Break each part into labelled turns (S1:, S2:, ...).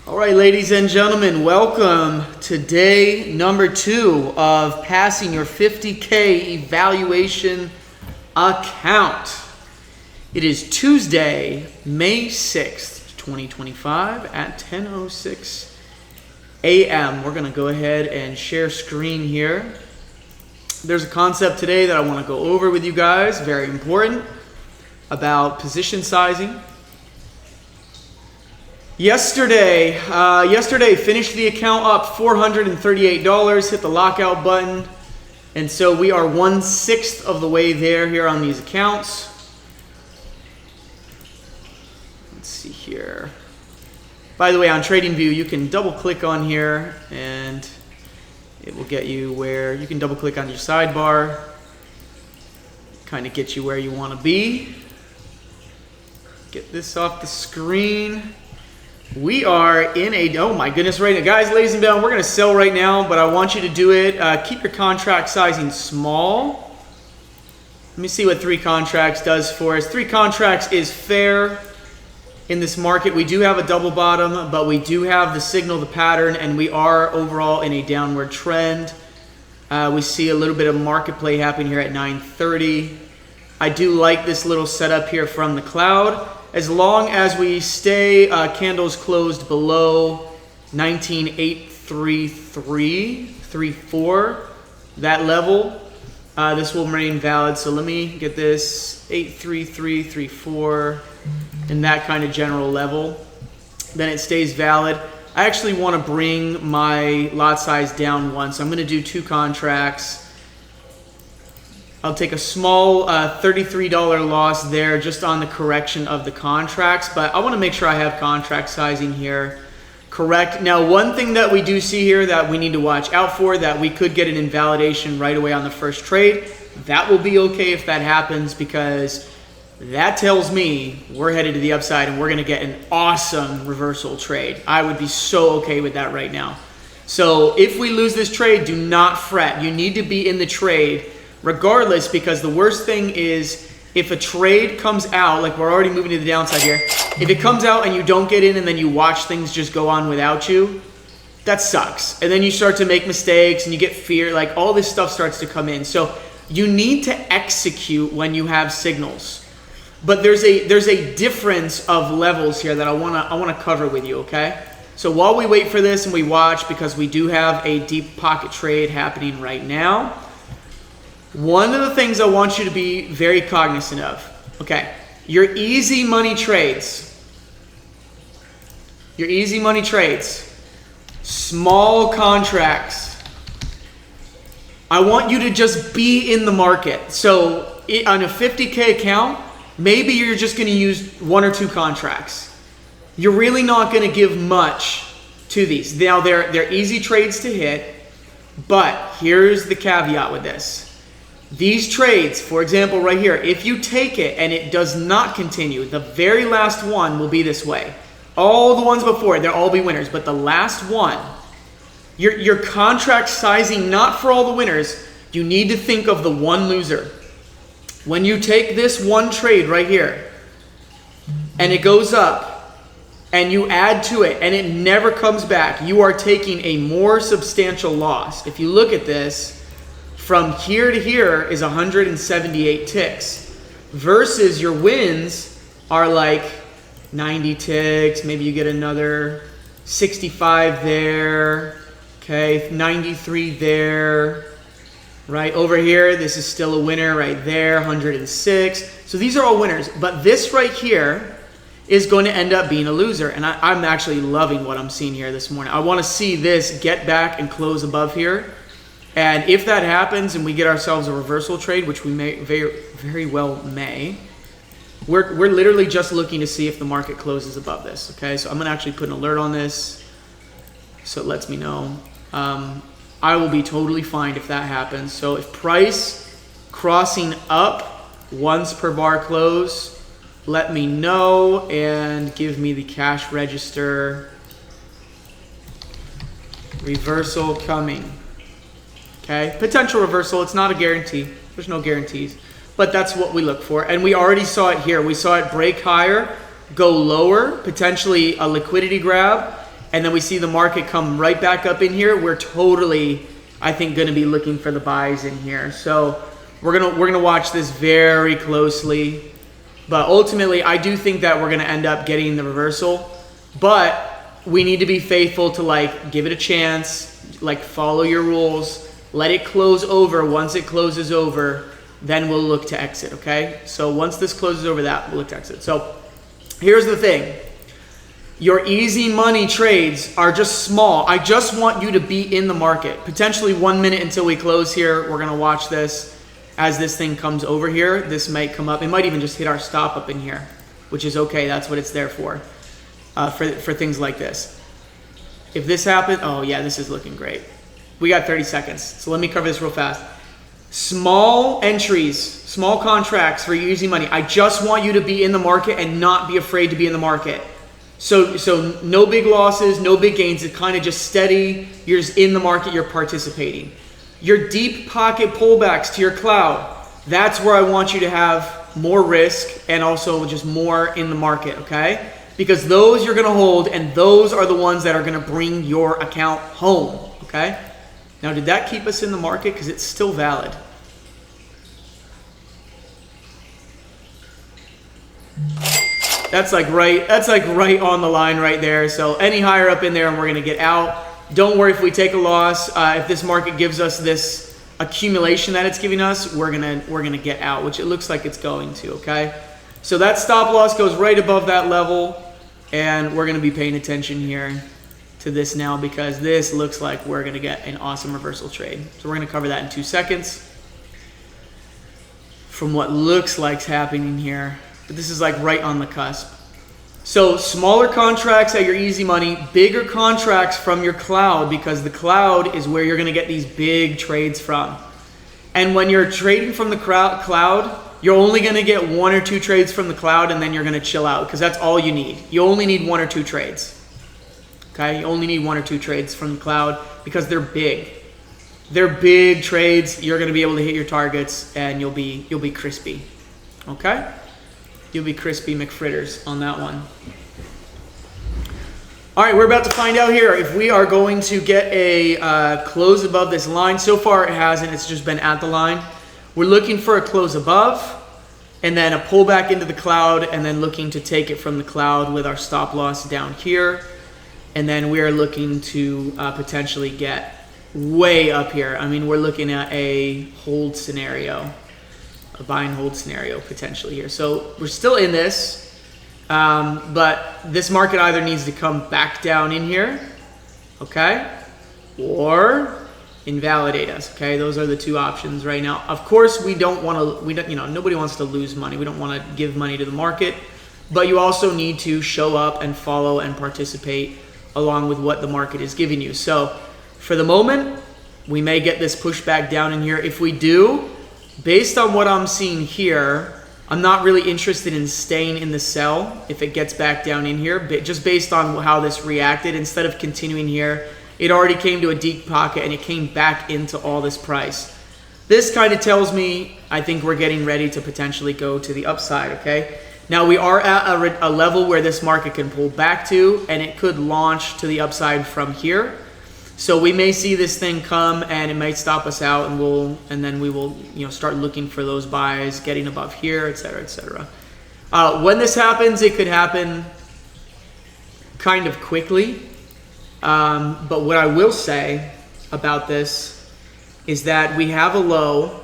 S1: All right, ladies and gentlemen, welcome to day number 2 of passing your 50K evaluation account. It is Tuesday, May 6th, 2025 at 10:06 a.m. We're going to go ahead and share screen here. There's a concept today that I want to go over with you guys, very important, about position sizing. Yesterday finished the account up $438, hit the lockout button, and so we are 1/6 of the way there here on these accounts. Let's see here. By the way, on TradingView, you can double click on here and it will get you where you can double click on your sidebar, kind of get you where you want to be. Get this off the screen. We are in a, oh my goodness, right now. Guys, ladies and gentlemen, we're going to sell right now, but I want you to do it. Keep your contract sizing small. Let me see what 3 contracts does for us. 3 contracts is fair in this market. We do have a double bottom, but we do have the signal, the pattern, and we are overall in a downward trend. We see a little bit of market play happening here at 9:30. I do like this little setup here from the cloud. As long as we stay candles closed below 19,833.34, that level, this will remain valid. So let me get this 833.34 in that kind of general level. Then it stays valid. I actually want to bring my lot size down one, so I'm going to do 2 contracts. I'll take a small $33 loss there just on the correction of the contracts, but I want to make sure I have contract sizing here correct. Now, one thing that we do see here that we need to watch out for, that we could get an invalidation right away on the first trade. That will be okay if that happens, because that tells me we're headed to the upside and we're going to get an awesome reversal trade. I would be so okay with that right now. So if we lose this trade, do not fret. You need to be in the trade regardless, because the worst thing is if a trade comes out, like we're already moving to the downside here, if it comes out and you don't get in and then you watch things just go on without you, that sucks. And then you start to make mistakes and you get fear, like all this stuff starts to come in. So you need to execute when you have signals. But there's a difference of levels here that I wanna cover with you, okay? So while we wait for this and we watch, because we do have a deep pocket trade happening right now, one of the things I want you to be very cognizant of, okay, your easy money trades, small contracts, I want you to just be in the market. So on a 50K account, maybe you're just going to use 1 or 2 contracts. You're really not going to give much to these. Now, they're easy trades to hit, but here's the caveat with this. These trades, for example, right here, if you take it and it does not continue, the very last one will be this way. All the ones before, they'll all be winners, but the last one, your contract sizing, not for all the winners, you need to think of the one loser. When you take this one trade right here and it goes up and you add to it and it never comes back, you are taking a more substantial loss. If you look at this, from here to here is 178 ticks versus your wins are like 90 ticks. Maybe you get another 65 there, okay, 93 there. Right over here, this is still a winner right there, 106. So these are all winners, but this right here is going to end up being a loser. And I'm actually loving what I'm seeing here this morning. I want to see this get back and close above here. And if that happens and we get ourselves a reversal trade, which we may very well may, we're literally just looking to see if the market closes above this. Okay, so I'm going to actually put an alert on this so it lets me know. I will be totally fine if that happens. So if price crossing up once per bar close, let me know and give me the cash register. Reversal coming. Okay, potential reversal. It's not a guarantee. There's no guarantees, but that's what we look for. And we already saw it here. We saw it break higher, go lower, potentially a liquidity grab, and then we see the market come right back up in here, we're totally, I think, going to be looking for the buys in here. So we're gonna watch this very closely. But ultimately, I do think that we're going to end up getting the reversal. But we need to be faithful to, like, give it a chance, like, follow your rules, let it close over. Once it closes over, then we'll look to exit, okay? So once this closes over that, we'll look to exit. So here's the thing. Your easy money trades are just small. I just want you to be in the market. Potentially 1 minute until we close here. We're going to watch this. As this thing comes over here, this might come up. It might even just hit our stop up in here, which is okay. That's what it's there for things like this. If this happens, oh yeah, this is looking great. We got 30 seconds, so let me cover this real fast. Small entries, small contracts for your easy money. I just want you to be in the market and not be afraid to be in the market. So no big losses, no big gains. It's kind of just steady. You're just in the market, you're participating. Your deep pocket pullbacks to your cloud, that's where I want you to have more risk and also just more in the market, okay? Because those you're going to hold, and those are the ones that are going to bring your account home, okay? Now, did that keep us in the market? Because it's still valid. That's like right on the line right there. So any higher up in there and we're going to get out. Don't worry if we take a loss. If this market gives us this accumulation that it's giving us, we're gonna get out, which it looks like it's going to, okay? So that stop loss goes right above that level, and we're gonna be paying attention here to this now because this looks like we're gonna get an awesome reversal trade. So we're gonna cover that in 2 seconds from what looks like's happening here. But this is like right on the cusp. So smaller contracts at your easy money, bigger contracts from your cloud, because the cloud is where you're going to get these big trades from. And when you're trading from the cloud, you're only going to get 1 or 2 trades from the cloud, and then you're going to chill out because that's all you need. You only need 1 or 2 trades. Okay? You only need 1 or 2 trades from the cloud because they're big. They're big trades. You're going to be able to hit your targets, and you'll be crispy. Okay? You'll be crispy McFritters on that one. All right, we're about to find out here if we are going to get a close above this line. So far it hasn't, it's just been at the line. We're looking for a close above and then a pullback into the cloud and then looking to take it from the cloud with our stop loss down here. And then we are looking to potentially get way up here. I mean, we're looking at a hold scenario. A buy and hold scenario potentially here. So we're still in this, but this market either needs to come back down in here, okay, or invalidate us, okay? Those are the 2 options right now. Of course, we don't, nobody wants to lose money. We don't want to give money to the market, but you also need to show up and follow and participate along with what the market is giving you. So for the moment, we may get this pushback down in here. If we do, based on what I'm seeing here, I'm not really interested in staying in the sell if it gets back down in here, but just based on how this reacted, instead of continuing here, it already came to a deep pocket and it came back into all this price. This kind of tells me I think we're getting ready to potentially go to the upside, okay? Now we are at a level where this market can pull back to, and it could launch to the upside from here. So we may see this thing come and it might stop us out, and then we will start looking for those buys, getting above here, etc., etc. When this happens, it could happen kind of quickly. But what I will say about this is that we have a low,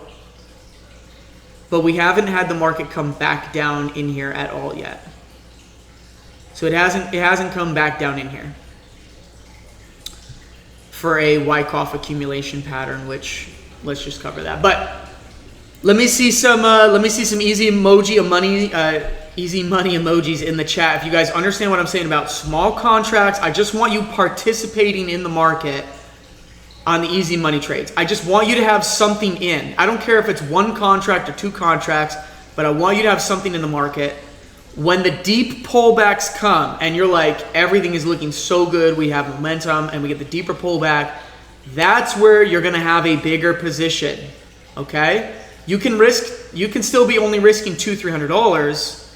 S1: but we haven't had the market come back down in here at all yet. So it hasn't come back down in here for a Wyckoff accumulation pattern, which let's just cover that. But let me see some easy money emojis in the chat. If you guys understand what I'm saying about small contracts, I just want you participating in the market on the easy money trades. I just want you to have something in. I don't care if it's 1 contract or 2 contracts, but I want you to have something in the market. When the deep pullbacks come and you're like, everything is looking so good, we have momentum, and we get the deeper pullback, that's where you're gonna have a bigger position, okay? You can still be only risking $200-300,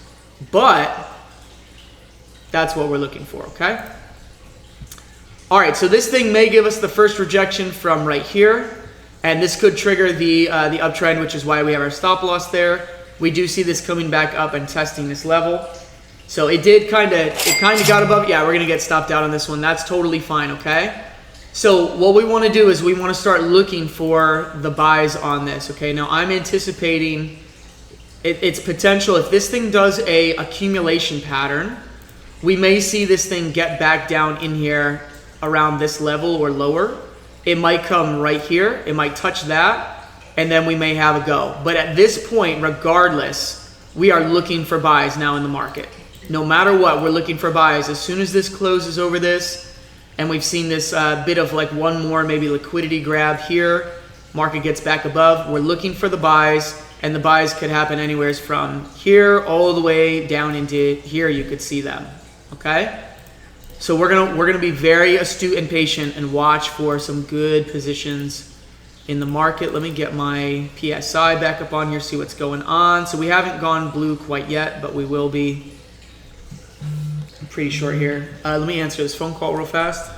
S1: but that's what we're looking for, okay? All right, so this thing may give us the first rejection from right here, and this could trigger the uptrend, which is why we have our stop loss there. We do see this coming back up and testing this level. So it kind of got above. Yeah, we're gonna get stopped out on this one. That's totally fine, okay? So what we want to do is we want to start looking for the buys on this, okay? Now I'm anticipating its potential. If this thing does a accumulation pattern, we may see this thing get back down in here around this level or lower. It might come right here, it might touch that, and then we may have a go. But at this point, regardless, we are looking for buys now in the market. No matter what, we're looking for buys. As soon as this closes over this, and we've seen this bit of like one more maybe liquidity grab here, market gets back above, we're looking for the buys, and the buys could happen anywhere from here all the way down into here. You could see them, okay? So we're gonna be very astute and patient and watch for some good positions in the market. Let me get my PSI back up on here, see what's going on. So we haven't gone blue quite yet, but we will be. I'm pretty short here. Let me answer this phone call real fast.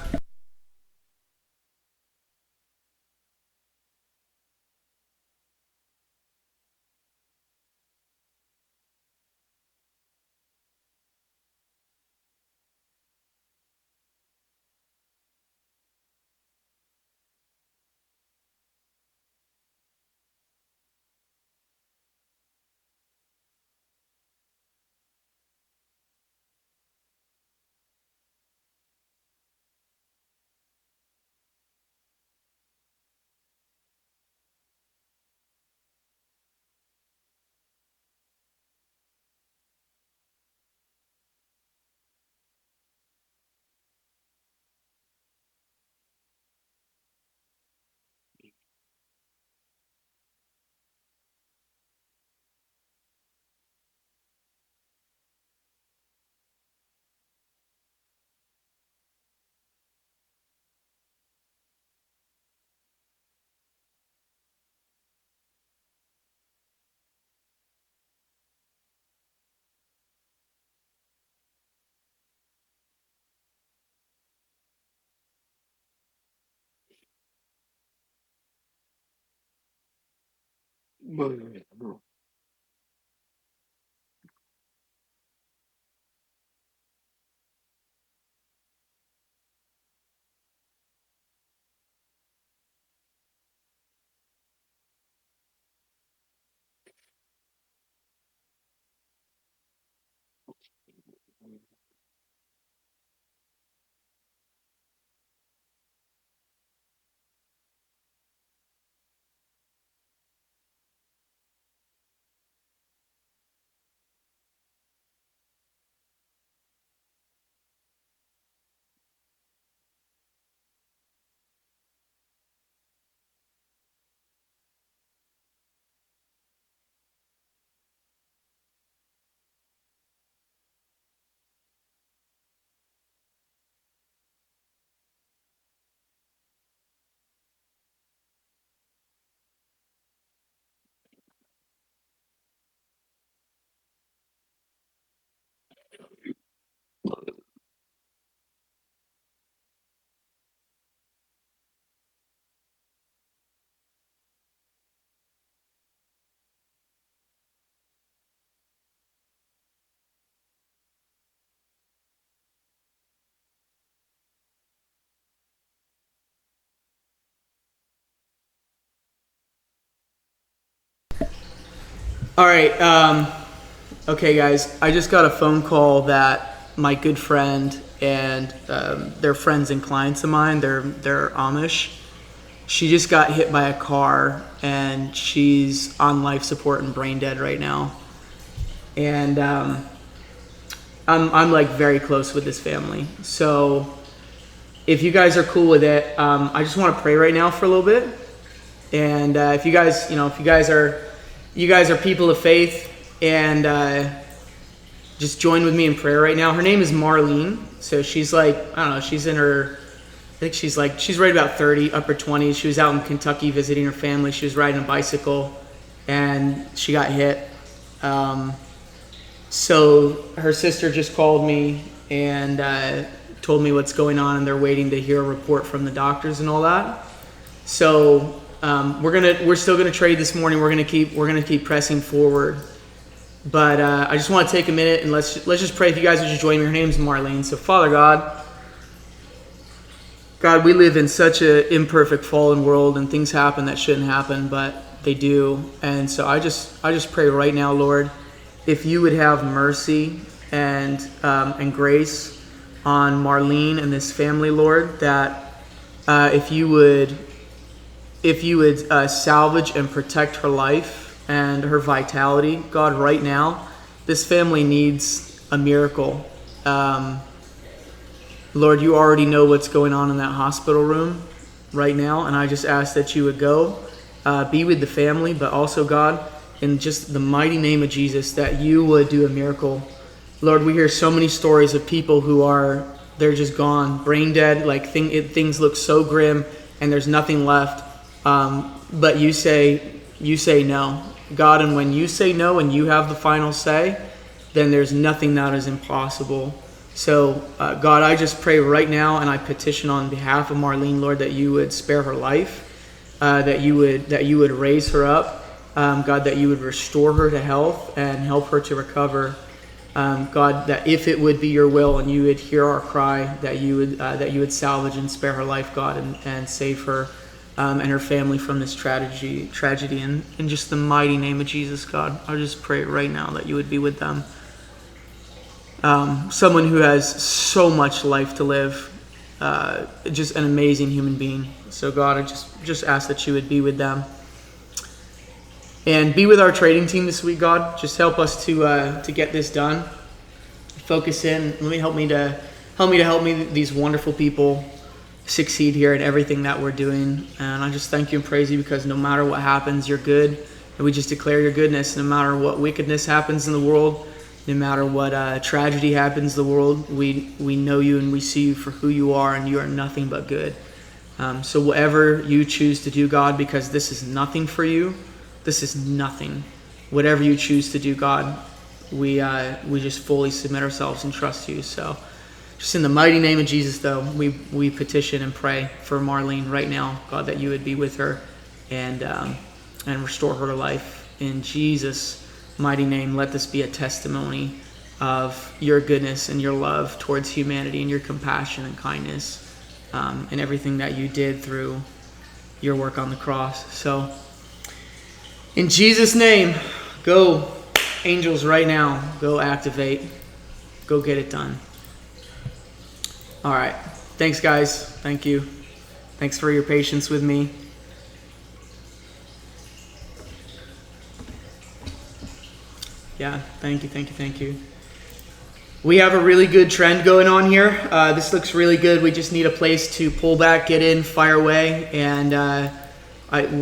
S1: All right. Okay, guys. I just got a phone call that my good friend and they're friends and clients of mine. They're Amish. She just got hit by a car and she's on life support and brain dead right now. And I'm like very close with this family. So if you guys are cool with it, I just want to pray right now for a little bit. And if you guys, you guys are people of faith, and just join with me in prayer right now. Her name is Marlene. So she's like, I don't know, she's in her, I think she's right about 30, upper 20s. She was out in Kentucky visiting her family. She was riding a bicycle and she got hit. So her sister just called me and told me what's going on, and they're waiting to hear a report from the doctors and all that. So we're still gonna trade this morning. We're gonna keep pressing forward. But I just want to take a minute and let's just pray. If you guys would just join me. Her name's Marlene. So Father God, we live in such an imperfect, fallen world, and things happen that shouldn't happen, but they do. And so I just pray right now, Lord, if you would have mercy and grace on Marlene and this family, Lord, that if you would salvage and protect her life and her vitality, God, right now, this family needs a miracle. Lord, you already know what's going on in that hospital room right now, and I just ask that you would go, be with the family, but also, God, in just the mighty name of Jesus, that you would do a miracle. Lord, we hear so many stories of people they're just gone, brain dead, like things look so grim, and there's nothing left. But you say no. God, and when you say no and you have the final say, then there's nothing that is impossible. So, God, I just pray right now, and I petition on behalf of Marlene, Lord, that you would spare her life, that you would raise her up, God, that you would restore her to health and help her to recover. God, that if it would be your will and you would hear our cry, that you would salvage and spare her life, God, and save her and her family from this tragedy, in just the mighty name of Jesus, God. I just pray right now that you would be with them. Someone who has so much life to live, just an amazing human being. So God, I just ask that you would be with them. And be with our trading team this week, God. Just help us to get this done. Focus in. Help me these wonderful people succeed here in everything that we're doing. And I just thank you and praise you, because no matter what happens, you're good. And we just declare your goodness. No matter what wickedness happens in the world, no matter what tragedy happens in the world, we know you and we see you for who you are, and you are nothing but good. So whatever you choose to do, God, because this is nothing for you, this is nothing. Whatever you choose to do, God, we just fully submit ourselves and trust you. So just in the mighty name of Jesus, though, we petition and pray for Marlene right now, God, that you would be with her and restore her to life. In Jesus' mighty name, let this be a testimony of your goodness and your love towards humanity and your compassion and kindness and everything that you did through your work on the cross. So in Jesus' name, go, angels, right now. Go activate. Go get it done. All right. Thanks, guys. Thank you. Thanks for your patience with me. Yeah, thank you. We have a really good trend going on here. This looks really good. We just need a place to pull back, get in, fire away, and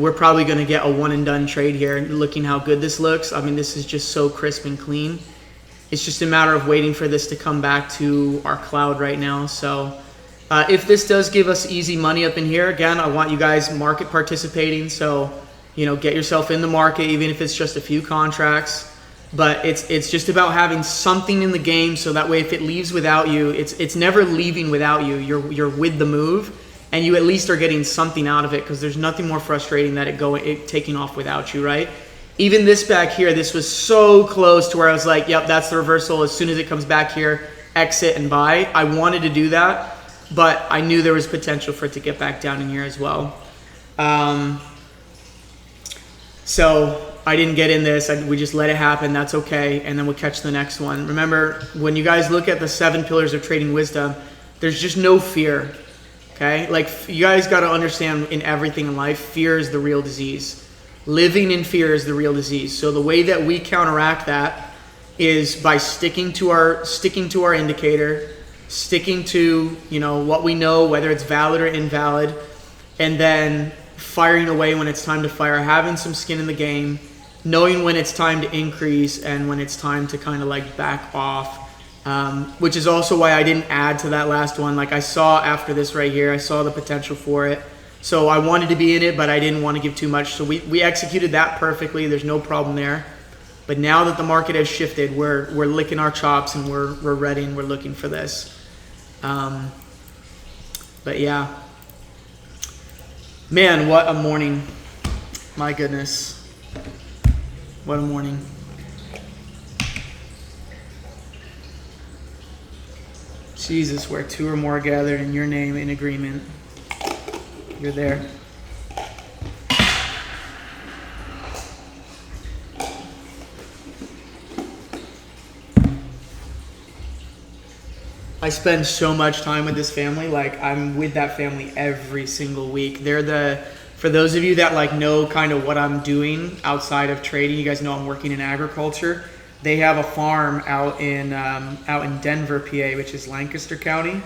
S1: we're probably going to get a one and done trade here. Looking how good this looks. I mean, this is just so crisp and clean. It's just a matter of waiting for this to come back to our cloud right now. So if this does give us easy money up in here, again, I want you guys market participating. So, get yourself in the market, even if it's just a few contracts. But it's just about having something in the game, so that way if it leaves without you, it's never leaving without you. You're with the move, and you at least are getting something out of it, because there's nothing more frustrating than it taking off without you, right? Even this back here, this was so close to where I was like, yep, that's the reversal. As soon as it comes back here, exit and buy. I wanted to do that, but I knew there was potential for it to get back down in here as well. So I didn't get in this. We just let it happen. That's okay. And then we'll catch the next one. Remember, when you guys look at the 7 pillars of trading wisdom, there's just no fear. Okay? Like, you guys got to understand, in everything in life, fear is the real disease. Living in fear is the real disease. So the way that we counteract that is by sticking to our indicator, sticking to, what we know, whether it's valid or invalid, and then firing away when it's time to fire, having some skin in the game, knowing when it's time to increase and when it's time to kind of like back off, which is also why I didn't add to that last one. Like, I saw after this right here, I saw the potential for it. So I wanted to be in it, but I didn't want to give too much. So we executed that perfectly. There's no problem there. But now that the market has shifted, we're licking our chops and we're ready and we're looking for this. Um, but yeah, man, what a morning. My goodness. What a morning. Jesus, where two or more are gathered in your name in agreement, you're there. I spend so much time with this family. Like, I'm with that family every single week. For those of you that like know kind of what I'm doing outside of trading, you guys know I'm working in agriculture. They have a farm out in Denver, PA, which is Lancaster County,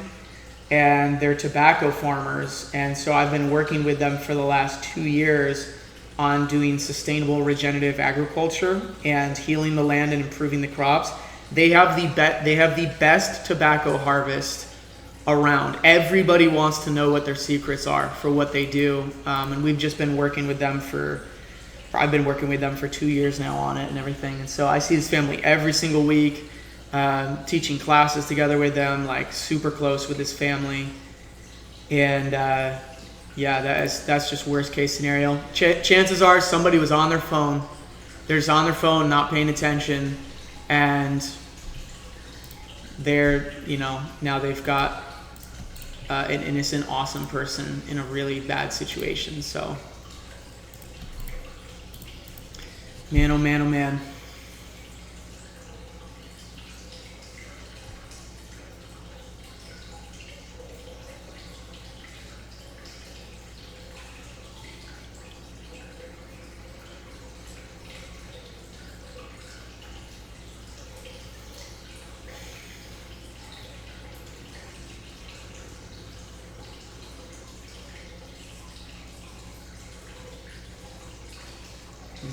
S1: and they're tobacco farmers. And so I've been working with them for the last 2 years on doing sustainable regenerative agriculture and healing the land and improving the crops. They have the best tobacco harvest around. Everybody wants to know what their secrets are for what they do, and we've just been working with them I've been working with them for 2 years now on it and everything. And so I see this family every single week, teaching classes together with them, like super close with this family. And yeah, that's just worst case scenario. Chances are somebody was on their phone. They're just on their phone, not paying attention, and they're, now they've got an innocent, awesome person in a really bad situation. So, man, oh man, oh man.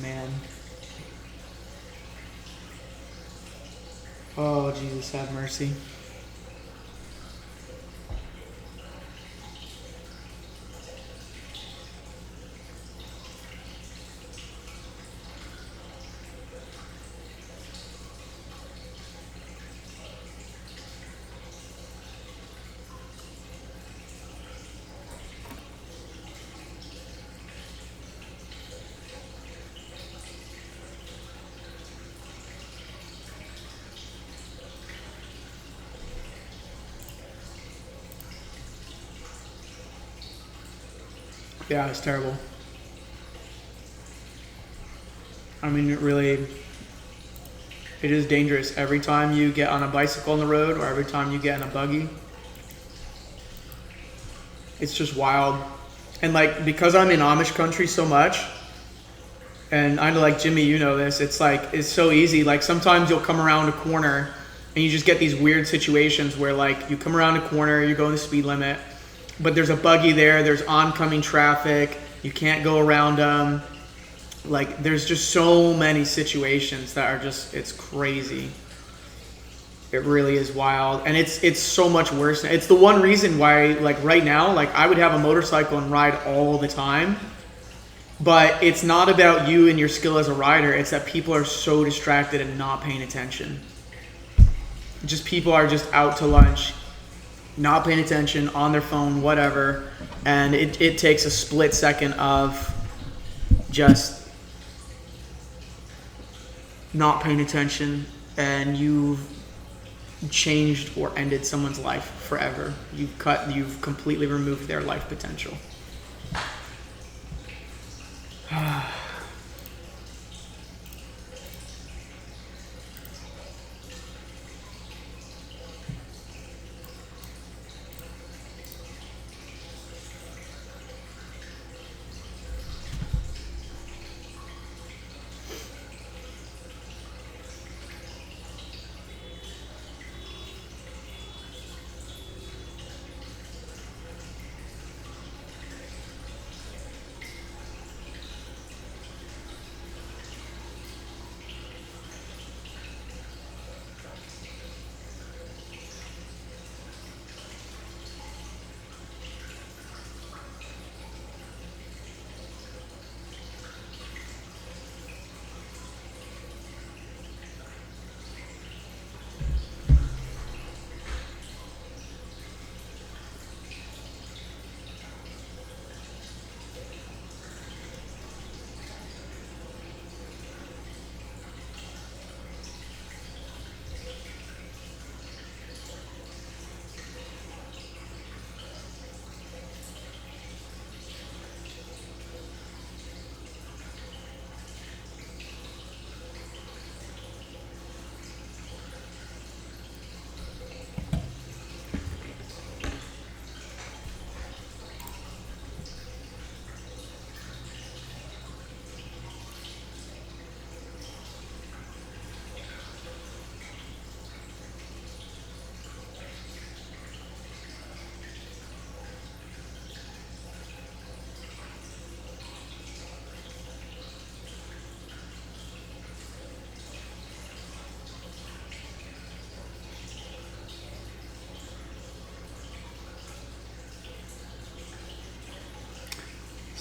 S1: Man. Oh, Jesus, have mercy. Yeah, it's terrible. I mean, it is dangerous. Every time you get on a bicycle on the road or every time you get in a buggy, it's just wild. And like, because I'm in Amish country so much, and I know, like, Jimmy, you know this, it's so easy. Like, sometimes you'll come around a corner and you just get these weird situations where, like, you come around a corner, you're going the speed limit, but there's a buggy there, there's oncoming traffic, you can't go around them. Like, there's just so many situations that are just, it's crazy. It really is wild. And it's so much worse. It's the one reason why, like, right now, like, I would have a motorcycle and ride all the time. But it's not about you and your skill as a rider. It's that people are so distracted and not paying attention. Just people are just out to lunch, not paying attention, on their phone, whatever. And it takes a split second of just not paying attention, and you've changed or ended someone's life forever. You've completely removed their life potential.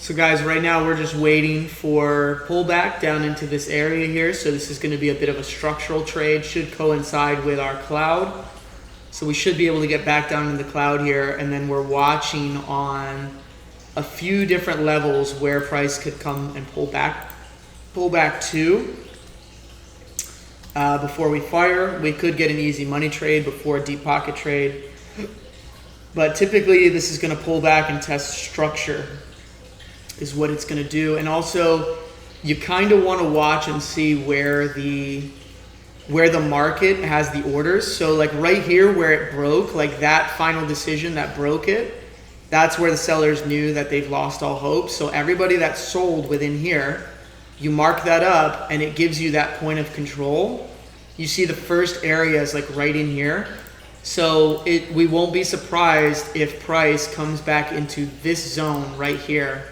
S1: So guys, right now we're just waiting for pullback down into this area here. So this is going to be a bit of a structural trade, should coincide with our cloud. So we should be able to get back down in the cloud here, and then we're watching on a few different levels where price could come and pull back to before we fire. We could get an easy money trade before a deep pocket trade, but typically this is going to pull back and test structure is what it's going to do. And also you kind of want to watch and see where the market has the orders. So like right here where it broke, like that final decision that broke it, that's where the sellers knew that they've lost all hope. So everybody that sold within here, you mark that up and it gives you that point of control. You see the first area is like right in here. So we won't be surprised if price comes back into this zone right here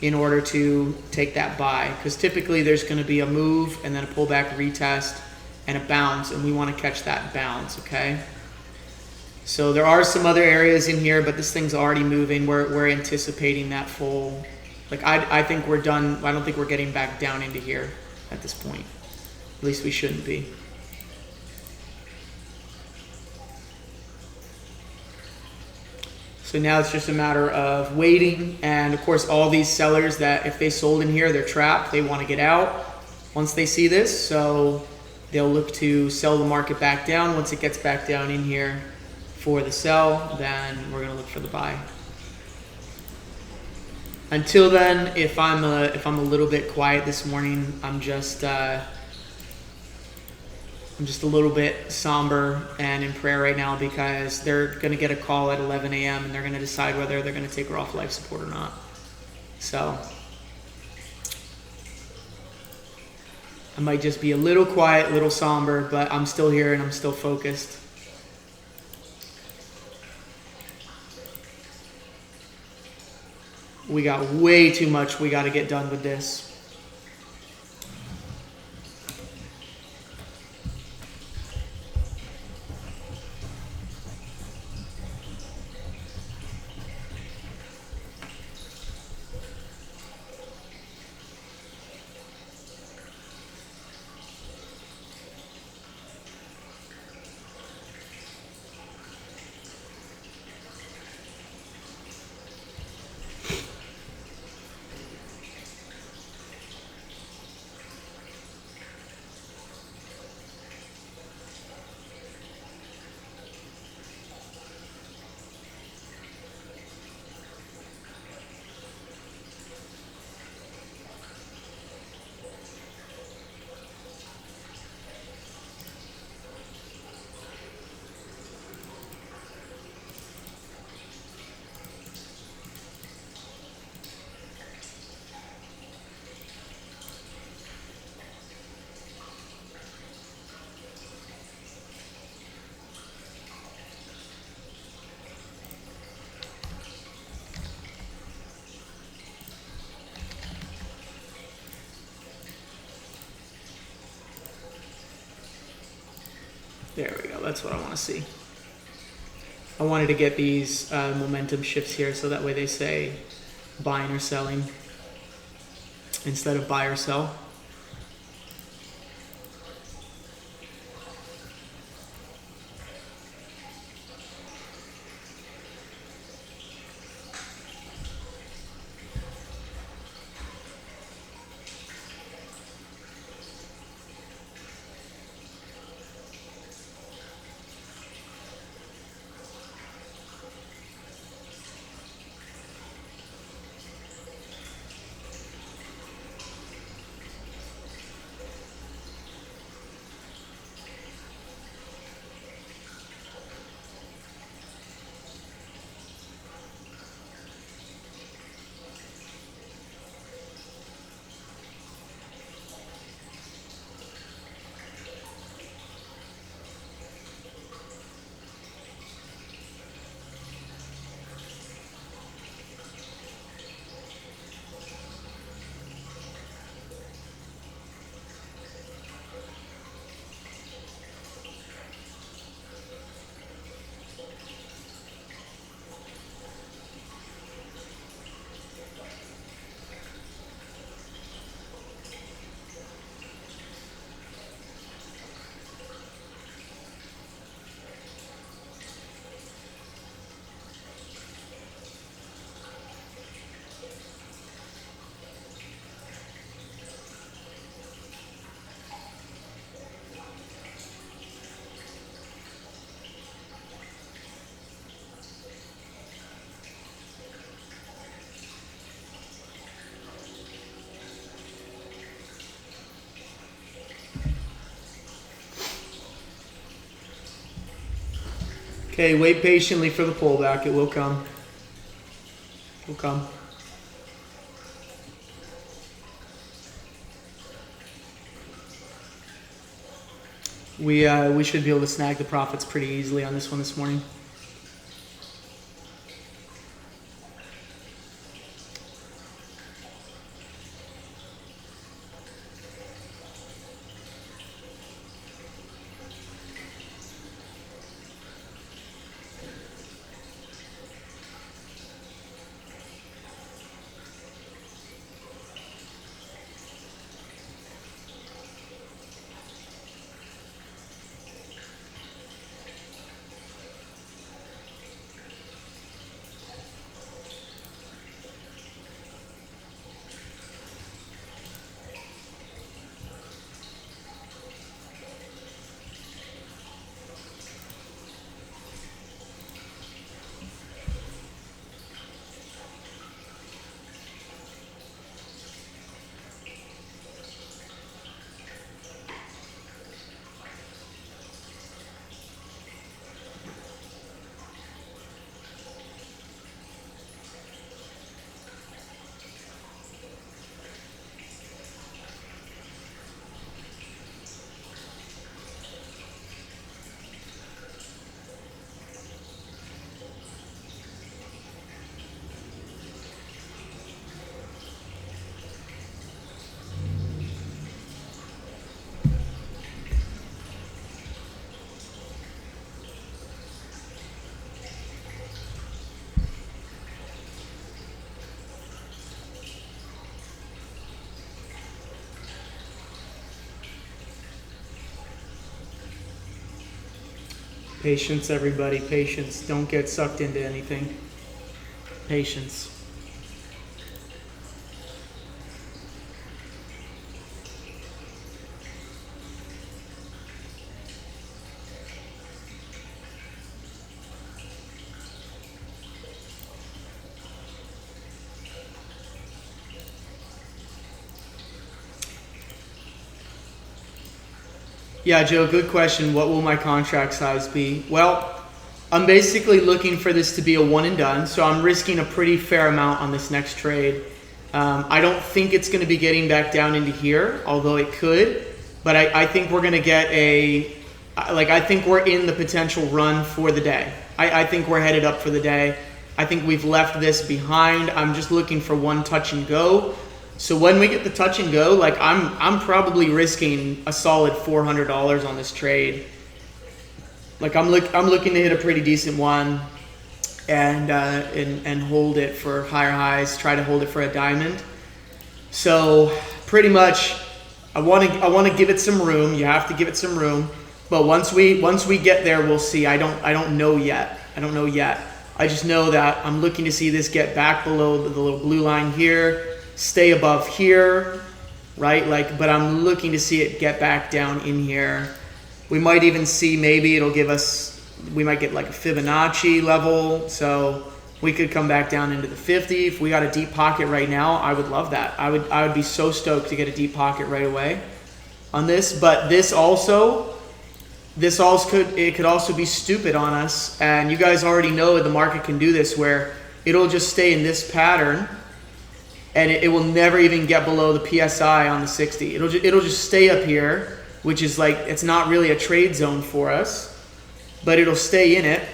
S1: in order to take that buy, because typically there's going to be a move and then a pullback, retest, and a bounce, and we want to catch that bounce. Okay, so there are some other areas in here, but this thing's already moving. We're anticipating that full, like I think we're done. I don't think we're getting back down into here at this point. At least we shouldn't be. So now it's just a matter of waiting, and of course all these sellers that if they sold in here, they're trapped, they want to get out once they see this, so they'll look to sell the market back down. Once it gets back down in here for the sell, then we're going to look for the buy. Until then, if I'm a little bit quiet this morning, I'm just a little bit somber and in prayer right now, because they're going to get a call at 11 a.m. and they're going to decide whether they're going to take her off life support or not. So I might just be a little quiet, a little somber, but I'm still here and I'm still focused. We got way too much we got to get done with this. There we go. That's what I want to see. I wanted to get these momentum shifts here so that way they say buying or selling instead of buy or sell. Okay, wait patiently for the pullback. It will come. It will come. We should be able to snag the profits pretty easily on this one this morning. Patience, everybody, patience. Don't get sucked into anything. Patience. Yeah, Joe, good question. What will my contract size be? Well, I'm basically looking for this to be a one and done, so I'm risking a pretty fair amount on this next trade. I don't think it's going to be getting back down into here, although it could. But I think we're going to get I think we're in the potential run for the day. I think we're headed up for the day. I think we've left this behind. I'm just looking for one touch and go. So when we get the touch and go, like I'm probably risking a solid $400 on this trade. Like I'm looking to hit a pretty decent one, and hold it for higher highs. Try to hold it for a diamond. So pretty much, I want to give it some room. You have to give it some room. But once we get there, we'll see. I don't know yet. I just know that I'm looking to see this get back below the little blue line here. Stay above here, right? But I'm looking to see it get back down in here. We might even see, maybe it'll give us, we might get like a Fibonacci level. So we could come back down into the 50. If we got a deep pocket right now, I would love that. I would be so stoked to get a deep pocket right away on this. But it could also be stupid on us. And you guys already know the market can do this, where it'll just stay in this pattern. And it will never even get below the PSI on the 60. It'll just stay up here, which is like, it's not really a trade zone for us, but it'll stay in it.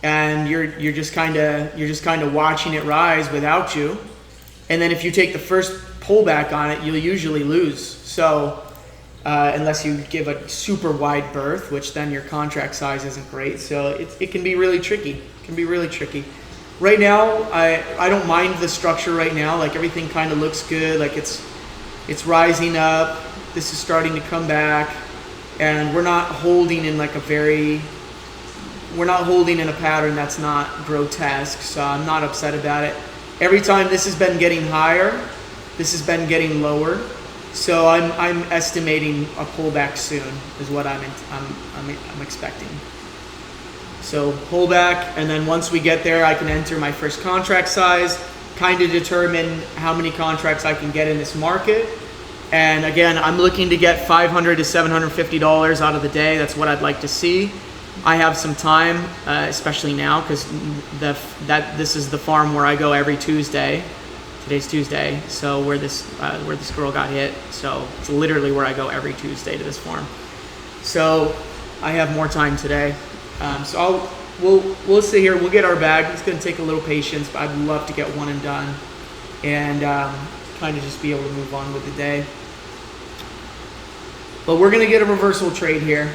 S1: And you're just kind of watching it rise without you. And then if you take the first pullback on it, you'll usually lose. So unless you give a super wide berth, which then your contract size isn't great. So it can be really tricky. Right now, I don't mind the structure right now. Like everything kind of looks good. Like it's rising up. This is starting to come back, and we're not holding in like we're not holding in a pattern that's not grotesque. So I'm not upset about it. Every time this has been getting higher, this has been getting lower. So I'm estimating a pullback soon is what I'm expecting. So pullback, and then once we get there, I can enter my first contract size, kind of determine how many contracts I can get in this market. And again, I'm looking to get $500 to $750 out of the day. That's what I'd like to see. I have some time, especially now, because this is the farm where I go every Tuesday. Today's Tuesday, so where this girl got hit. So it's literally where I go every Tuesday to this farm. So I have more time today. So we'll sit here. We'll get our bag. It's going to take a little patience, but I'd love to get one and done, and kind of just be able to move on with the day. But we're going to get a reversal trade here.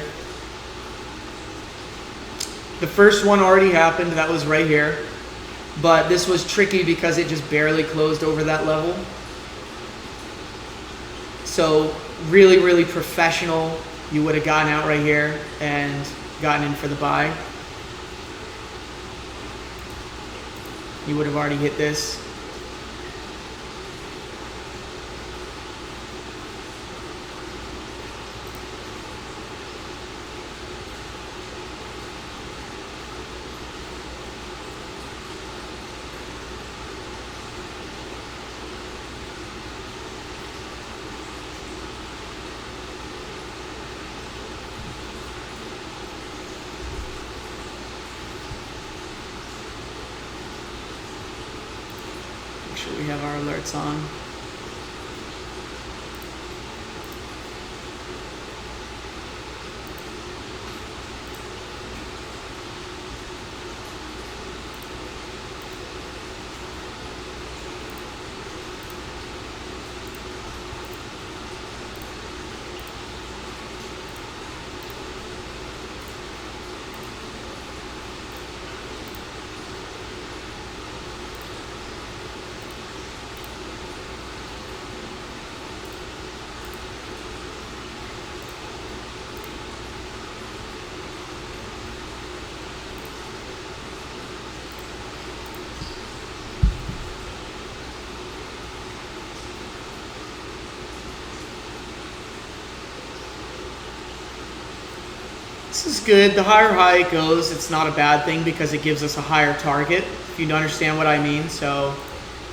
S1: The first one already happened. That was right here. But this was tricky because it just barely closed over that level. So really, really professional. You would have gotten out right here and gotten in for the buy. You would have already hit this. We have our alerts on. This is good. The higher high it goes, it's not a bad thing because it gives us a higher target, if you understand what I mean. So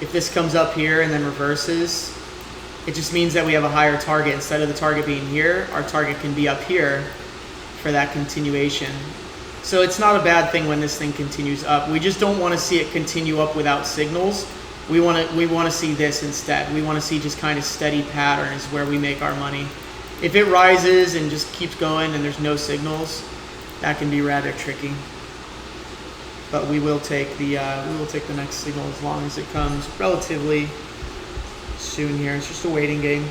S1: if this comes up here and then reverses, it just means that we have a higher target. Instead of the target being here, our target can be up here for that continuation. So it's not a bad thing when this thing continues up. We just don't want to see it continue up without signals. We want to see this instead. We want to see just kind of steady patterns where we make our money. If it rises and just keeps going and there's no signals, that can be rather tricky. But we will take the next signal as long as it comes relatively soon here. It's just a waiting game.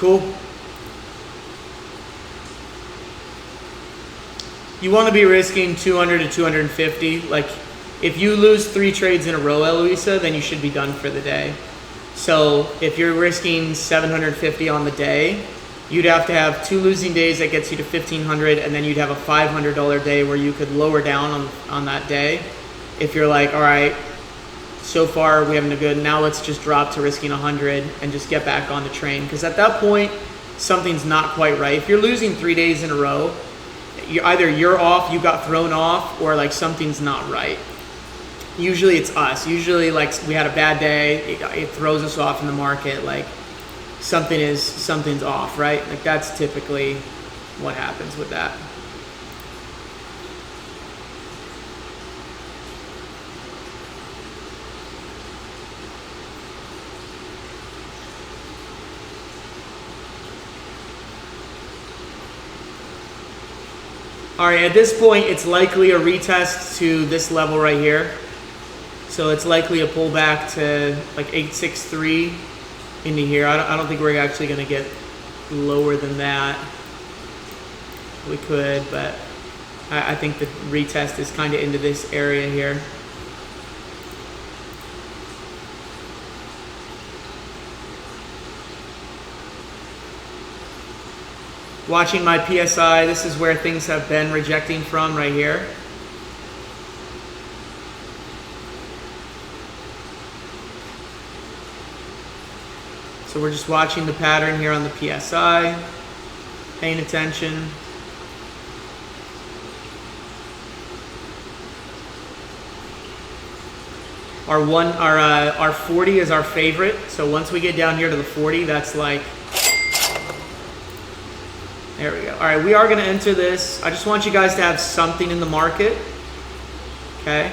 S1: Cool. You want to be risking 200 to 250. Like, if you lose 3 trades in a row, Eloisa, then you should be done for the day. So if you're risking 750 on the day, you'd have to have 2 losing days that gets you to 1,500, and then you'd have a $500 day where you could lower down on that day. If you're like, all right, so far we having a good, now let's just drop to risking 100 and just get back on the train. Because at that point, something's not quite right. If you're losing 3 days in a row, either you're off, you got thrown off, or like something's not right. Usually it's us. Usually, like, we had a bad day, it throws us off in the market, like something's off, right? Like, that's typically what happens with that. All right, at this point, it's likely a retest to this level right here. So it's likely a pullback to like 863 into here. I don't think we're actually going to get lower than that. We could, but I think the retest is kind of into this area here. Watching my PSI, this is where things have been rejecting from right here. So we're just watching the pattern here on the PSI, paying attention. Our 40 is our favorite. So once we get down here to the 40, that's like, there we go. All right, we are going to enter this. I just want you guys to have something in the market. Okay,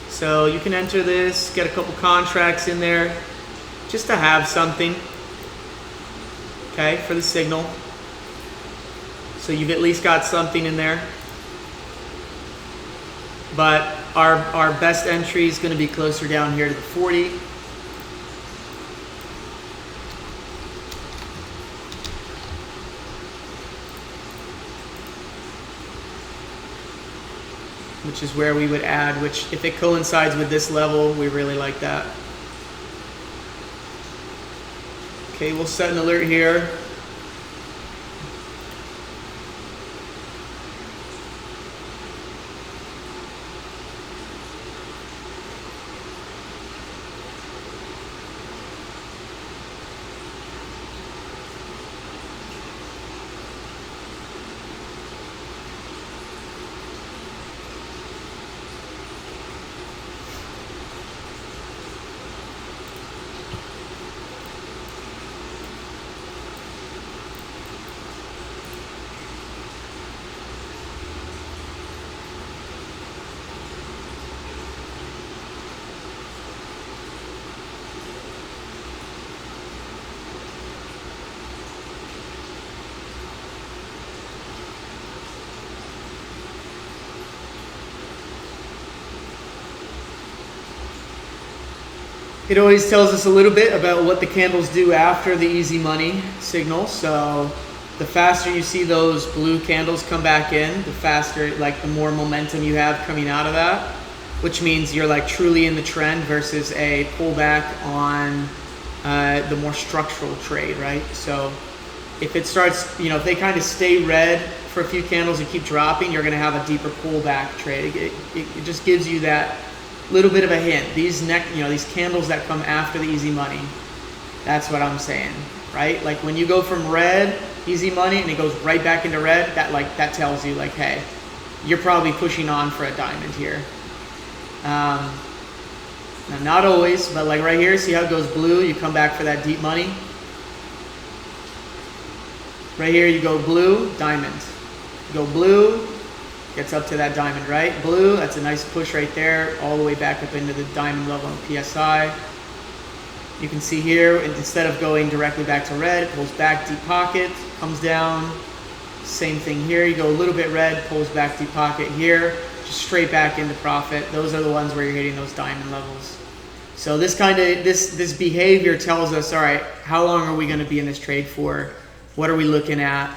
S1: so you can enter this, get a couple contracts in there, just to have something, okay, for the signal. So you've at least got something in there. But our best entry is going to be closer down here to the 40. Which is where we would add, which if it coincides with this level, we really like that. Okay, we'll set an alert here. It always tells us a little bit about what the candles do after the easy money signal. So the faster you see those blue candles come back in, the faster, like, the more momentum you have coming out of that, which means you're like truly in the trend versus a pullback on the more structural trade, right? So if it starts, you know, if they kind of stay red for a few candles and keep dropping, you're going to have a deeper pullback trade. It just gives you that little bit of a hint. These these candles that come after the easy money, that's what I'm saying, right? Like when you go from red, easy money, and it goes right back into red, that tells you, like, hey, you're probably pushing on for a diamond here. Now, not always, but like right here, see how it goes blue, you come back for that deep money. Right here, you go blue, diamond. You go blue, gets up to that diamond, right? Blue, that's a nice push right there, all the way back up into the diamond level on PSI. You can see here, instead of going directly back to red, it pulls back, deep pocket, comes down. Same thing here, you go a little bit red, pulls back, deep pocket here, just straight back into profit. Those are the ones where you're hitting those diamond levels. So this this behavior tells us, all right, how long are we going to be in this trade for? What are we looking at?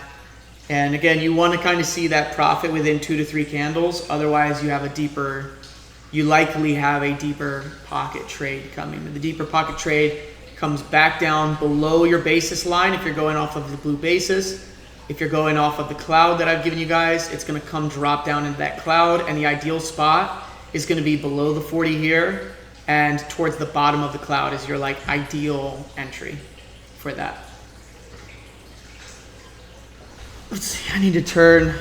S1: And again, you want to kind of see that profit within 2 to 3 candles. Otherwise, you likely have a deeper pocket trade coming. The deeper pocket trade comes back down below your basis line if you're going off of the blue basis. If you're going off of the cloud that I've given you guys, it's going to come drop down into that cloud, and the ideal spot is going to be below the 40 here, and towards the bottom of the cloud is your like ideal entry for that. Let's see, I need to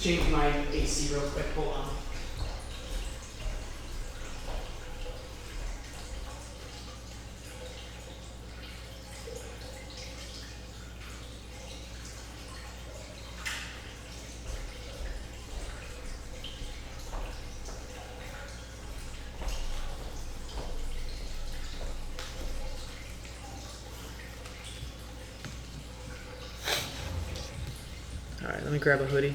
S1: change my AC real quick, hold on. All right, let me grab a hoodie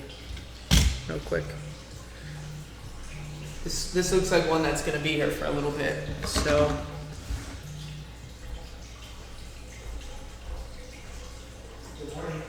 S1: real quick. This looks like one that's gonna be here for a little bit, so. Good morning.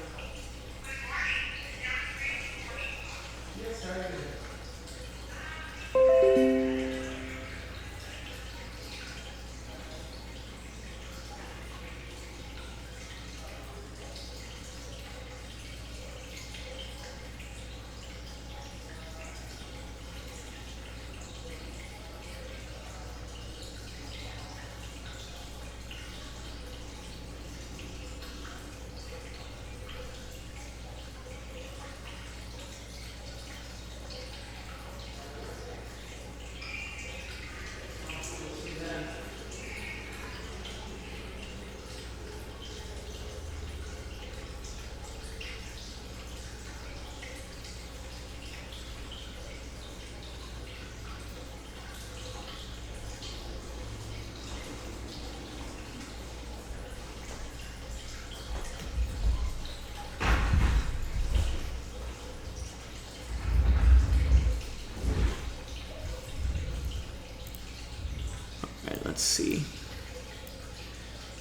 S1: Let's see.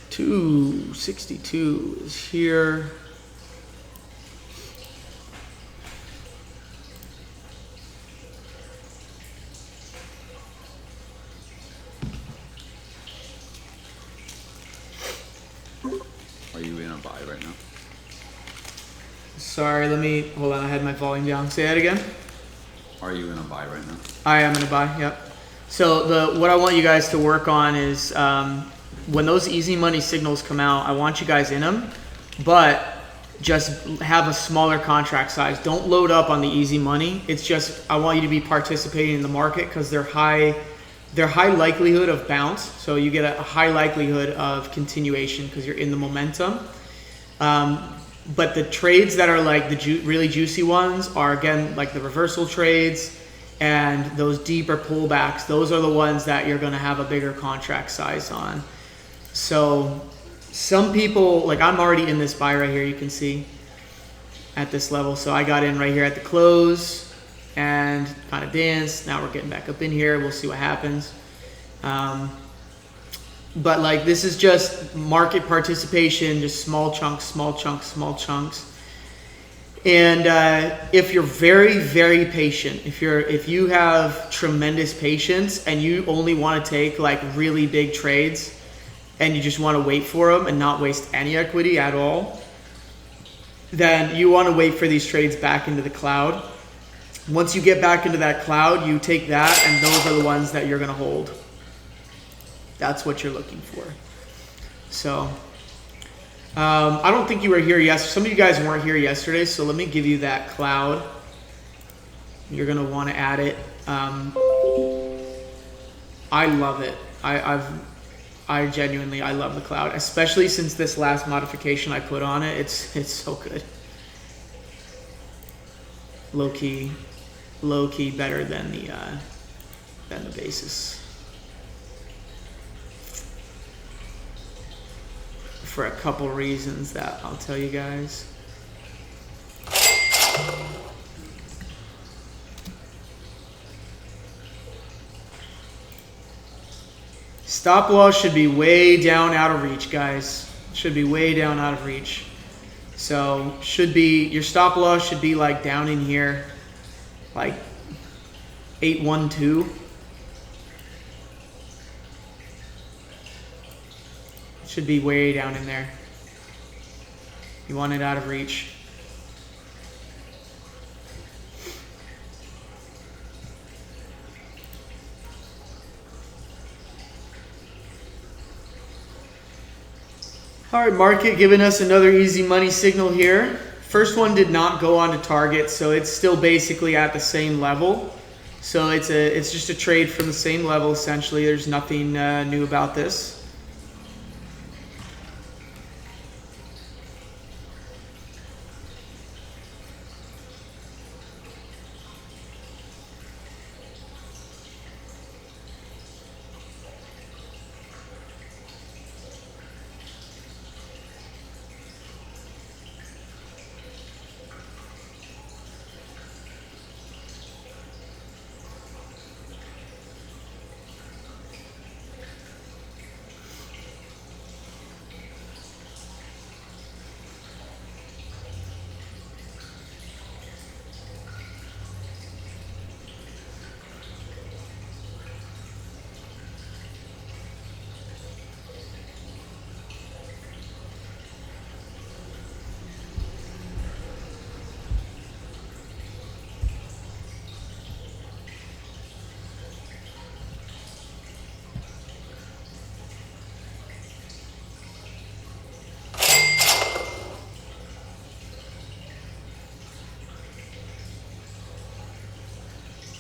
S1: 262 is here.
S2: Are you in a buy right now?
S1: Sorry, let me hold on. I had my volume down. Say that again.
S2: Are you in a buy right now?
S1: I am in a buy. Yep. So what I want you guys to work on is when those easy money signals come out, I want you guys in them, but just have a smaller contract size. Don't load up on the easy money. It's just I want you to be participating in the market because they're high likelihood of bounce. So you get a high likelihood of continuation because you're in the momentum. But the trades that are like the really juicy ones are again like the reversal trades. And those deeper pullbacks, those are the ones that you're going to have a bigger contract size on. So some people, like I'm already in this buy right here, you can see at this level. So I got in right here at the close and kind of danced. Now we're getting back up in here. We'll see what happens. But like this is just market participation, just small chunks, small chunks, small chunks. And if you're very, very patient, if you have tremendous patience and you only want to take like really big trades and you just want to wait for them and not waste any equity at all, then you want to wait for these trades back into the cloud. Once you get back into that cloud, you take that and those are the ones that you're going to hold. That's what you're looking for. So I don't think you were here yesterday. Some of you guys weren't here yesterday, so let me give you that cloud. You're going to want to add it. I love it. I genuinely love the cloud, especially since this last modification I put on it. It's so good. Low key better than the basis. For a couple reasons that I'll tell you guys. Stop loss should be way down out of reach, guys. Should be way down out of reach. So should be, your stop loss should be like down in here, like 812. Should be way down in there. You want it out of reach. All right, market giving us another easy money signal here. First one did not go on to target, so it's still basically at the same level. So it's just a trade from the same level essentially. There's nothing new about this.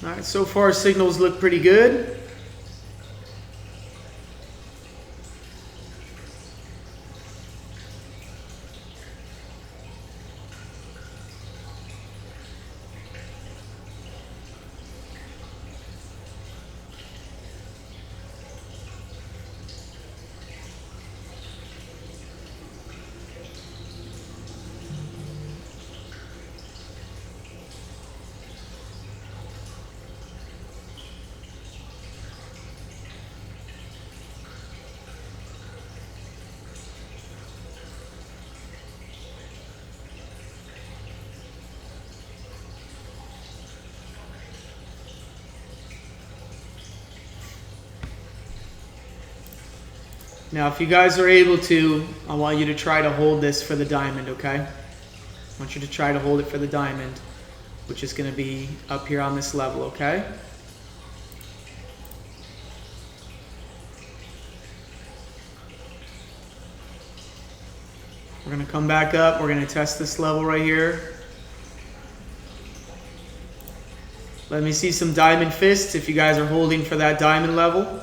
S1: All right, so far signals look pretty good. Now, if you guys are able to, I want you to try to hold this for the diamond, okay? I want you to try to hold it for the diamond, which is going to be up here on this level, okay? We're going to come back up. We're going to test this level right here. Let me see some diamond fists if you guys are holding for that diamond level.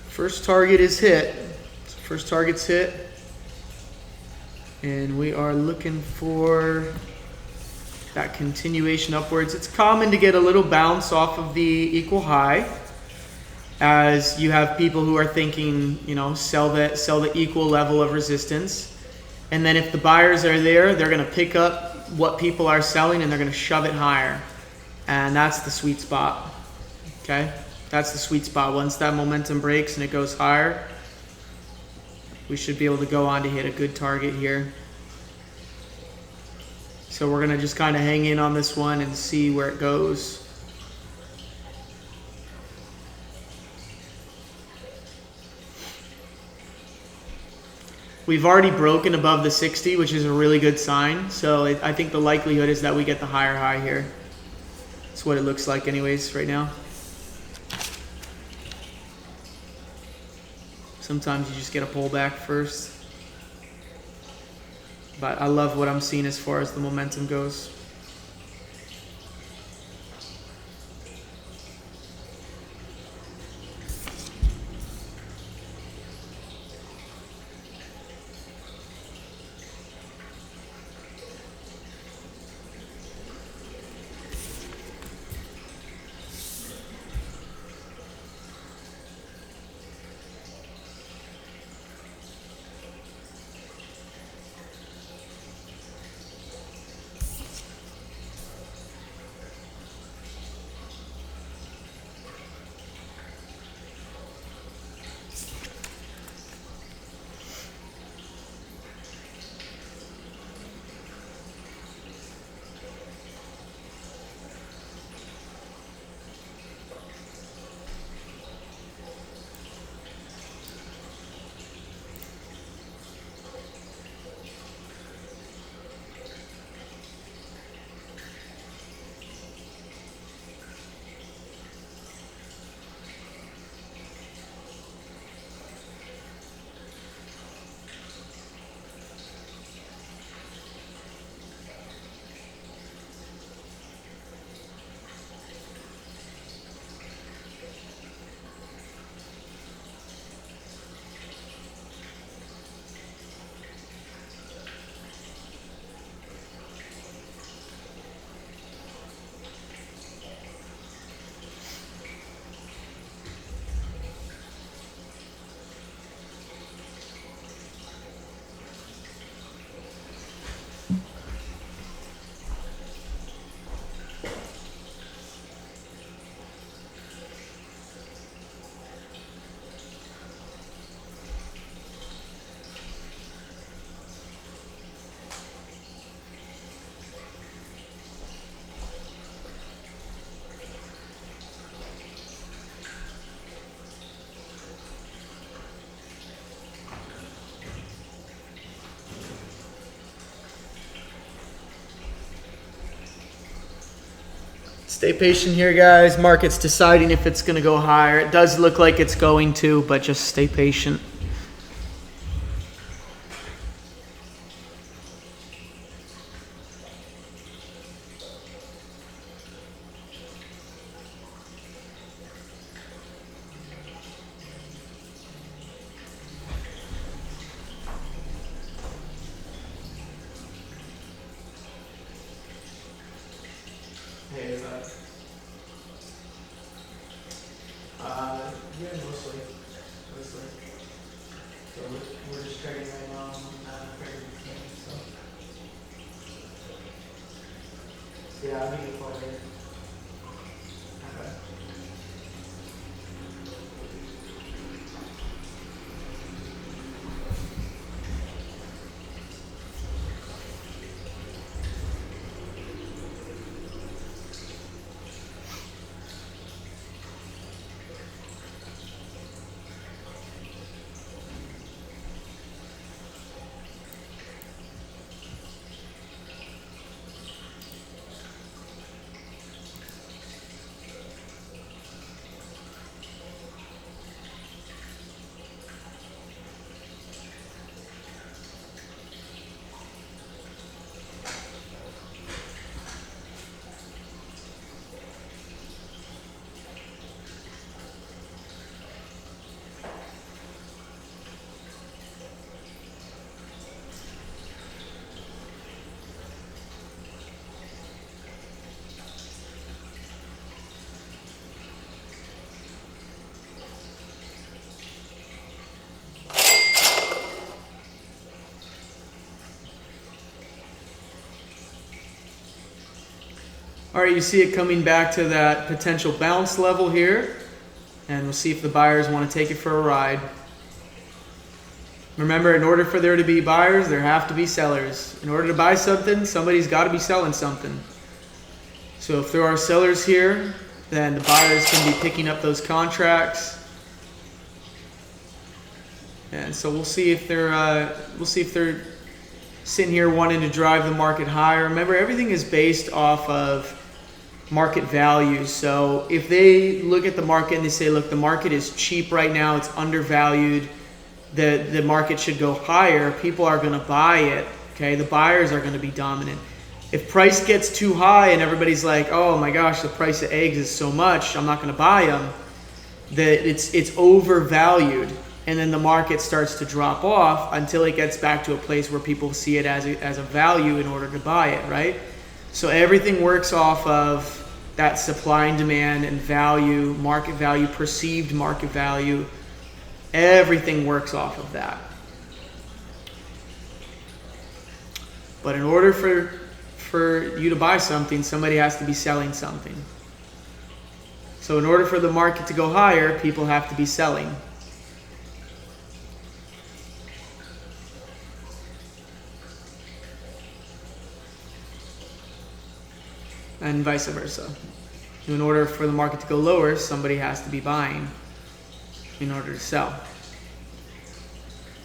S1: First target is hit. First target's hit. And we are looking for that continuation upwards. It's common to get a little bounce off of the equal high as you have people who are thinking, you know, sell the equal level of resistance. And then if the buyers are there, they're going to pick up what people are selling and they're going to shove it higher. And that's the sweet spot. Okay? That's the sweet spot. Once that momentum breaks and it goes higher, we should be able to go on to hit a good target here. So we're gonna just kind of hang in on this one and see where it goes. We've already broken above the 60, which is a really good sign. So I think the likelihood is that we get the higher high here. That's what it looks like anyways right now. Sometimes you just get a pullback first. But I love what I'm seeing as far as the momentum goes. Stay patient here, guys. Market's deciding if it's going to go higher. It does look like it's going to, but just stay patient. Hey, yeah, mostly. So we're just trading right now. So. Yeah, I'll make a call later. Okay. All right, you see it coming back to that potential bounce level here, and we'll see if the buyers want to take it for a ride. Remember, in order for there to be buyers, there have to be sellers. In order to buy something, somebody's got to be selling something. So if there are sellers here, then the buyers can be picking up those contracts. And so we'll see if they're sitting here wanting to drive the market higher. Remember, everything is based off of market value. So if they look at the market and they say, look, the market is cheap right now, it's undervalued, the market should go higher, people are going to buy it. Okay, the buyers are going to be dominant. If price gets too high and everybody's like, oh my gosh, the price of eggs is so much, I'm not going to buy them, that it's overvalued, and then the market starts to drop off until it gets back to a place where people see it as a value in order to buy it, right? So everything works off of that supply and demand and value, market value, perceived market value. Everything works off of that. But in order for you to buy something, somebody has to be selling something. So in order for the market to go higher, people have to be selling. And vice versa. In order for the market to go lower, somebody has to be buying in order to sell.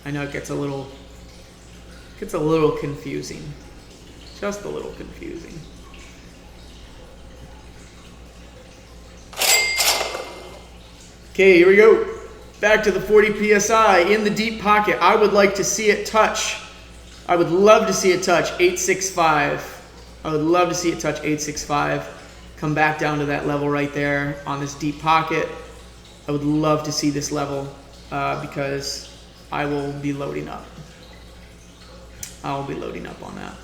S1: I know it gets a little confusing. Just a little confusing. Okay, here we go. Back to the 40 PSI in the deep pocket. I would like to see it touch. I would love to see it touch 865. I would love to see it touch 865. Come back down to that level right there on this deep pocket. I would love to see this level because I will be loading up. I will be loading up on that.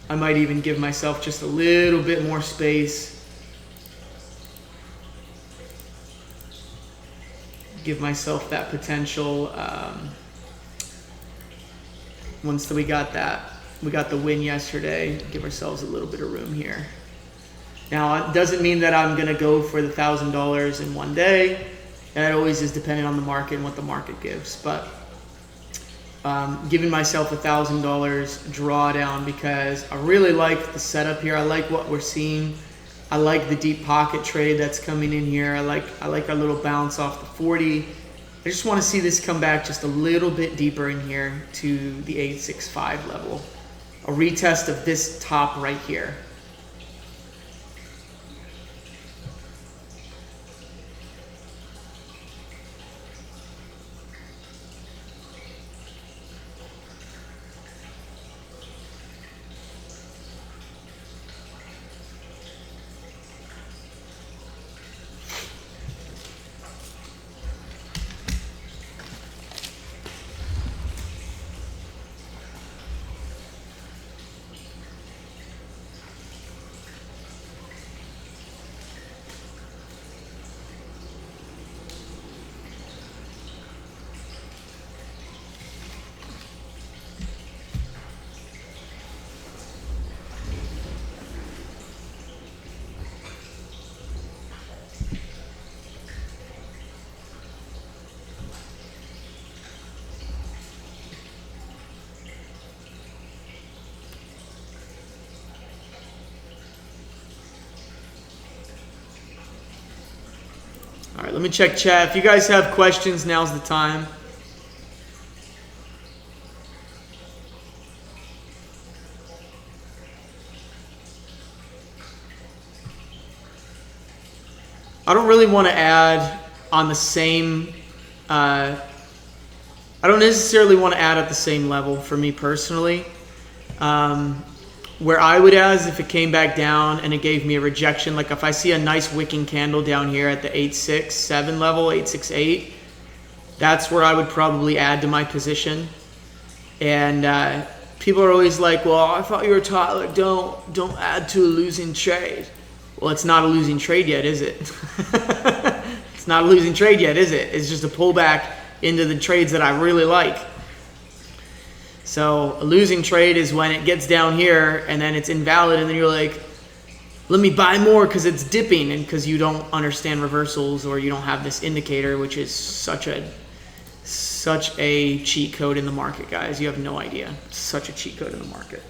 S1: I might even give myself just a little bit more space. Give myself that potential. Once we got the win yesterday, give ourselves a little bit of room here. Now, it doesn't mean that I'm going to go for the $1,000 in one day. That always is dependent on the market and what the market gives. But giving myself $1,000 drawdown because I really like the setup here. I like what we're seeing. I like the deep pocket trade that's coming in here. I like our little bounce off the 40. I just want to see this come back just a little bit deeper in here to the 865 level. A retest of this top right here. All right, let me check chat. If you guys have questions, now's the time. I don't really want to add on the same, I don't necessarily want to add at the same level for me personally. Where I would add is if it came back down and it gave me a rejection, like if I see a nice wicking candle down here at the 867 level, 868, that's where I would probably add to my position. And people are always like, well, I thought you were taught, like, don't add to a losing trade. Well, it's not a losing trade yet, is it? It's not a losing trade yet, is it? It's just a pullback into the trades that I really like. So a losing trade is when it gets down here and then it's invalid and then you're like, let me buy more because it's dipping, and because you don't understand reversals or you don't have this indicator, which is such a cheat code in the market, guys. You have no idea. It's such a cheat code in the market.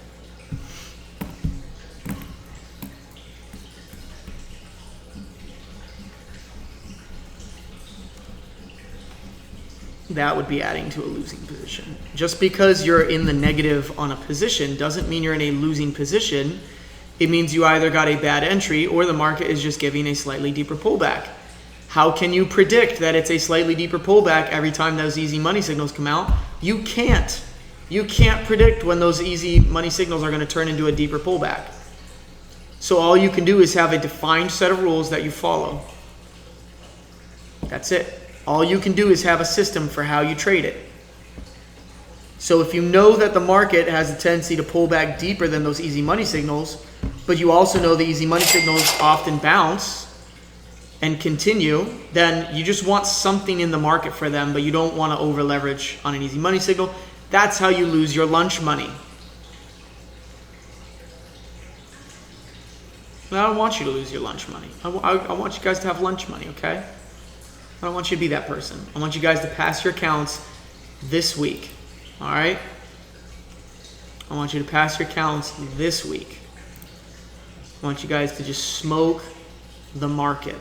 S1: That would be adding to a losing position. Just because you're in the negative on a position doesn't mean you're in a losing position. It means you either got a bad entry or the market is just giving a slightly deeper pullback. How can you predict that it's a slightly deeper pullback every time those easy money signals come out? You can't. You can't predict when those easy money signals are going to turn into a deeper pullback. So all you can do is have a defined set of rules that you follow. That's it. All you can do is have a system for how you trade it. So if you know that the market has a tendency to pull back deeper than those easy money signals, but you also know the easy money signals often bounce and continue, then you just want something in the market for them, but you don't want to over leverage on an easy money signal. That's how you lose your lunch money. I don't want you to lose your lunch money. I want you guys to have lunch money, okay? I don't want you to be that person. I want you guys to pass your accounts this week, all right? I want you to pass your accounts this week. I want you guys to just smoke the market.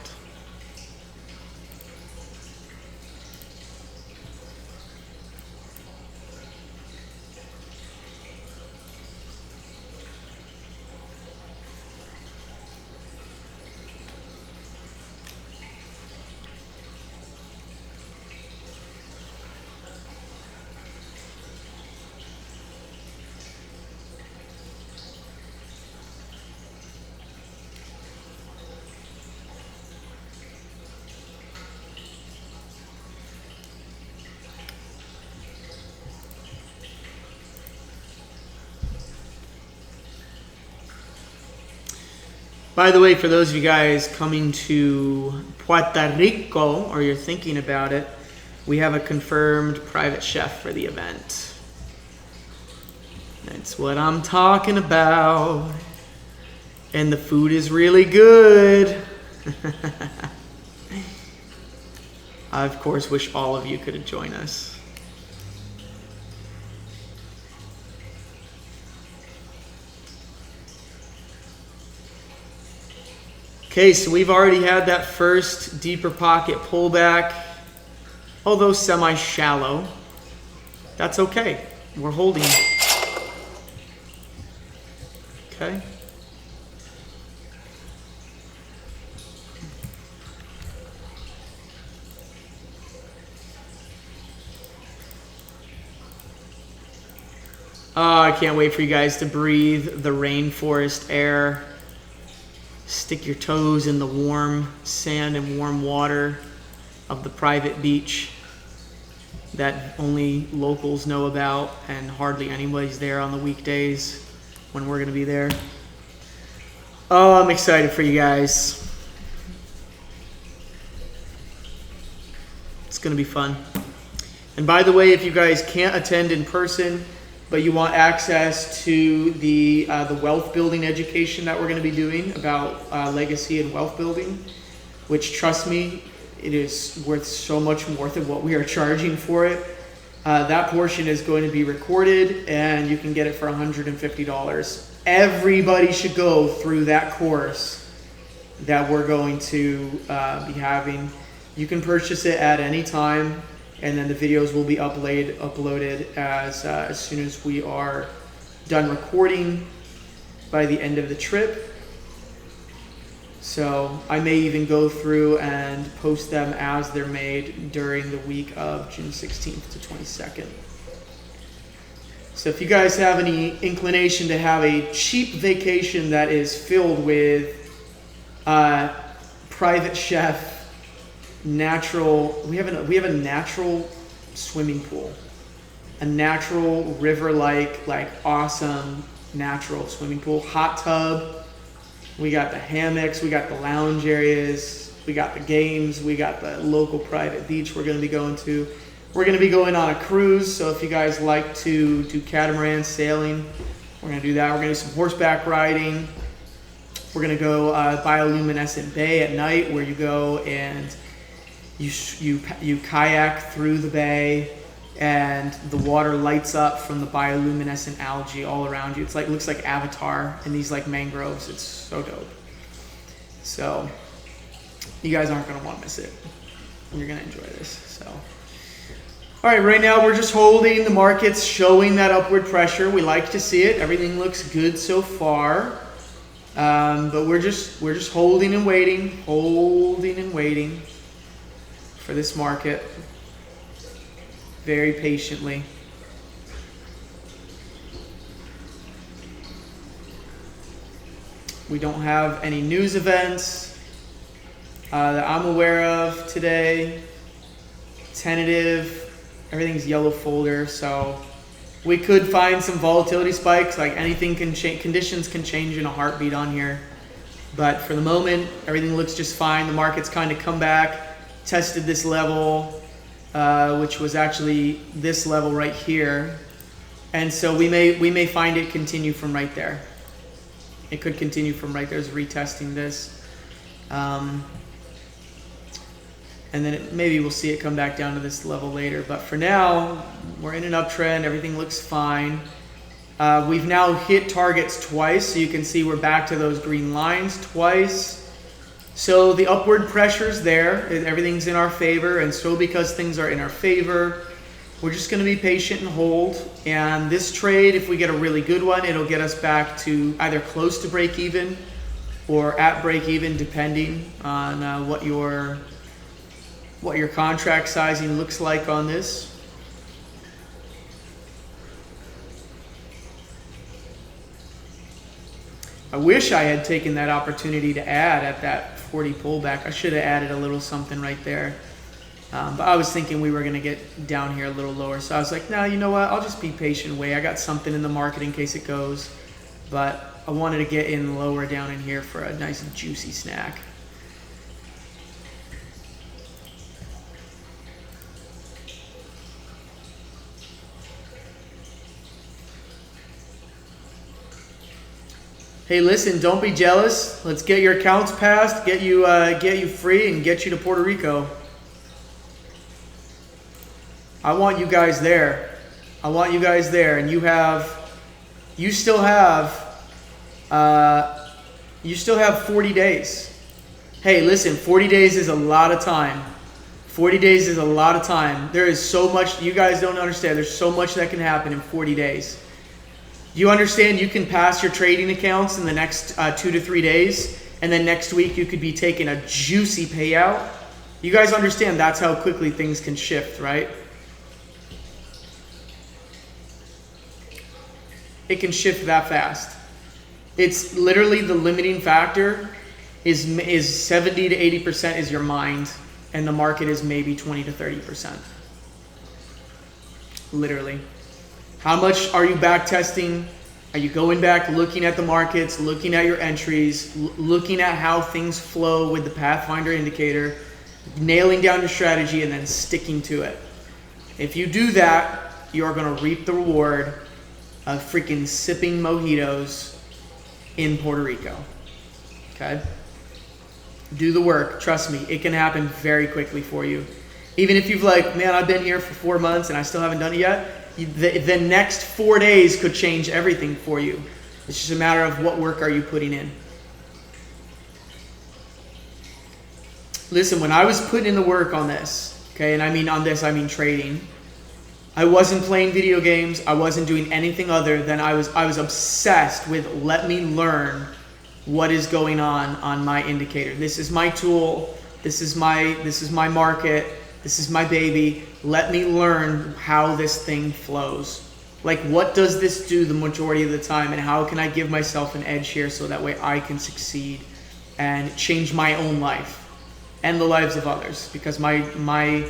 S1: By the way, for those of you guys coming to Puerto Rico, or you're thinking about it, we have a confirmed private chef for the event. That's what I'm talking about. And the food is really good. I, of course, wish all of you could join us. Okay, so we've already had that first deeper pocket pullback, although semi-shallow. That's okay. We're holding. Okay. Oh, I can't wait for you guys to breathe the rainforest air. Stick your toes in the warm sand and warm water of the private beach that only locals know about, and hardly anybody's there on the weekdays when we're going to be there. Oh, I'm excited for you guys. It's going to be fun. And by the way, if you guys can't attend in person, but you want access to the wealth building education that we're going to be doing about legacy and wealth building, which, trust me, it is worth so much more than what we are charging for it. That portion is going to be recorded, and you can get it for $150. Everybody should go through that course that we're going to be having. You can purchase it at any time. And then the videos will be uploaded as soon as we are done recording by the end of the trip. So I may even go through and post them as they're made during the week of June 16th to 22nd. So if you guys have any inclination to have a cheap vacation that is filled with private chef, natural, we have a natural swimming pool, a natural river-like, awesome natural swimming pool, hot tub. We got the hammocks, we got the lounge areas, we got the games, we got the local private beach we're going to be going to. We're going to be going on a cruise, so if you guys like to do catamaran sailing, we're going to do that. We're going to do some horseback riding. We're gonna go bioluminescent bay at night, where you go and you kayak through the bay, and the water lights up from the bioluminescent algae all around you. It's like, looks like Avatar in these like mangroves. It's so dope. So you guys aren't gonna want to miss it. You're gonna enjoy this. So, all right, right now we're just holding. The market's showing that upward pressure. We like to see it. Everything looks good so far, but we're just holding and waiting for this market very patiently. We don't have any news events that I'm aware of today. Tentative, everything's yellow folder, so we could find some volatility spikes. Like anything can change, conditions can change in a heartbeat on here. But for the moment, everything looks just fine. The market's kind of come back, tested this level, which was actually this level right here, and so we may find it continue from right there. It could continue from right there. It's retesting this, and then maybe we'll see it come back down to this level later. But for now, we're in an uptrend. Everything looks fine. We've now hit targets twice, so you can see we're back to those green lines twice. So the upward pressure's there. Everything's in our favor, and so because things are in our favor, we're just going to be patient and hold. And this trade, if we get a really good one, it'll get us back to either close to break even or at break even, depending on what your contract sizing looks like on this. I wish I had taken that opportunity to add at that 40 pullback. I should have added a little something right there. But I was thinking we were going to get down here a little lower. So I was like, no, you know what? I'll just be patient and wait. I got something in the market in case it goes. But I wanted to get in lower down in here for a nice juicy snack. Hey, listen, don't be jealous. Let's get your accounts passed, get you free, and get you to Puerto Rico. I want you guys there. I want you guys there, and you still have 40 days. Hey, listen, 40 days is a lot of time. 40 days is a lot of time. There is so much you guys don't understand. There's so much that can happen in 40 days. You understand you can pass your trading accounts in the next 2 to 3 days, and then next week you could be taking a juicy payout. You guys understand that's how quickly things can shift, right? It can shift that fast. It's literally the limiting factor is 70 to 80% is your mind, and the market is maybe 20 to 30%. Literally. How much are you back testing? Are you going back, looking at the markets, looking at your entries, looking at how things flow with the Pathfinder indicator, nailing down your strategy, and then sticking to it? If you do that, you are going to reap the reward of freaking sipping mojitos in Puerto Rico. Okay? Do the work. Trust me, it can happen very quickly for you. Even if you've like, man, I've been here for 4 months and I still haven't done it yet, the next 4 days could change everything for you. It's just a matter of what work are you putting in. Listen, when I was putting in the work on this, okay, and I mean on this, I mean trading, I wasn't playing video games. I wasn't doing anything other than I was obsessed with let me learn what is going on my indicator. This is my tool. This is my market. This is my baby. Let me learn how this thing flows. Like, what does this do the majority of the time, and how can I give myself an edge here so that way I can succeed and change my own life and the lives of others? Because my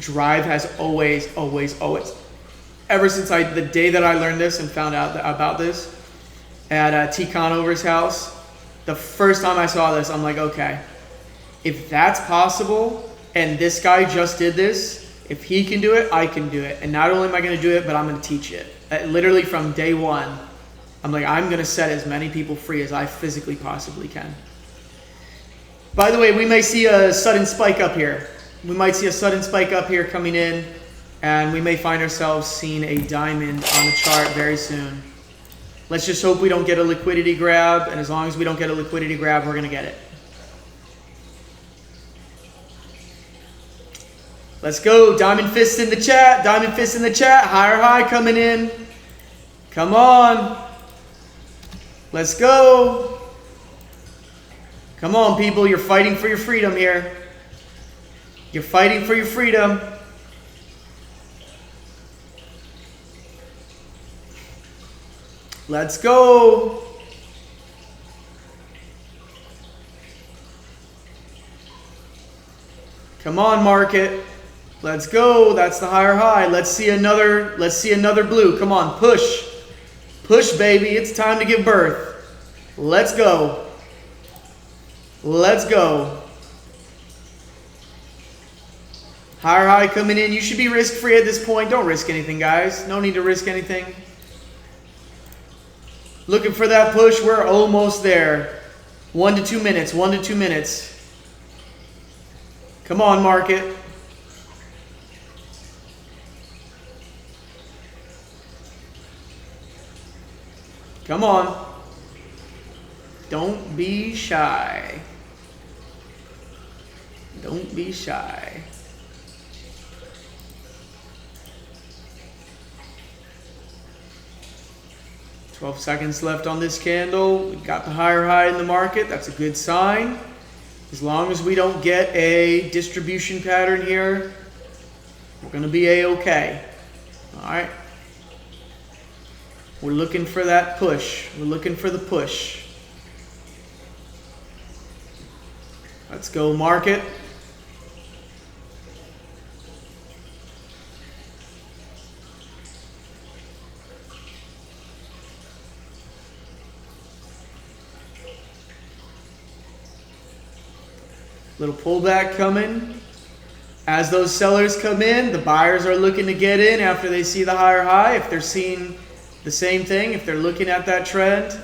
S1: drive has always, ever since the day that I learned this and found out about this at T. Conover's house, the first time I saw this, I'm like, okay, if that's possible, and this guy just did this, if he can do it, I can do it. And not only am I going to do it, but I'm going to teach it. Literally from day one, I'm like, I'm going to set as many people free as I physically possibly can. By the way, we may see a sudden spike up here. We might see a sudden spike up here coming in, and we may find ourselves seeing a diamond on the chart very soon. Let's just hope we don't get a liquidity grab, and as long as we don't get a liquidity grab, we're going to get it. Let's go. Diamond fist in the chat. Diamond fist in the chat. Higher high coming in. Come on. Let's go. Come on, people. You're fighting for your freedom here. You're fighting for your freedom. Let's go. Come on, market. Let's go. That's the higher high. Let's see another blue. Come on, push. Push, baby. It's time to give birth. Let's go. Let's go. Higher high coming in. You should be risk-free at this point. Don't risk anything, guys. No need to risk anything. Looking for that push. We're almost there. 1 to 2 minutes. 1 to 2 minutes. Come on, market. Come on. Don't be shy. Don't be shy. $12 seconds left on this candle. We got the higher high in the market. That's a good sign. As long as we don't get a distribution pattern here, we're going to be A-okay. All right. We're looking for that push. We're looking for the push. Let's go, market. Little pullback coming. As those sellers come in, the buyers are looking to get in after they see the higher high. If they're seeing the same thing, if they're looking at that trend.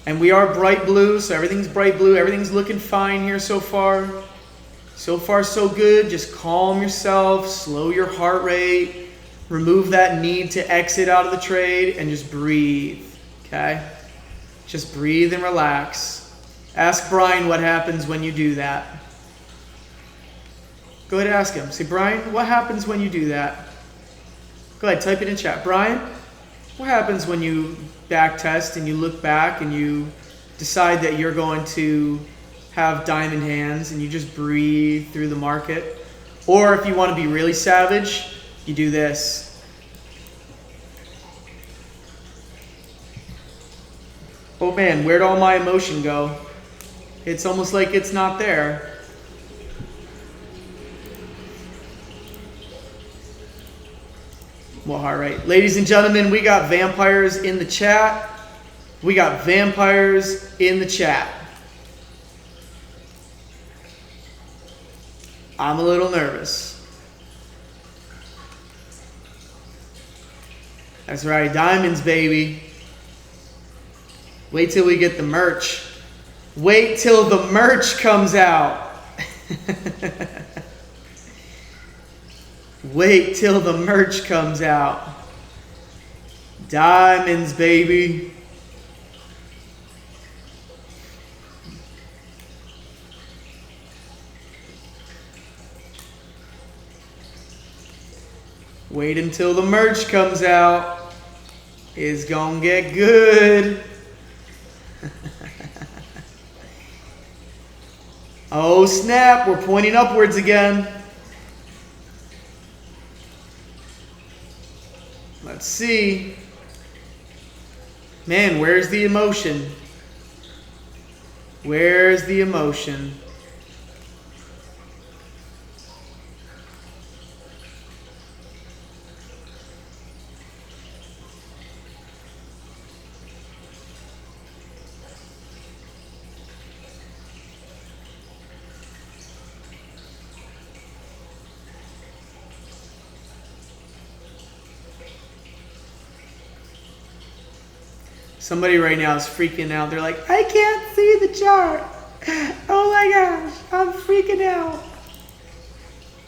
S1: And we are bright blue, so everything's bright blue. Everything's looking fine here so far. So far, so good. Just calm yourself, slow your heart rate, remove that need to exit out of the trade, and just breathe, okay? Just breathe and relax. Ask Brian what happens when you do that. Go ahead and ask him. Say, Brian, what happens when you do that? Go ahead, type it in chat. Brian, what happens when you back test and you look back and you decide that you're going to have diamond hands and you just breathe through the market? Or if you want to be really savage, you do this. Oh man, where'd all my emotion go? It's almost like it's not there. Well, all right. Ladies and gentlemen, we got vampires in the chat. We got vampires in the chat. I'm a little nervous. That's right. Diamonds, baby. Wait till we get the merch. Wait till the merch comes out. Wait till the merch comes out. Diamonds, baby. Wait until the merch comes out. It's gonna get good. Oh snap, we're pointing upwards again. Let's see. Man, where's the emotion? Where's the emotion? Somebody right now is freaking out. They're like, I can't see the chart. Oh my gosh, I'm freaking out.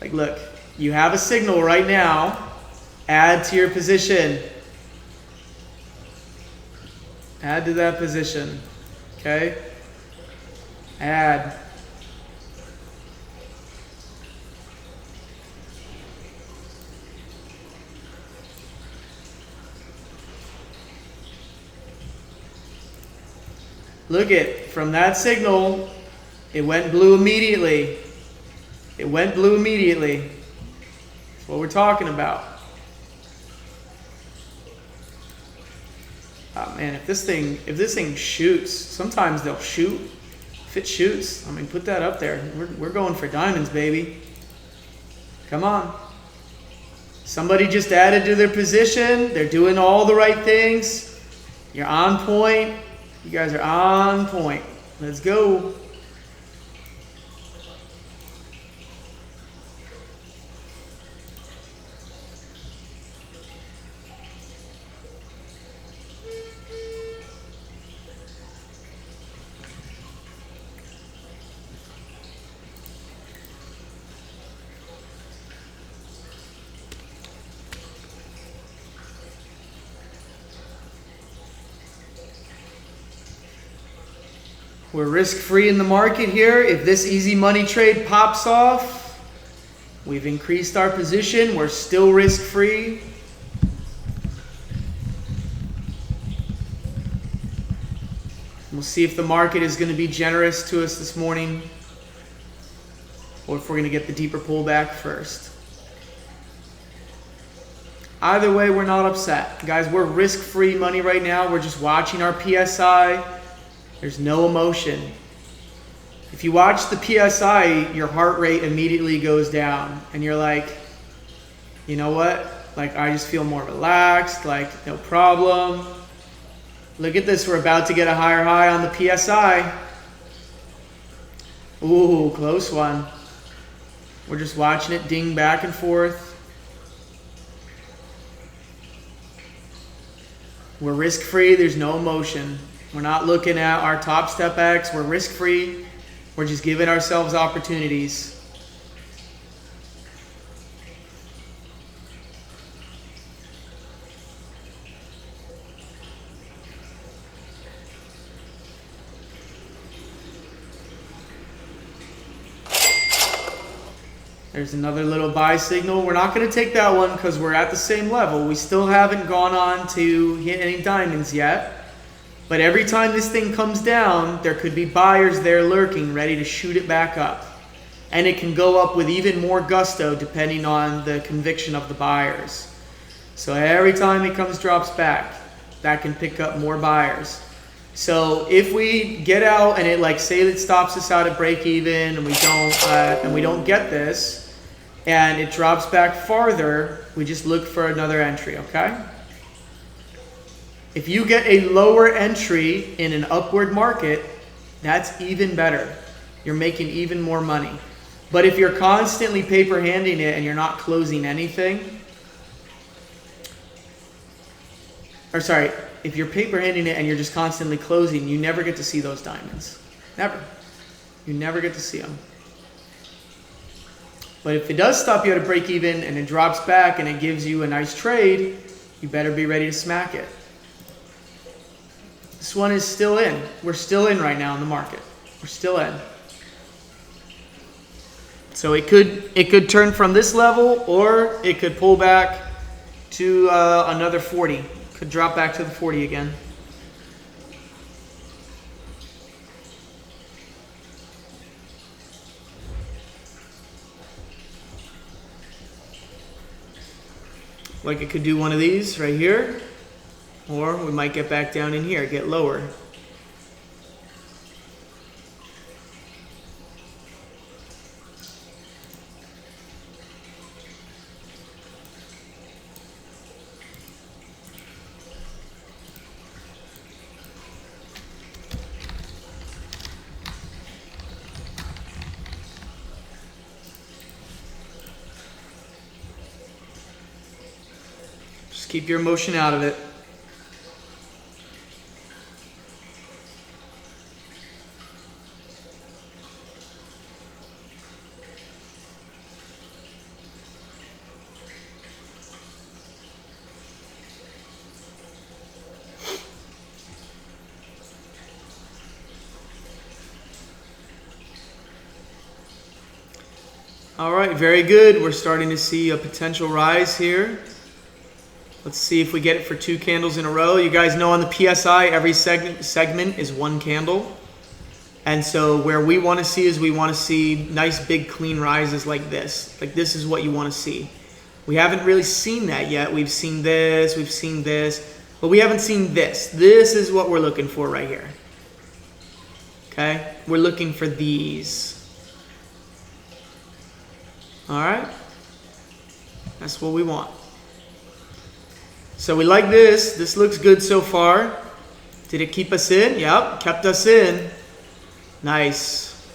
S1: Like, look, you have a signal right now. Add to your position. Add to that position. Okay? Add. Look it, from that signal, it went blue immediately. It went blue immediately. That's what we're talking about. Oh man, if this thing shoots, sometimes they'll shoot. If it shoots, I mean, put that up there. We're going for diamonds, baby. Come on. Somebody just added to their position. They're doing all the right things. You're on point. You guys are on point. Let's go. We're risk-free in the market here. If this easy money trade pops off, we've increased our position. We're still risk-free. We'll see if the market is going to be generous to us this morning, or if we're going to get the deeper pullback first. Either way, we're not upset. Guys, we're risk-free money right now. We're just watching our PSI. There's no emotion. If you watch the PSI, your heart rate immediately goes down. And you're like, you know what? Like, I just feel more relaxed. Like, no problem. Look at this. We're about to get a higher high on the PSI. Ooh, close one. We're just watching it ding back and forth. We're risk-free. There's no emotion. We're not looking at our top step X. We're risk-free. We're just giving ourselves opportunities. There's another little buy signal. We're not going to take that one because we're at the same level. We still haven't gone on to hit any diamonds yet. But every time this thing comes down, there could be buyers there lurking, ready to shoot it back up. And it can go up with even more gusto depending on the conviction of the buyers. So every time it drops back, that can pick up more buyers. So if we get out and it, like, say it stops us out at break even and we don't get this, and it drops back farther, we just look for another entry, okay? If you get a lower entry in an upward market, that's even better. You're making even more money. But if you're constantly paper handing it and you're not closing anything, if you're paper handing it and you're just constantly closing, you never get to see those diamonds. Never. You never get to see them. But if it does stop you at a break even and it drops back and it gives you a nice trade, you better be ready to smack it. This one is still in. We're still in right now in the market. We're still in. So it could turn from this level, or it could pull back to another 40. Could drop back to the 40 again. Like it could do one of these right here. Or we might get back down in here, get lower. Just keep your emotion out of it. All right, very good. We're starting to see a potential rise here. Let's see if we get it for 2 candles in a row. You guys know on the PSI, every segment is 1 candle. And so where we want to see is we want to see nice big clean rises like this. Like this is what you want to see. We haven't really seen that yet. We've seen this, but we haven't seen this. This is what we're looking for right here. Okay? We're looking for these. All right? That's what we want. So we like this. This looks good so far. Did it keep us in? Yep, kept us in. Nice.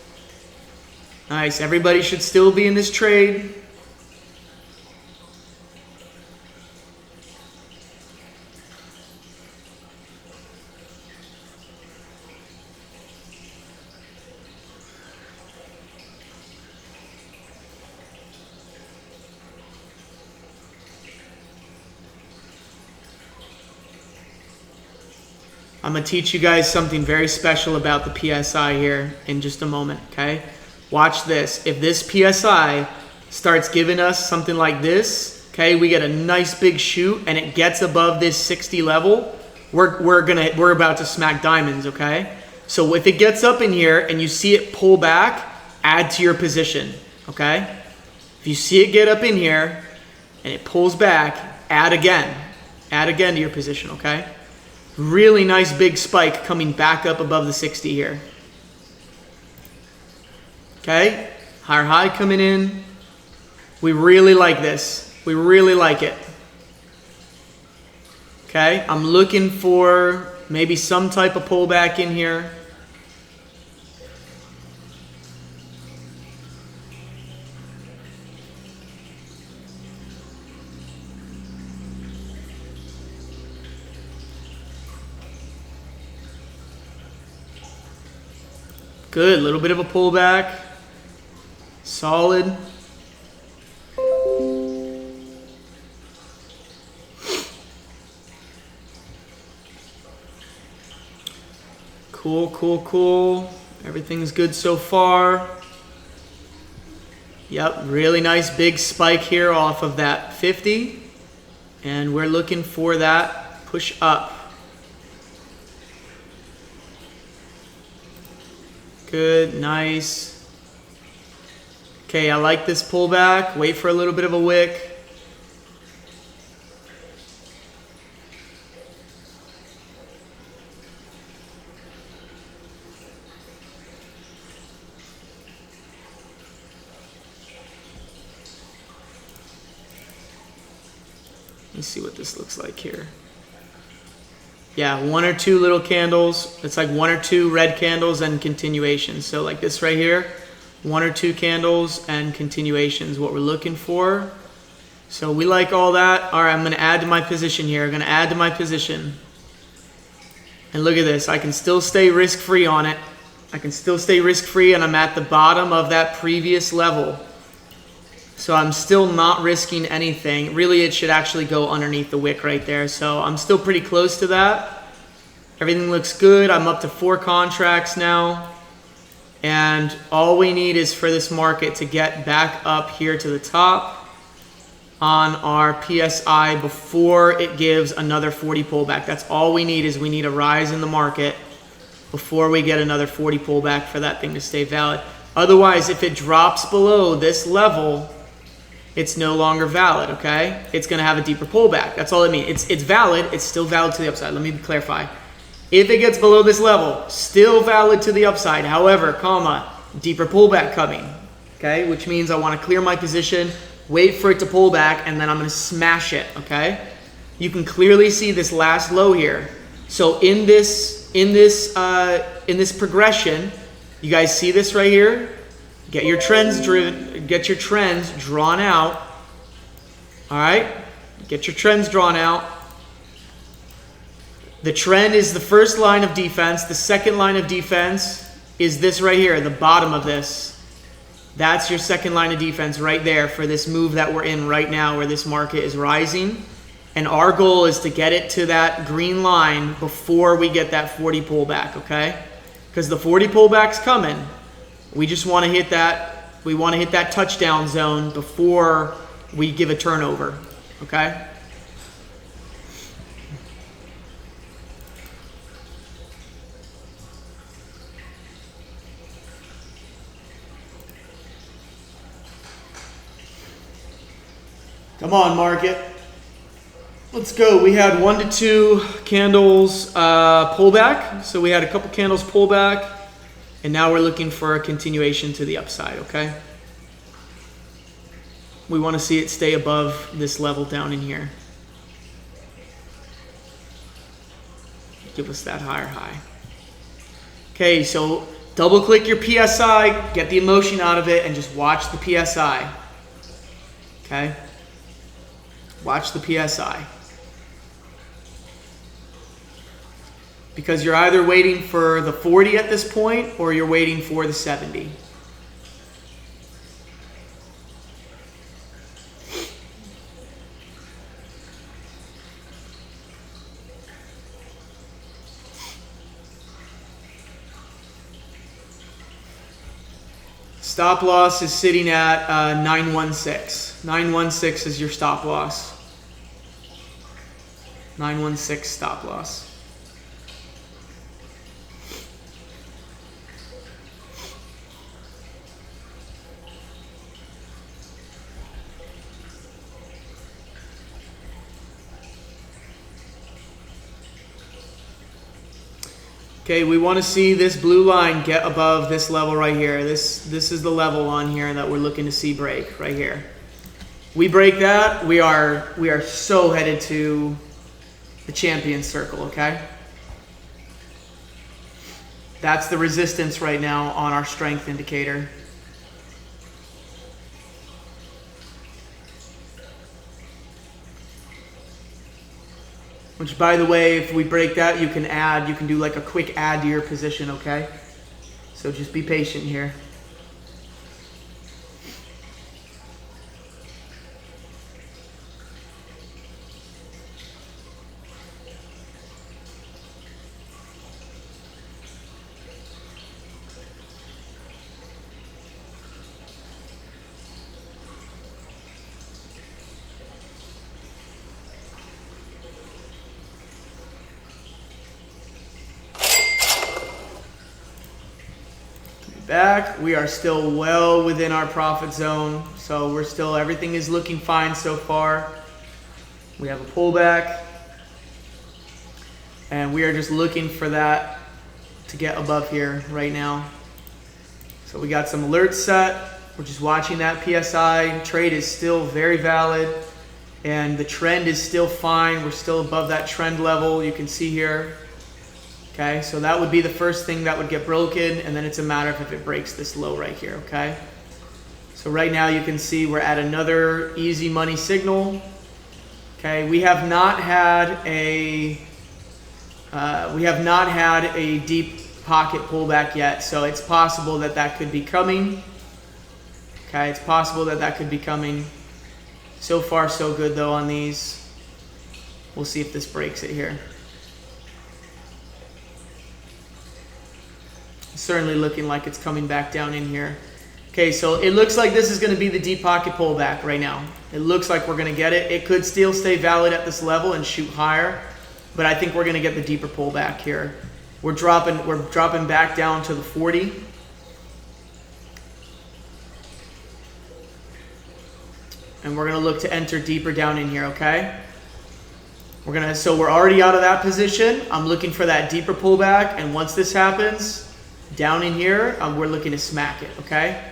S1: Nice. Everybody should still be in this trade. I'm going to teach you guys something very special about the PSI here in just a moment, okay? Watch this. If this PSI starts giving us something like this, okay, we get a nice big shoot and it gets above this 60 level, we're about to smack diamonds, okay? So if it gets up in here and you see it pull back, add to your position, okay? If you see it get up in here and it pulls back, add again. Add again to your position, okay? Really nice big spike coming back up above the 60 here. Okay, higher high coming in. We really like this. We really like it. Okay, I'm looking for maybe some type of pullback in here. Good, a little bit of a pullback. Solid. Cool, cool, cool. Everything's good so far. Yep, really nice big spike here off of that 50. And we're looking for that push up. Good, nice. Okay, I like this pullback. Wait for a little bit of a wick. Let's see what this looks like here. Yeah, 1 or 2 little candles. It's like 1 or 2 red candles and continuations. So like this right here, 1 or 2 candles and continuations, what we're looking for. So we like all that. All right, I'm going to add to my position here. I'm going to add to my position. And look at this. I can still stay risk-free on it. I can still stay risk-free, and I'm at the bottom of that previous level. So I'm still not risking anything. Really, it should actually go underneath the wick right there. So I'm still pretty close to that. Everything looks good. I'm up to 4 contracts now. And all we need is for this market to get back up here to the top on our PSI before it gives another 40 pullback. That's all we need, is we need a rise in the market before we get another 40 pullback for that thing to stay valid. Otherwise, if it drops below this level, it's no longer valid, okay? It's going to have a deeper pullback. That's all it means. It's valid. It's still valid to the upside. Let me clarify. If it gets below this level, still valid to the upside. However, comma, deeper pullback coming, okay? Which means I want to clear my position, wait for it to pull back, and then I'm going to smash it, okay? You can clearly see this last low here. So in this progression, you guys see this right here? Get your trends drawn out. All right? Get your trends drawn out. The trend is the first line of defense. The second line of defense is this right here, the bottom of this. That's your second line of defense right there for this move that we're in right now, where this market is rising. And our goal is to get it to that green line before we get that 40 pullback, okay? Because the 40 pullback's coming. We just want to hit that We want to hit that touchdown zone before we give a turnover, okay? Come on, market. Let's go. We had 1 to 2 candles pullback. So we had a couple candles pullback. And now we're looking for a continuation to the upside, okay? We want to see it stay above this level down in here. Give us that higher high. Okay, so double click your PSI, get the emotion out of it, and just watch the PSI. Okay? Watch the PSI. Because you're either waiting for the 40 at this point or you're waiting for the 70. Stop loss is sitting at 916. 916 is your stop loss. 916 stop loss. Okay, we want to see this blue line get above this level right here. This is the level on here that we're looking to see break right here. We break that, we are so headed to the champion circle, okay? That's the resistance right now on our strength indicator. Which, by the way, if we break that, you can do like a quick add to your position, okay? So just be patient here. Back, we are still well within our profit zone, so everything is looking fine so far. We have a pullback, and we are just looking for that to get above here right now. So we got some alerts set. We're just watching that PSI. Trade is still very valid, and the trend is still fine. We're still above that trend level, you can see here. Okay, so that would be the first thing that would get broken, and then it's a matter of if it breaks this low right here, okay? So right now you can see we're at another easy money signal. Okay, we have not had a deep pocket pullback yet, so it's possible that that could be coming. Okay, it's possible that that could be coming. So far so good though on these. We'll see if this breaks it here. Certainly looking like it's coming back down in here. Okay, so it looks like this is going to be the deep pocket pullback right now. It looks like we're going to get it. It could still stay valid at this level and shoot higher, but I think we're going to get the deeper pullback here. We're dropping back down to the 40. And we're going to look to enter deeper down in here, okay? So we're already out of that position. I'm looking for that deeper pullback, and once this happens, down in here, we're looking to smack it, okay?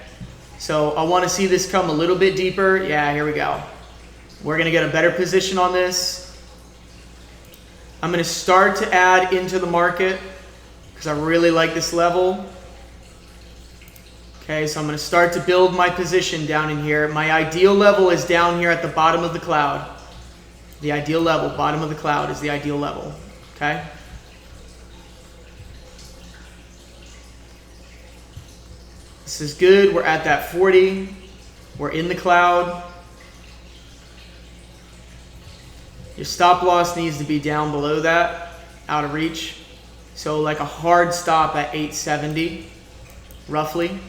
S1: So I want to see this come a little bit deeper. Yeah, here we go. We're going to get a better position on this. I'm going to start to add into the market because I really like this level. Okay, so I'm going to start to build my position down in here. My ideal level is down here at the bottom of the cloud. The ideal level, bottom of the cloud is the ideal level, okay? This is good. We're at that 40. We're in the cloud. Your stop loss needs to be down below that, out of reach. So like a hard stop at 870, roughly.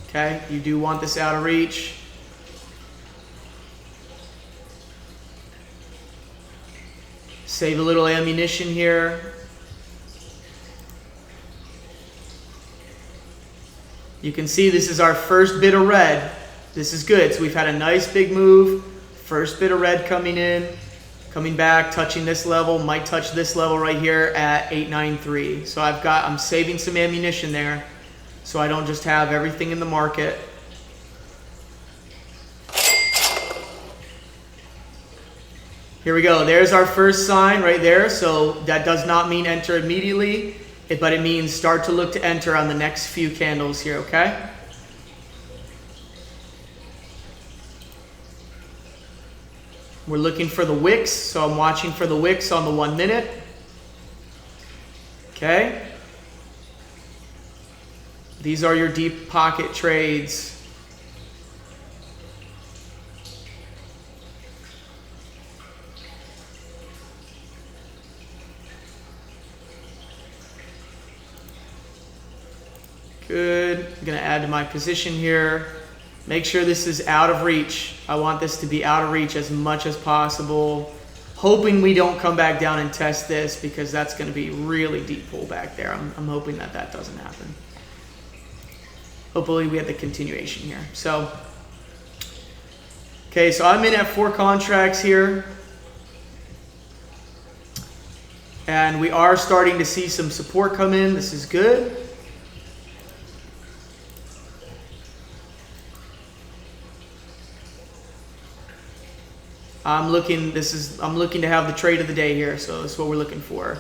S1: Okay, you do want this out of reach. Save a little ammunition here. You can see this is our first bit of red. This is good. So we've had a nice big move. First bit of red coming in, coming back, touching this level, might touch this level right here at 893. So I'm saving some ammunition there so I don't just have everything in the market. Here we go. There's our first sign right there. So that does not mean enter immediately, but it means start to look to enter on the next few candles here, okay? We're looking for the wicks, so I'm watching for the wicks on the 1 minute. Okay. These are your deep pocket trades. Good. I'm going to add to my position here. Make sure this is out of reach. I want this to be out of reach as much as possible. Hoping we don't come back down and test this because that's going to be really deep pullback there. I'm hoping that doesn't happen. Hopefully we have the continuation here. So, okay, so I'm in at 4 contracts here. And we are starting to see some support come in. This is good. I'm looking to have the trade of the day here, so that's what we're looking for.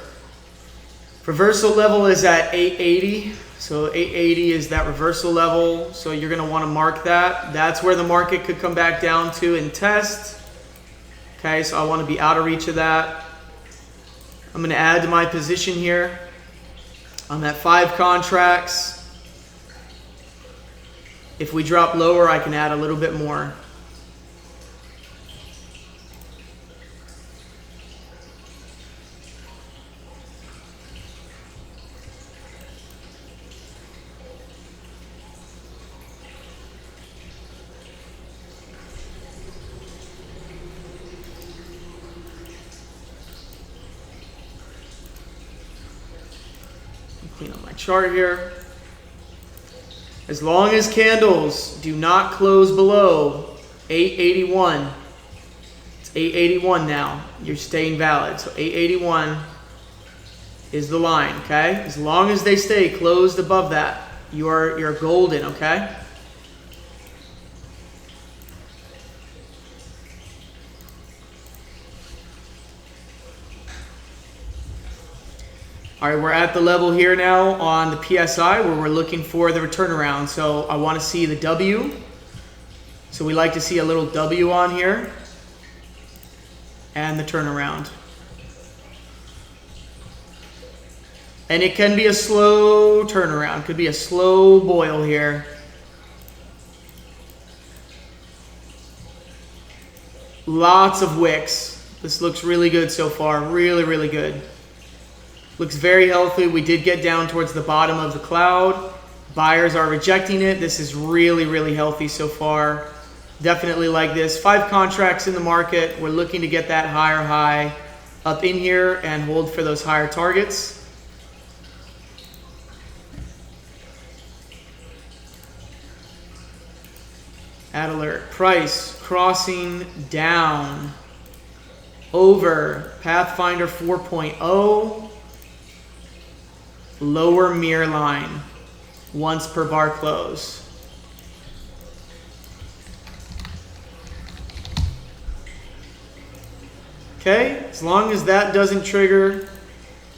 S1: Reversal level is at 880, so 880 is that reversal level, so you're going to want to mark that. That's where the market could come back down to and test. Okay, so I want to be out of reach of that. I'm going to add to my position here. I'm at 5 contracts. If we drop lower, I can add a little bit more. Clean up my chart here. As long as candles do not close below 881, it's 881 now, you're staying valid. So 881 is the line, okay? As long as they stay closed above that, you're golden, okay? All right, we're at the level here now on the PSI where we're looking for the turnaround. So I want to see the W. So we like to see a little W on here. And the turnaround. And it can be a slow turnaround. Could be a slow boil here. Lots of wicks. This looks really good so far. Really, really good. Looks very healthy. We did get down towards the bottom of the cloud. Buyers are rejecting it. This is really, really healthy so far. Definitely like this. 5 contracts in the market. We're looking to get that higher high up in here and hold for those higher targets. Add alert. Price crossing down over Pathfinder 4.0. Lower mirror line once per bar close. Okay, as long as that doesn't trigger,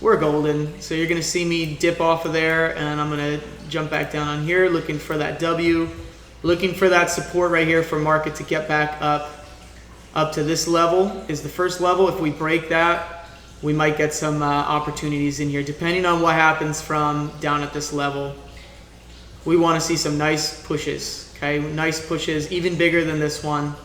S1: we're golden. So you're going to see me dip off of there, and I'm going to jump back down on here looking for that W, looking for that support right here for market to get back up to this level is the first level. If we break that, we might get some opportunities in here, depending on what happens from down at this level. We want to see some nice pushes, okay? Nice pushes, even bigger than this one.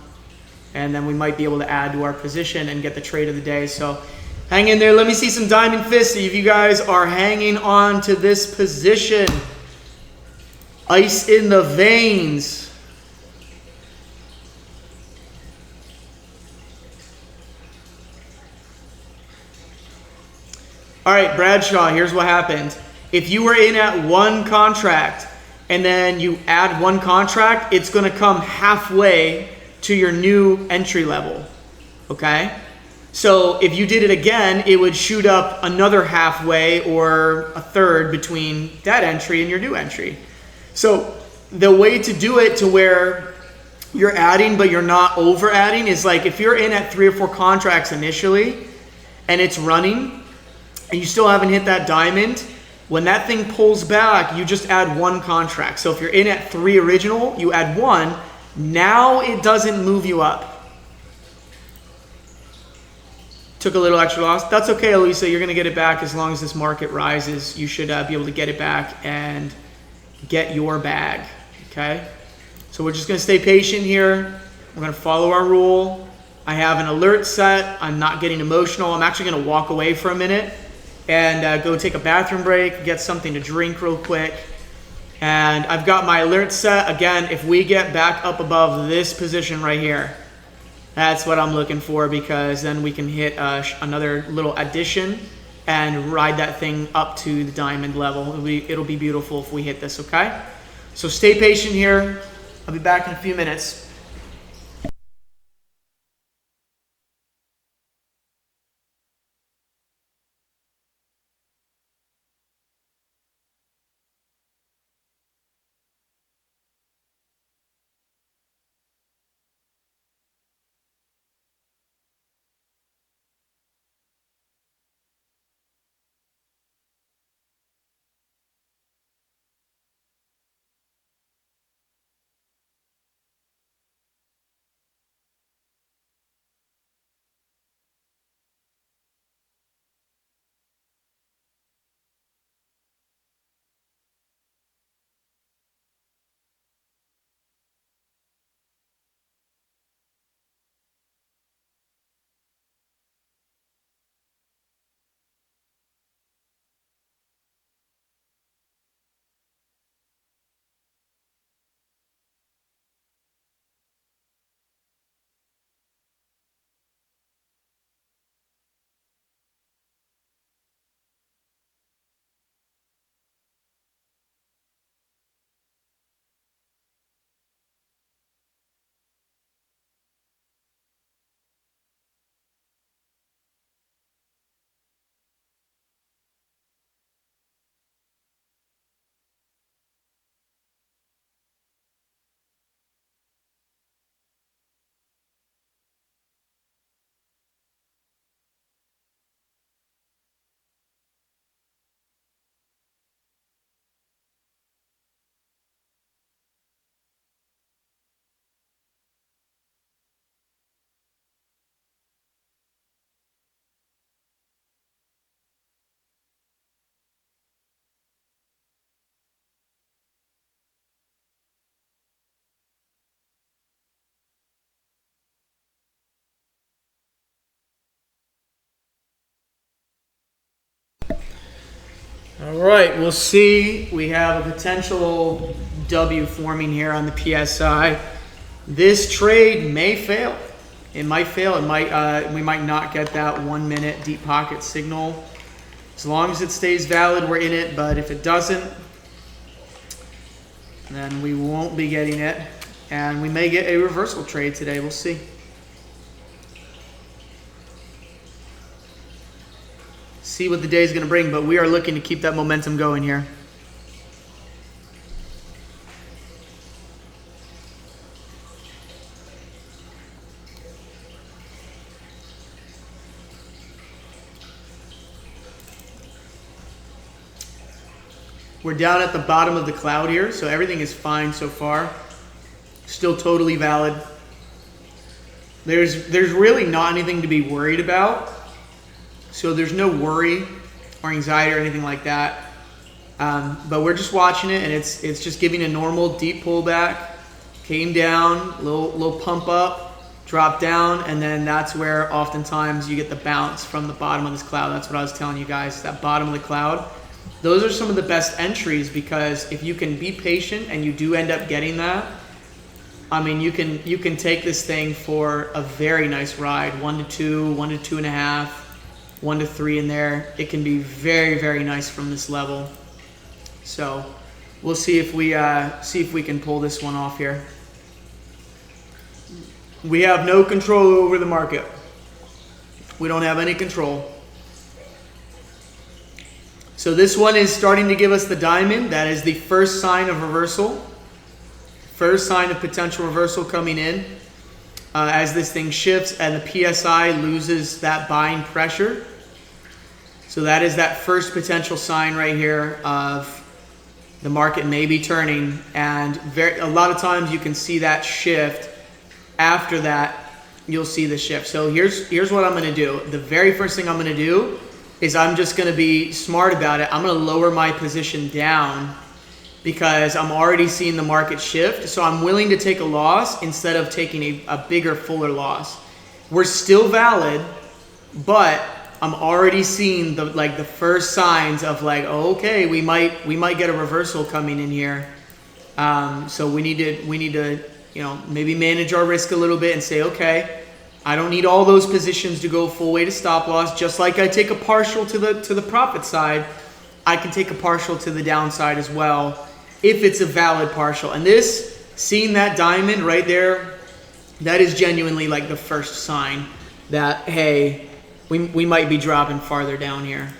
S1: And then we might be able to add to our position and get the trade of the day. So hang in there. Let me see some diamond fists if you guys are hanging on to this position. Ice in the veins. All right, Bradshaw, here's what happened. If you were in at one contract and then you add one contract, it's going to come halfway to your new entry level, okay? So if you did it again, it would shoot up another halfway or a third between that entry and your new entry. So the way to do it to where you're adding but you're not over adding is like if you're in at 3 or 4 contracts initially and it's running and you still haven't hit that diamond, when that thing pulls back, you just add one contract. So if you're in at 3 original, you add 1. Now it doesn't move you up. Took a little extra loss. That's okay, Elisa. You're going to get it back as long as this market rises. You should be able to get it back and get your bag. Okay? So we're just going to stay patient here. We're going to follow our rule. I have an alert set. I'm not getting emotional. I'm actually going to walk away for a minute and go take a bathroom break, get something to drink real quick. And I've got my alert set. Again, if we get back up above this position right here, that's what I'm looking for, because then we can hit another little addition and ride that thing up to the diamond level. It'll be beautiful if we hit this, okay? So stay patient here. I'll be back in a few minutes. All right, we'll see. We have a potential W forming here on the PSI. This trade may fail. It might fail. It might. We might not get that 1 minute deep pocket signal. As long as it stays valid, we're in it. But if it doesn't, then we won't be getting it. And we may get a reversal trade today. We'll see. See what the day is going to bring, but we are looking to keep that momentum going here. We're down at the bottom of the cloud here, so everything is fine so far. Still totally valid. There's really not anything to be worried about. So there's no worry or anxiety or anything like that. But we're just watching it, and it's just giving a normal deep pullback. Came down, little pump up, drop down, and then that's where oftentimes you get the bounce from the bottom of this cloud. That's what I was telling you guys, that bottom of the cloud. those are some of the best entries, because if you can be patient and you do end up getting that, I mean, you can take this thing for a very nice ride. 1 to 2, 1 to 2.5, 1 to 3 in there. It can be very, very nice from this level. So we'll see if we can pull this one off here. We have no control over the market. We don't have any control. So this one is starting to give us the diamond. That is the first sign of reversal. First sign of potential reversal coming in as this thing shifts and the PSI loses that buying pressure. So that is that first potential sign right here of the market may be turning. And a lot of times you can see that shift. After that, you'll see the shift. So here's what I'm going to do. The very first thing I'm going to do is I'm just going to be smart about it. I'm going to lower my position down because I'm already seeing the market shift. So I'm willing to take a loss instead of taking a bigger, fuller loss. We're still valid, but I'm already seeing the first signs of like, oh, okay, we might get a reversal coming in here. So we need to maybe manage our risk a little bit and say, okay, I don't need all those positions to go full way to stop loss. Just like I take a partial to the profit side, I can take a partial to the downside as well if it's a valid partial. And this, seeing that diamond right there, that is genuinely like the first sign that, hey, we might be dropping farther down here.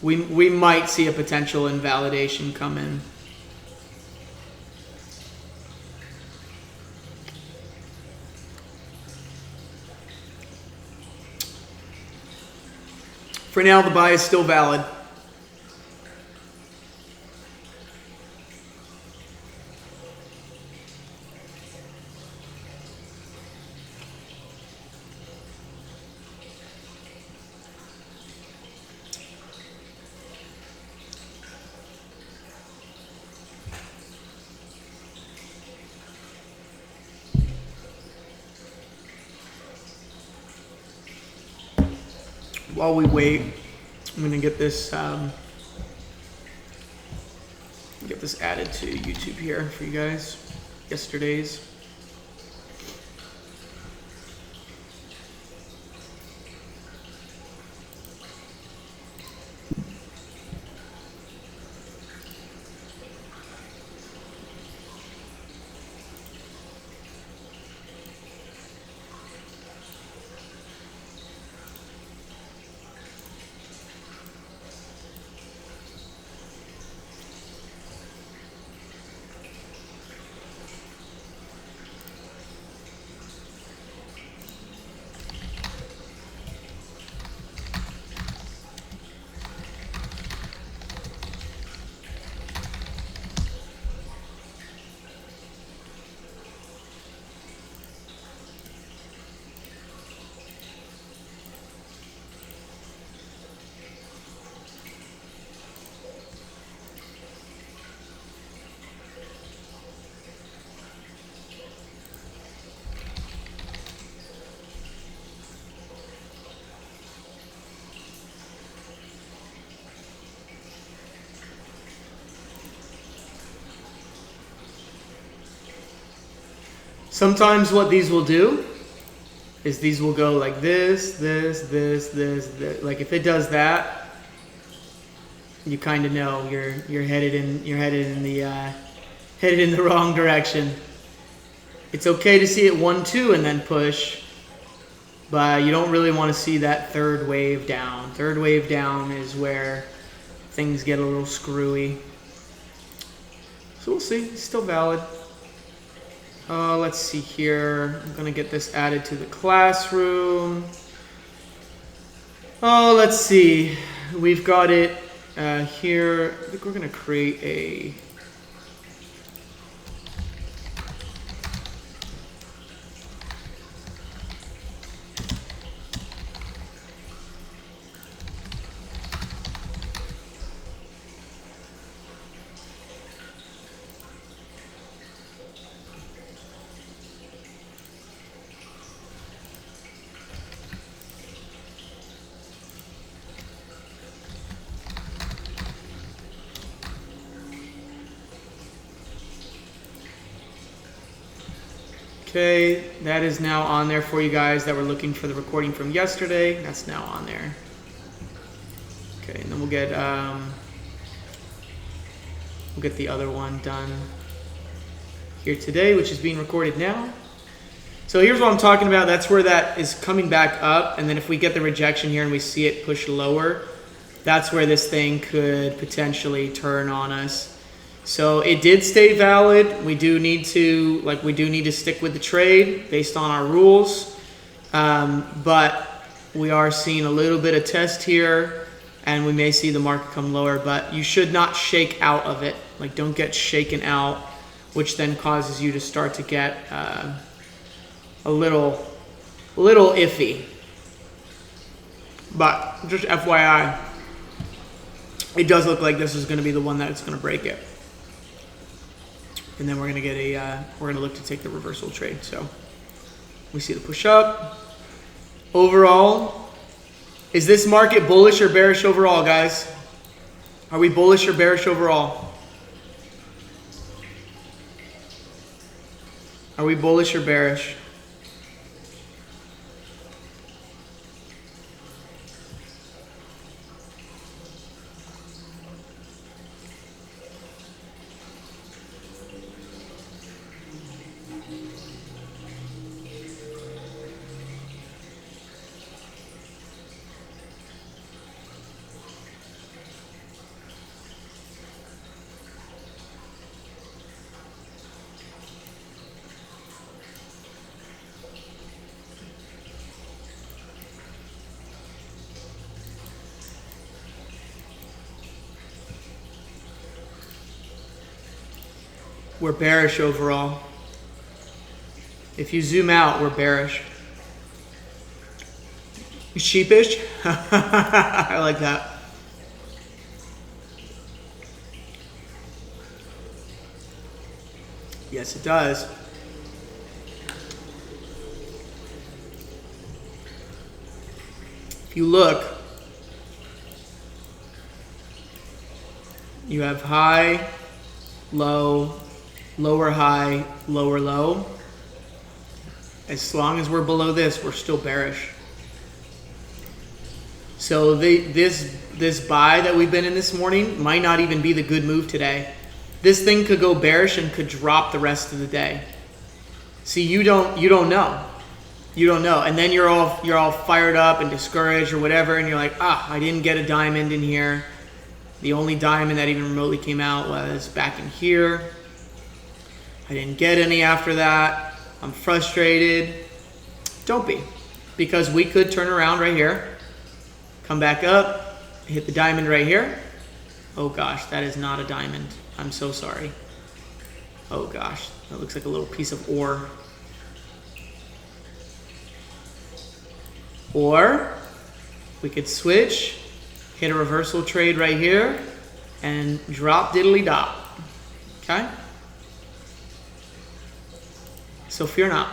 S1: We might see a potential invalidation come in. For now, the buy is still valid. While we wait, I'm going to get this added to YouTube here for you guys. Yesterday's. Sometimes what these will do is these will go like this. Like if it does that, you kind of know you're headed in the wrong direction. It's okay to see it 1, 2 and then push, but you don't really want to see that third wave down. Third wave down is where things get a little screwy. So we'll see. It's still valid. Let's see here. I'm going to get this added to the classroom. Oh, let's see. We've got it here. I think we're going to create a... Okay, that is now on there for you guys that were looking for the recording from yesterday. That's now on there. Okay, and then we'll get the other one done here today, which is being recorded now. So here's what I'm talking about. That's where that is coming back up, and then if we get the rejection here and we see it push lower, that's where this thing could potentially turn on us. So it did stay valid. We do need to stick with the trade based on our rules, but we are seeing a little bit of test here, and we may see the market come lower. But you should not shake out of it. Like, don't get shaken out, which then causes you to start to get a little iffy. But just FYI, it does look like this is going to be the one that's going to break it. And then we're going to get we're going to look to take the reversal trade. So we see the push up. Overall, is this market bullish or bearish overall, guys? Are we bullish or bearish overall? Are we bullish or bearish? We're bearish overall. If you zoom out, we're bearish. Sheepish? I like that. Yes, it does. If you look, you have high, low, lower high, lower low. As long as we're below this, we're still bearish. So this buy that we've been in this morning might not even be the good move today. This thing could go bearish and could drop the rest of the day. See, you don't know. You don't know. And then you're all fired up and discouraged or whatever, and you're like, I didn't get a diamond in here. The only diamond that even remotely came out was back in here. I didn't get any after that. I'm frustrated. Don't be. Because we could turn around right here, come back up, hit the diamond right here. Oh gosh, that is not a diamond. I'm so sorry. Oh gosh, that looks like a little piece of ore. Or we could switch, hit a reversal trade right here, and drop diddly dot. Okay? So fear not.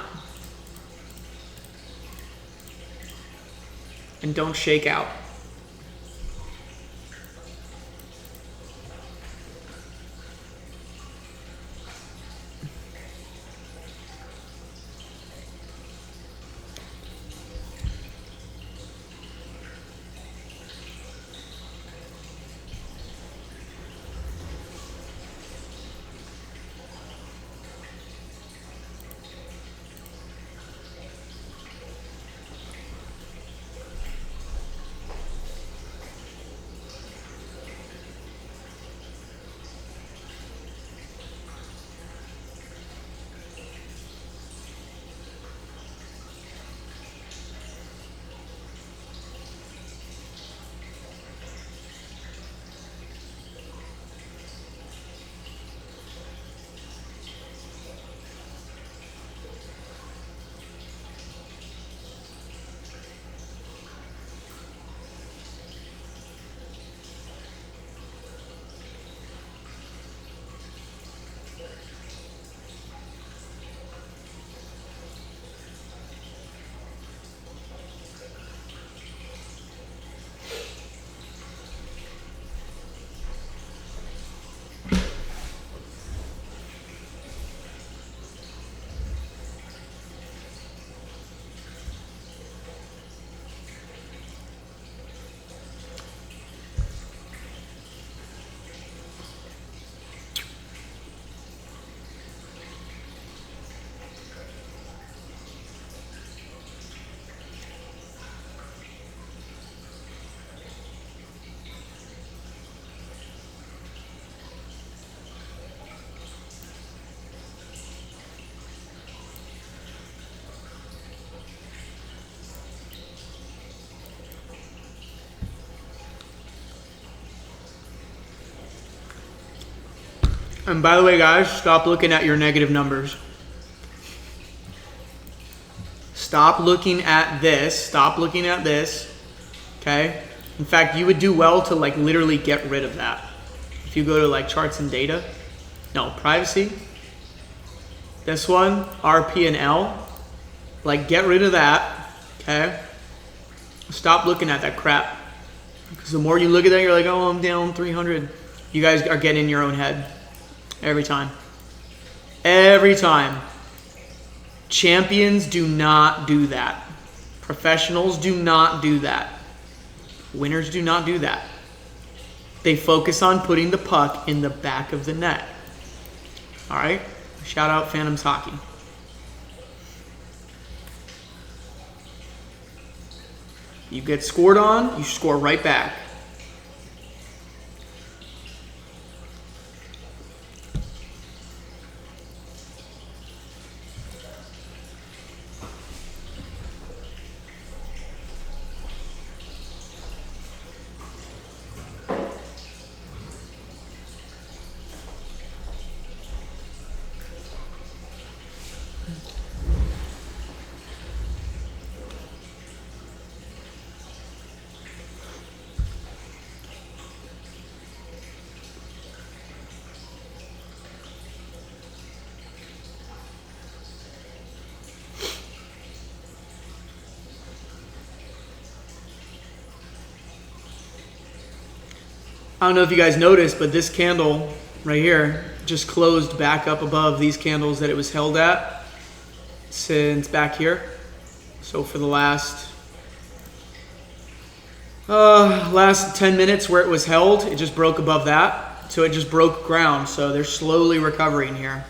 S1: And don't shake out. And by the way, guys, stop looking at your negative numbers. Stop looking at this. Stop looking at this. Okay? In fact, you would do well to like literally get rid of that. If you go to like charts and data. No, privacy. This one, RP and L. Like get rid of that. Okay? Stop looking at that crap. Because the more you look at that, you're like, oh, I'm down 300. You guys are getting in your own head. Every time. Every time. Champions do not do that. Professionals do not do that. Winners do not do that. They focus on putting the puck in the back of the net. All right? Shout out Phantoms Hockey. You get scored on, you score right back. I don't know if you guys noticed, but this candle right here just closed back up above these candles that it was held at since back here. So for the last 10 minutes where it was held, it just broke above that. So it just broke ground. So they're slowly recovering here.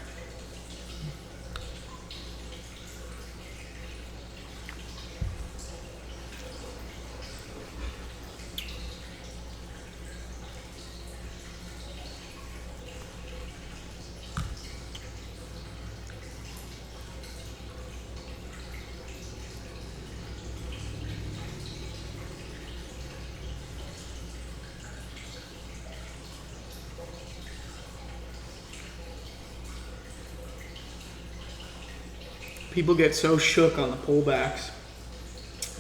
S1: People get so shook on the pullbacks,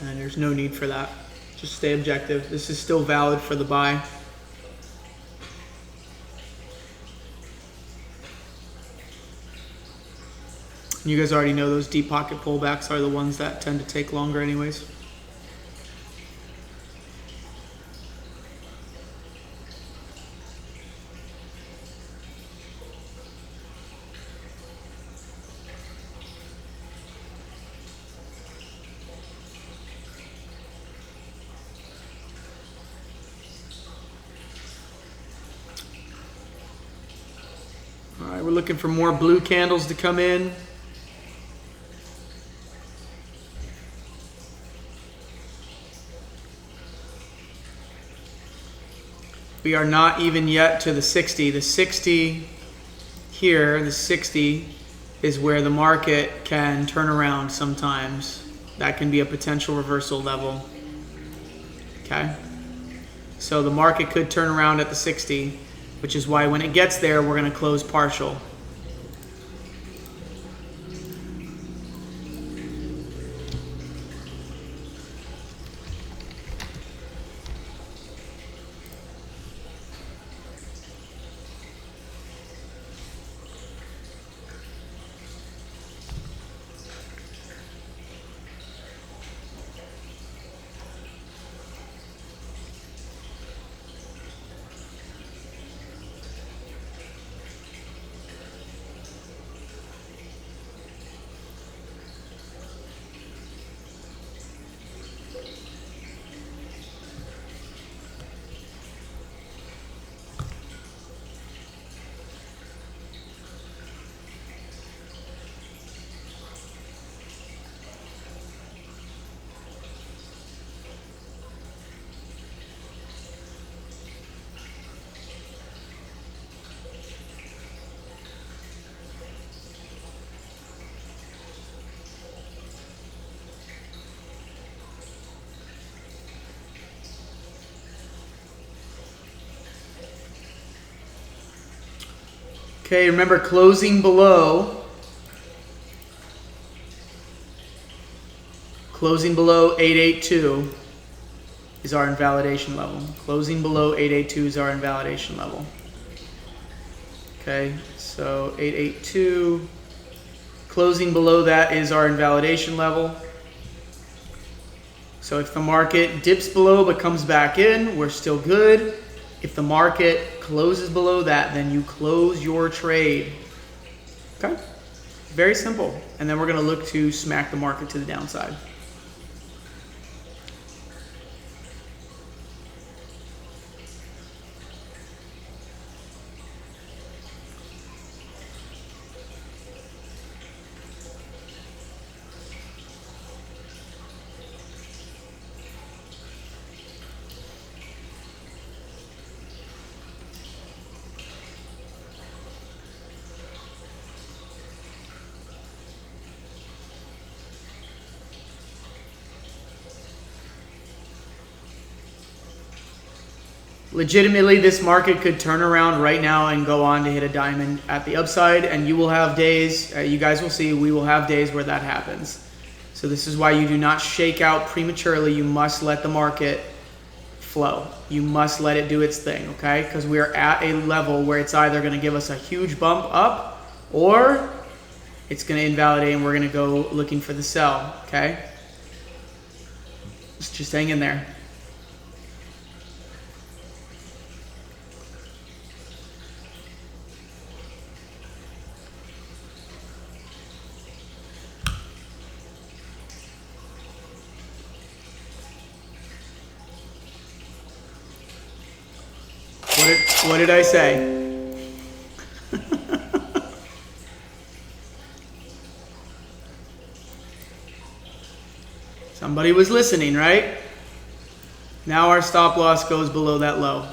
S1: and there's no need for that. Just stay objective. This is still valid for the buy. You guys already know those deep pocket pullbacks are the ones that tend to take longer anyways. All right, we're looking for more blue candles to come in. We are not even yet to the 60. The 60 here, the 60 is where the market can turn around sometimes. That can be a potential reversal level. Okay? So the market could turn around at the 60, which is why when it gets there, we're going to close partial. Okay, remember closing below 882 is our invalidation level. Closing below 882 is our invalidation level. Okay, so 882. Closing below that is our invalidation level. So if the market dips below but comes back in, we're still good. If the market closes below that, then you close your trade. Okay? Very simple. And then we're going to look to smack the market to the downside. Legitimately, this market could turn around right now and go on to hit a diamond at the upside, and you will have days, you guys will see, we will have days where that happens. So this is why you do not shake out prematurely. You must let the market flow. You must let it do its thing, okay? Because we are at a level where it's either going to give us a huge bump up or it's going to invalidate and we're going to go looking for the sell, okay? Just hang in there. What did I say? Somebody was listening, right? Now our stop loss goes below that low.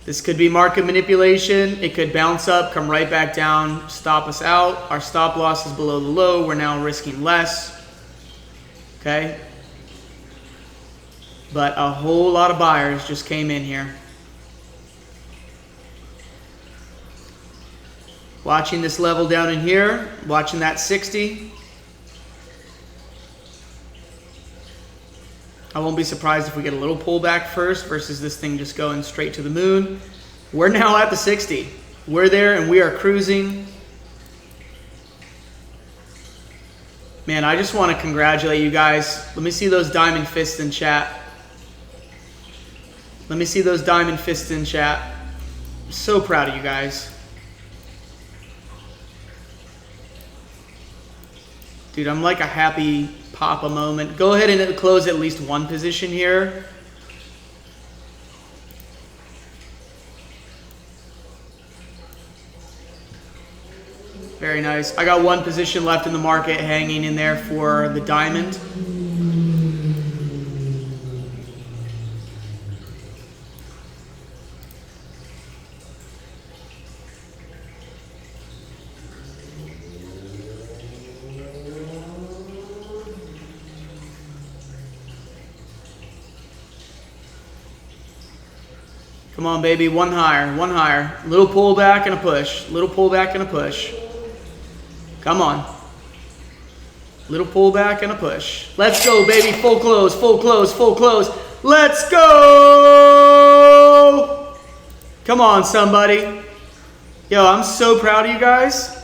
S1: This could be market manipulation. It could bounce up, come right back down, stop us out. Our stop loss is below the low. We're now risking less. Okay? But a whole lot of buyers just came in here. Watching this level down in here, watching that 60. I won't be surprised if we get a little pullback first versus this thing just going straight to the moon. We're now at the 60. We're there and we are cruising. Man, I just want to congratulate you guys. Let me see those diamond fists in chat. Let me see those diamond fists in chat. I'm so proud of you guys. Dude, I'm like a happy Papa moment. Go ahead and close at least one position here. Very nice. I got one position left in the market hanging in there for the diamond. Come on, baby. One higher, one higher. Little pullback and a push. Little pullback and a push. Come on. Little pullback and a push. Let's go, baby. Full close, full close, full close. Let's go! Come on, somebody. Yo, I'm so proud of you guys.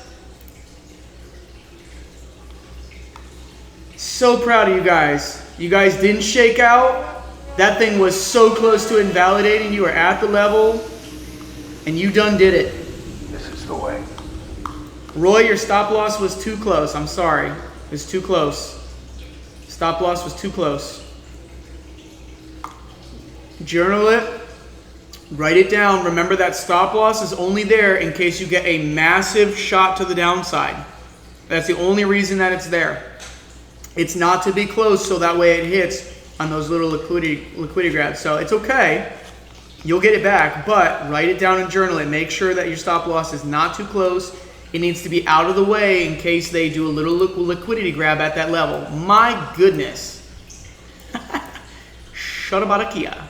S1: So proud of you guys. You guys didn't shake out. That thing was so close to invalidating. You were at the level, and you done did it.
S3: This is the way.
S1: Roy, your stop loss was too close. I'm sorry. It was too close. Stop loss was too close. Journal it. Write it down. Remember that stop loss is only there in case you get a massive shot to the downside. That's the only reason that it's there. It's not to be closed so that way it hits on those little liquidity grabs. So it's okay. You'll get it back, but write it down and journal it. Make sure that your stop loss is not too close. It needs to be out of the way in case they do a little liquidity grab at that level. My goodness. Shorabarakia.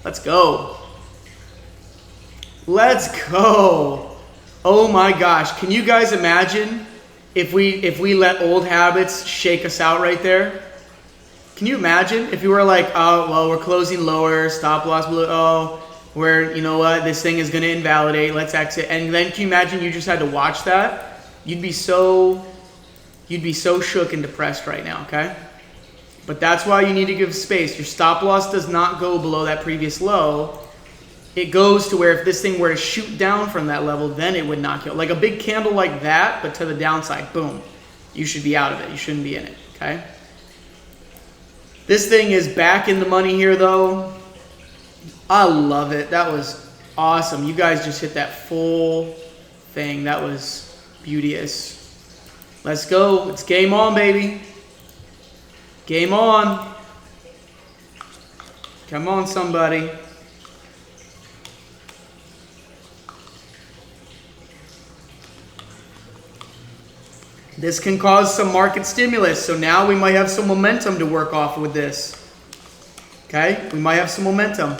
S1: Let's go. Let's go. Oh my gosh. Can you guys imagine if we let old habits shake us out right there? Can you imagine if you were like, oh, well, we're closing lower, stop loss below, oh, you know what, this thing is going to invalidate, let's exit. And then can you imagine you just had to watch that? You'd be so shook and depressed right now, okay? But that's why you need to give space. Your stop loss does not go below that previous low. It goes to where if this thing were to shoot down from that level, then it would knock you out. Like a big candle like that, but to the downside, boom. You should be out of it. You shouldn't be in it, okay? This thing is back in the money here, though. I love it. That was awesome. You guys just hit that full thing. That was beauteous. Let's go. It's game on, baby. Game on. Come on, somebody. This can cause some market stimulus, so now we might have some momentum to work off with this. Okay? We might have some momentum.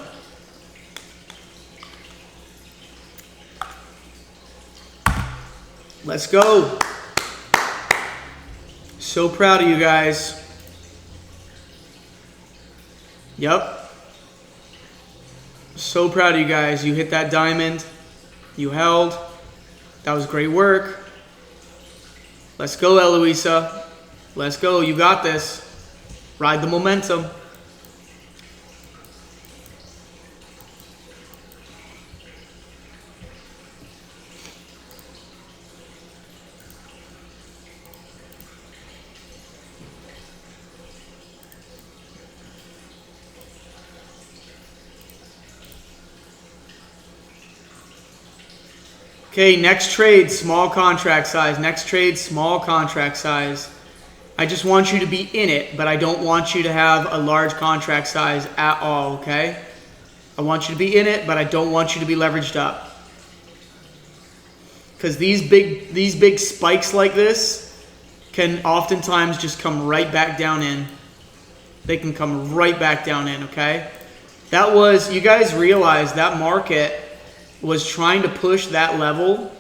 S1: Let's go. So proud of you guys. Yep. So proud of you guys. You hit that diamond. You held. That was great work. Let's go, Eloisa. Let's go. You got this. Ride the momentum. Okay, next trade, small contract size. Next trade, small contract size. I just want you to be in it, but I don't want you to have a large contract size at all, okay? I want you to be in it, but I don't want you to be leveraged up. Because these big spikes like this can oftentimes just come right back down in. They can come right back down in, okay? That was, you guys realize that market was trying to push that level.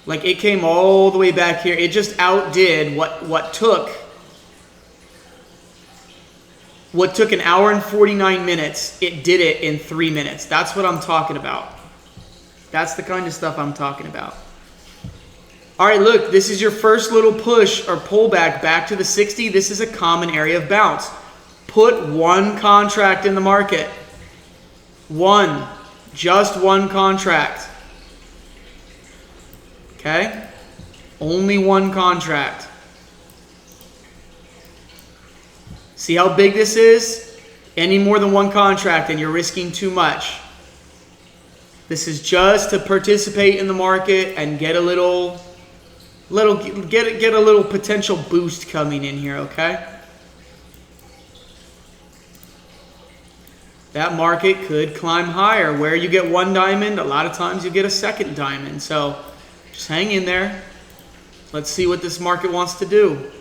S1: Like it came all the way back here. It just outdid what took an hour and 49 minutes. It did it in 3 minutes. That's what I'm talking about. That's the kind of stuff I'm talking about. All right, look, this is your first little push or pullback back to the 60. This is a common area of bounce. Put one contract in the market. One. Just one contract. Okay? Only one contract. See how big this is? Any more than one contract and you're risking too much. This is just to participate in the market and get a little potential boost coming in here, okay? That market could climb higher. Where you get one diamond, a lot of times you get a second diamond. So just hang in there. Let's see what this market wants to do.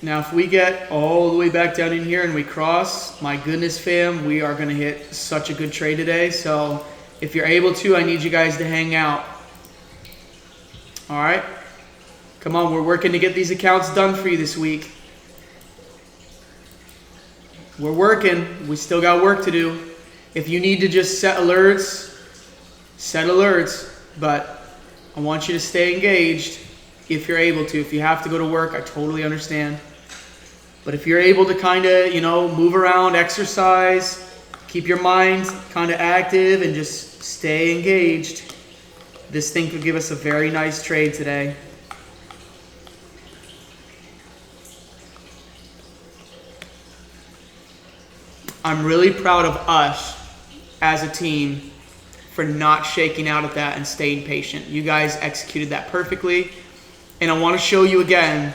S1: Now, if we get all the way back down in here and we cross, my goodness, fam, we are going to hit such a good trade today. So if you're able to, I need you guys to hang out. All right? Come on, we're working to get these accounts done for you this week. We're working. We still got work to do. If you need to just set alerts, set alerts. But I want you to stay engaged if you're able to. If you have to go to work, I totally understand. But if you're able to kind of, move around, exercise, keep your mind kind of active and just stay engaged, this thing could give us a very nice trade today. I'm really proud of us as a team for not shaking out at that and staying patient. You guys executed that perfectly. And I want to show you again,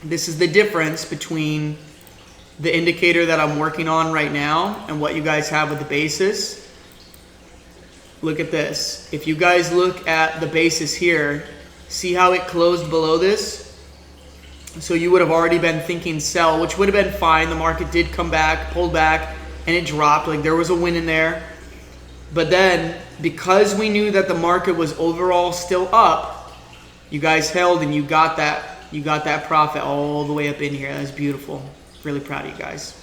S1: this is the difference between the indicator that I'm working on right now and what you guys have with the basis. look at this. If you guys look at the basis here, see how it closed below this? So you would have already been thinking sell, which would have been fine. The market did come back, pulled back, and it dropped. Like there was a win in there. But then, because we knew that the market was overall still up, you guys held and you got that profit all the way up in here. That was beautiful. Really proud of you guys.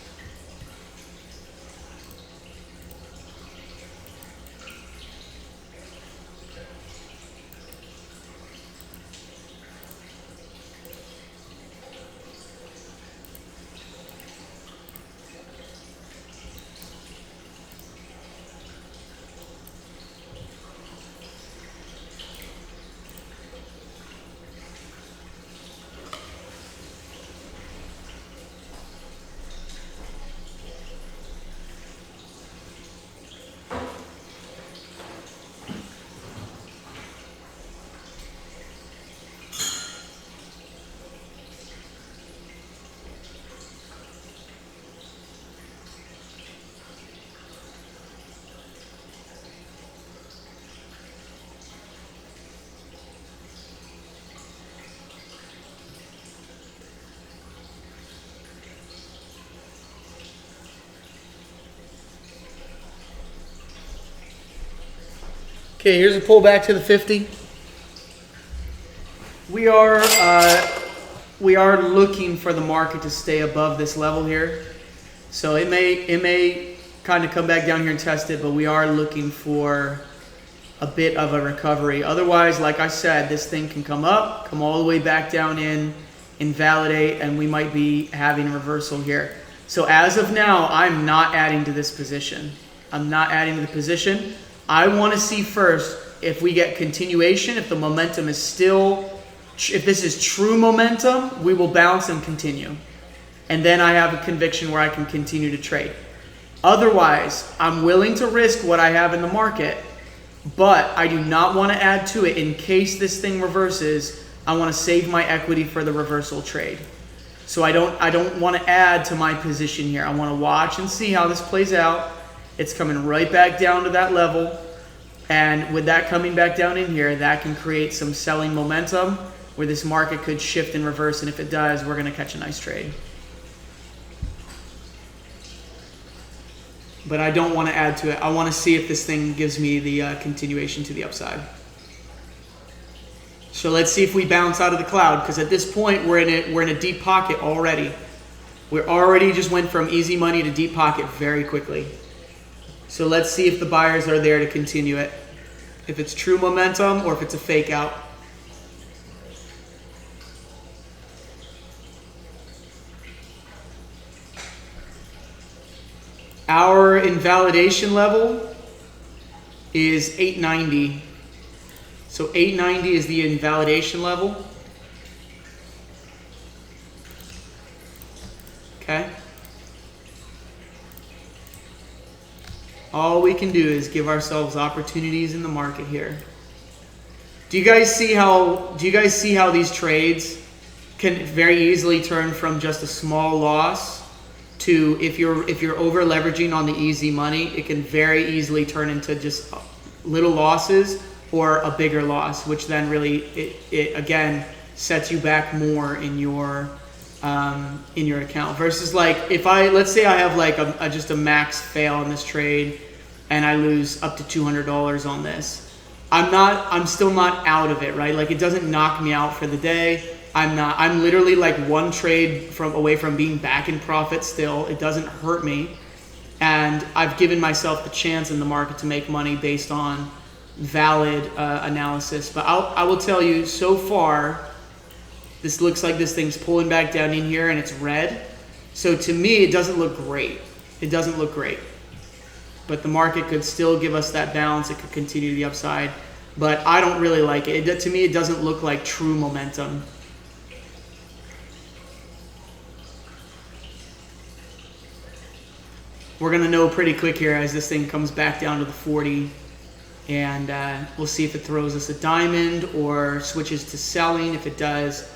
S1: Okay, here's a pullback to the 50. We are looking for the market to stay above this level here. So it may kind of come back down here and test it, but we are looking for a bit of a recovery. Otherwise, like I said, this thing can come up, come all the way back down in, invalidate, and we might be having a reversal here. So as of now, I'm not adding to this position. I'm not adding to the position. I want to see first if we get continuation, if the momentum is still, if this is true momentum, we will bounce and continue. And then I have a conviction where I can continue to trade. Otherwise, I'm willing to risk what I have in the market, but I do not want to add to it in case this thing reverses. I want to save my equity for the reversal trade. So I don't want to add to my position here. I want to watch and see how this plays out. It's coming right back down to that level. And with that coming back down in here, that can create some selling momentum where this market could shift and reverse. And if it does, we're going to catch a nice trade. But I don't want to add to it. I want to see if this thing gives me the continuation to the upside. So let's see if we bounce out of the cloud, because at this point we're in a deep pocket already. We're already just went from easy money to deep pocket very quickly. So let's see if the buyers are there to continue it. If it's true momentum or if it's a fake out. Our invalidation level is 890. So 890 is the invalidation level. Okay. All we can do is give ourselves opportunities in the market here. Do you guys see how these trades can very easily turn from just a small loss to, if you're over leveraging on the easy money, it can very easily turn into just little losses or a bigger loss, which then really it again sets you back more in your account. Versus like if let's say I have like just a max fail in this trade and I lose up to $200 on this, I'm still not out of it, right? Like it doesn't knock me out for the day. I'm literally like one trade away from being back in profit still. It doesn't hurt me. And I've given myself a chance in the market to make money based on valid analysis. But I will tell you, so far, this looks like this thing's pulling back down in here and it's red. So to me, it doesn't look great. It doesn't look great. But the market could still give us that balance. It could continue to the upside. But I don't really like it. To me, it doesn't look like true momentum. We're going to know pretty quick here as this thing comes back down to the 40. And we'll see if it throws us a diamond or switches to selling. If it does,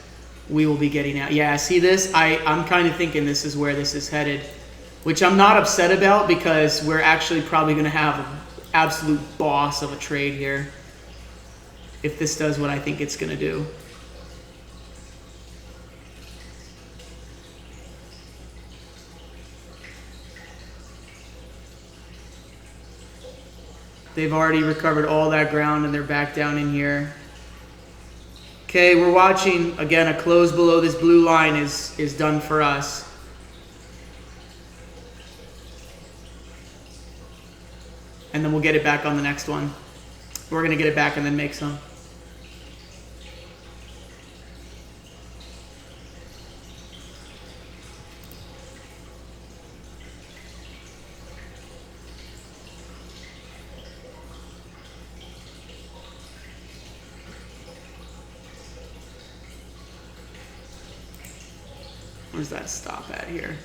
S1: we will be getting out. Yeah, see this? I'm kind of thinking this is where this is headed, which I'm not upset about because we're actually probably going to have absolute boss of a trade here. If this does what I think it's going to do. They've already recovered all that ground and they're back down in here. Okay, we're watching, again, a close below this blue line is done for us. And then we'll get it back on the next one. We're going to get it back and then make some. Where's that stop at here?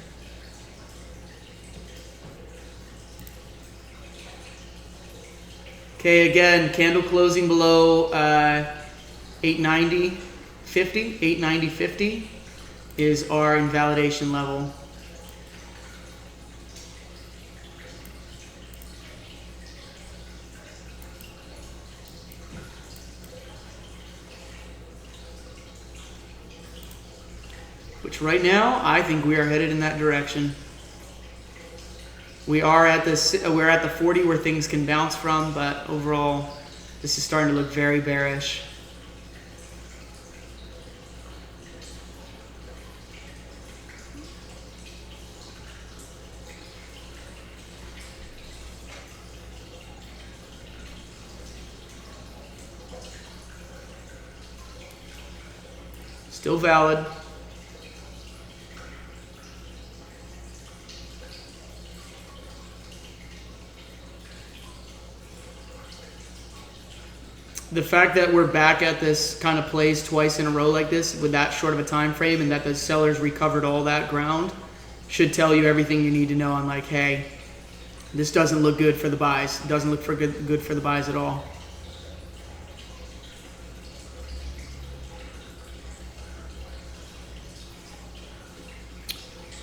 S1: Okay, again, candle closing below 890.50. 890.50 is our invalidation level. Which right now, I think we are headed in that direction. We're at the 40 where things can bounce from, but overall, this is starting to look very bearish. Still valid. The fact that we're back at this kind of place twice in a row like this with that short of a time frame and that the sellers recovered all that ground should tell you everything you need to know on like, hey, this doesn't look good for the buys. It doesn't look good for the buys at all.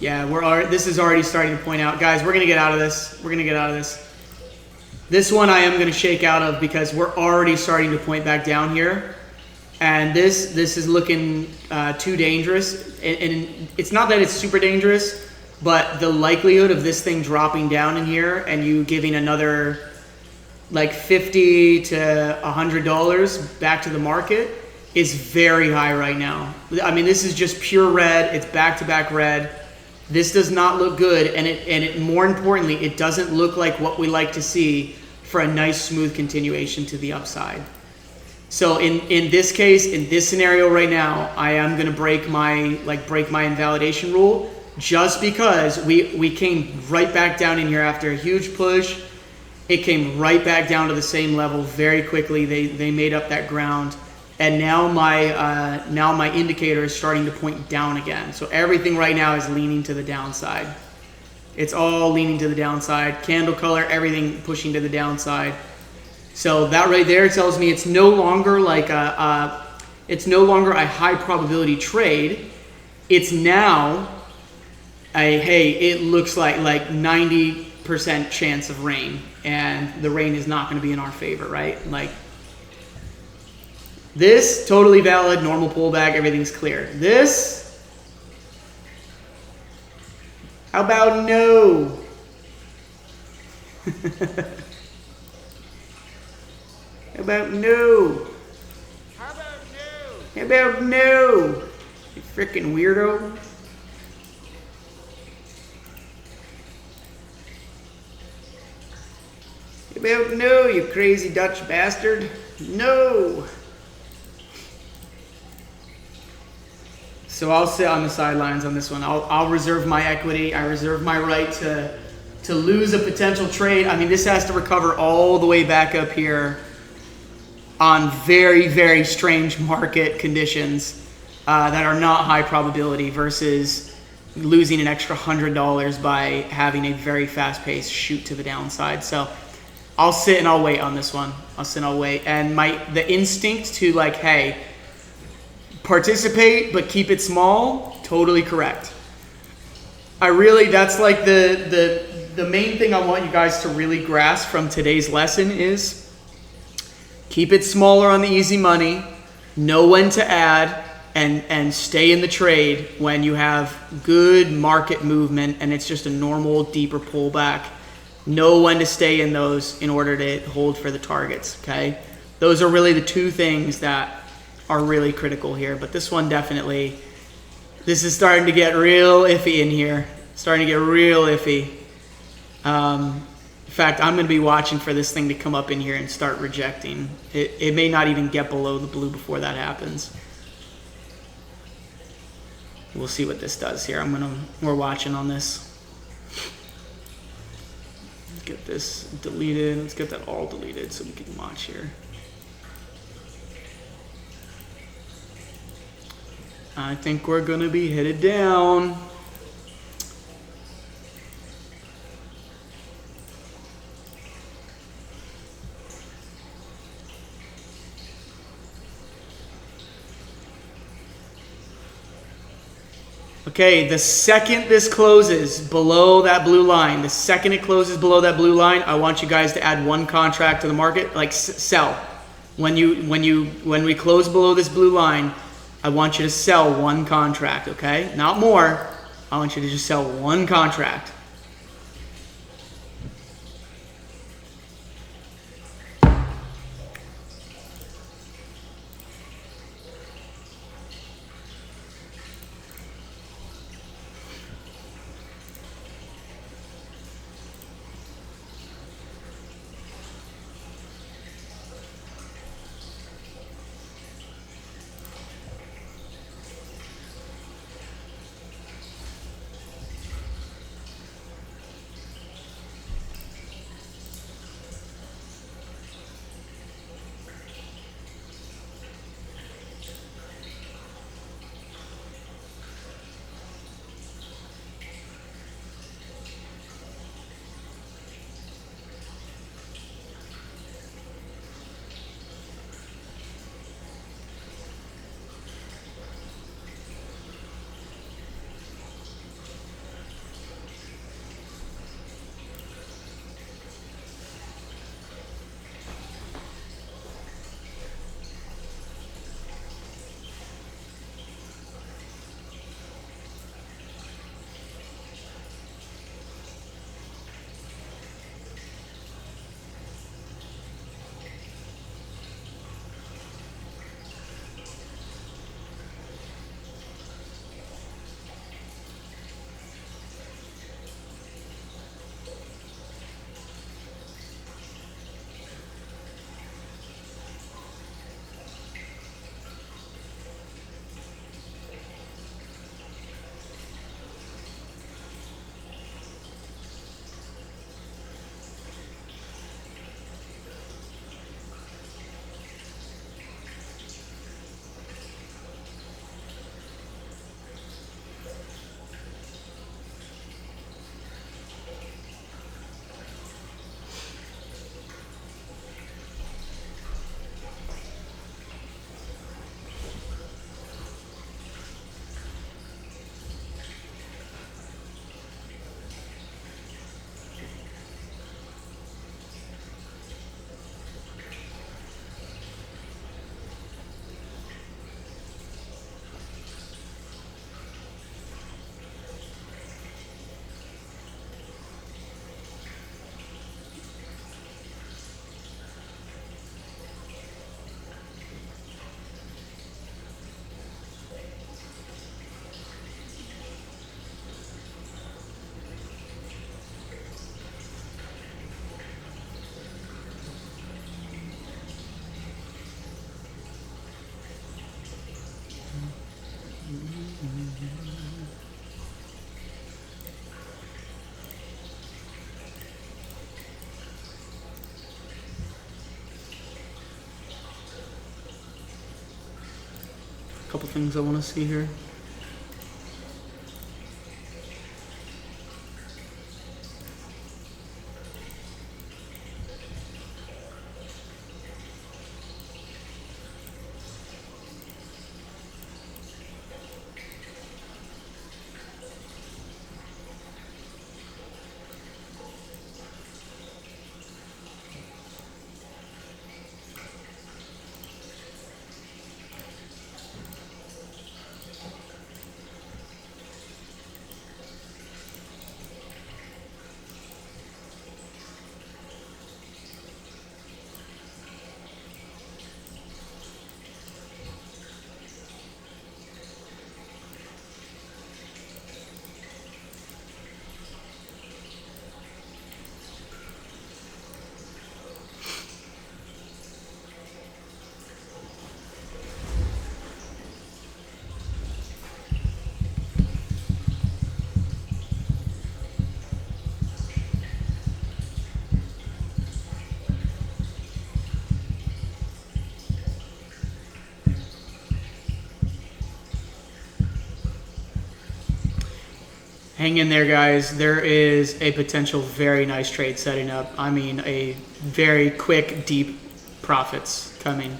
S1: Yeah, this is already starting to point out. Guys, we're going to get out of this. We're going to get out of this. This one I am going to shake out of because we're already starting to point back down here. And this is looking too dangerous. And it's not that it's super dangerous, but the likelihood of this thing dropping down in here and you giving another like $50 to $100 back to the market is very high right now. I mean, this is just pure red. It's back-to-back red. This does not look good. And it more importantly, it doesn't look like what we like to see for a nice smooth continuation to the upside. So in this case, in this scenario right now, I am going to break my invalidation rule just because we came right back down in here after a huge push. It came right back down to the same level very quickly. They made up that ground, and now my indicator is starting to point down again. So everything right now is leaning to the downside. It's all leaning to the downside. Candle color, everything pushing to the downside. So that right there tells me it's no longer like it's no longer a high probability trade. It's now hey, it looks like 90% chance of rain, and the rain is not going to be in our favor, right? Like this, totally valid, normal pullback, everything's clear. This, how about no? How about no?
S3: How about no?
S1: How about no? You freaking weirdo. How about no, you crazy Dutch bastard? No. So I'll sit on the sidelines on this one. I'll reserve my equity. I reserve my right to lose a potential trade. I mean, this has to recover all the way back up here on very, very strange market conditions that are not high probability versus losing an extra $100 by having a very fast pace shoot to the downside. So I'll sit and I'll wait on this one. I'll sit and I'll wait. And the instinct to like, hey, participate but keep it small, totally correct. That's like the the main thing I want you guys to really grasp from today's lesson is keep it smaller on the easy money, know when to add, and stay in the trade when you have good market movement and it's just a normal deeper pullback. Know when to stay in those in order to hold for the targets, okay? Those are really the two things that are really critical here. But this one definitely, this is starting to get real iffy in here. Starting to get real iffy. In fact, I'm going to be watching for this thing to come up in here and start rejecting. It may not even get below the blue before that happens. We'll see what this does here. We're watching on this. Get this deleted. Let's get that all deleted so we can watch here. I think we're gonna be headed down. Okay, the second this closes below that blue line, I want you guys to add one contract to the market, like sell. When we close below this blue line, I want you to sell one contract, okay? Not more. I want you to just sell one contract. Couple things I want to see here. Hang in there, guys. There is a potential very nice trade setting up. I mean, a very quick, deep profits coming.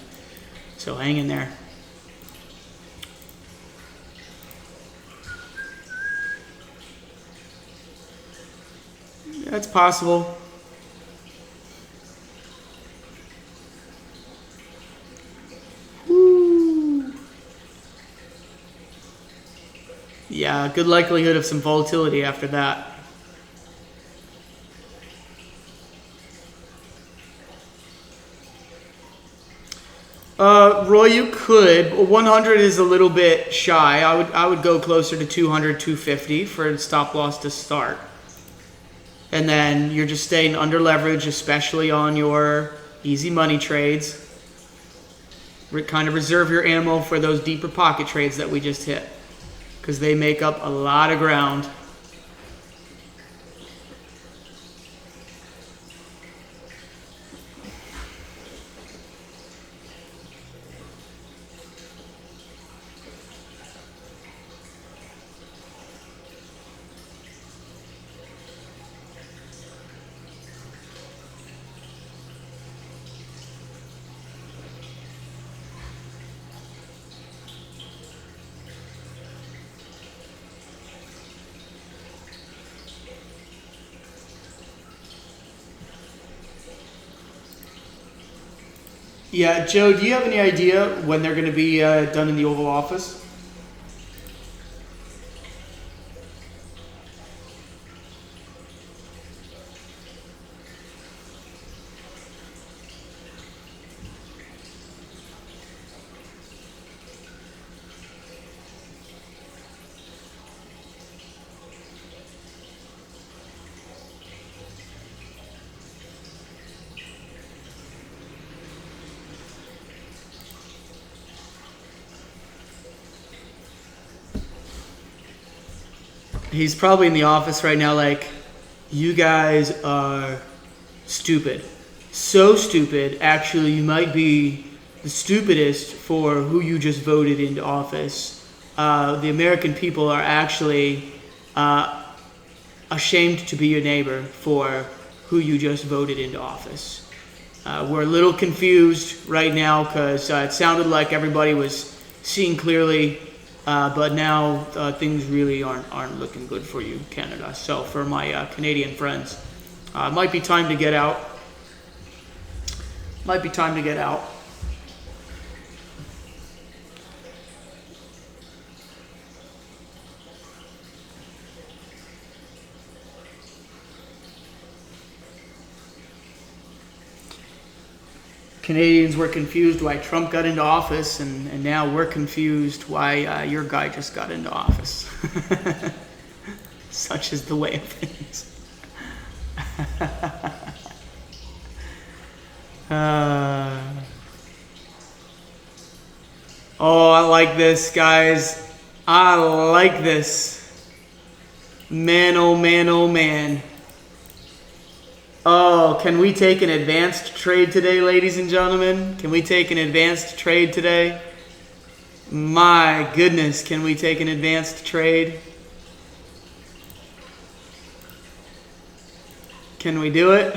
S1: So hang in there. That's possible. Woo. Yeah, good likelihood of some volatility after that. Roy, you could. 100 is a little bit shy. I would go closer to 200, 250 for stop loss to start. And then you're just staying under leverage, especially on your easy money trades. Kind of reserve your ammo for those deeper pocket trades that we just hit, because they make up a lot of ground. Yeah, Joe, do you have any idea when they're going to be done in the Oval Office? He's probably in the office right now like, you guys are stupid. So stupid, actually, you might be the stupidest for who you just voted into office. The American people are actually ashamed to be your neighbor for who you just voted into office. We're a little confused right now because it sounded like everybody was seeing clearly. But now things really aren't looking good for you, Canada. So for my Canadian friends, it might be time to get out. Might be time to get out. Canadians were confused why Trump got into office, and now we're confused why your guy just got into office. Such is the way of things. Oh, I like this, guys. I like this. Man, oh man, oh man. Oh, can we take an advanced trade today, ladies and gentlemen? Can we take an advanced trade today? My goodness, can we take an advanced trade? Can we do it?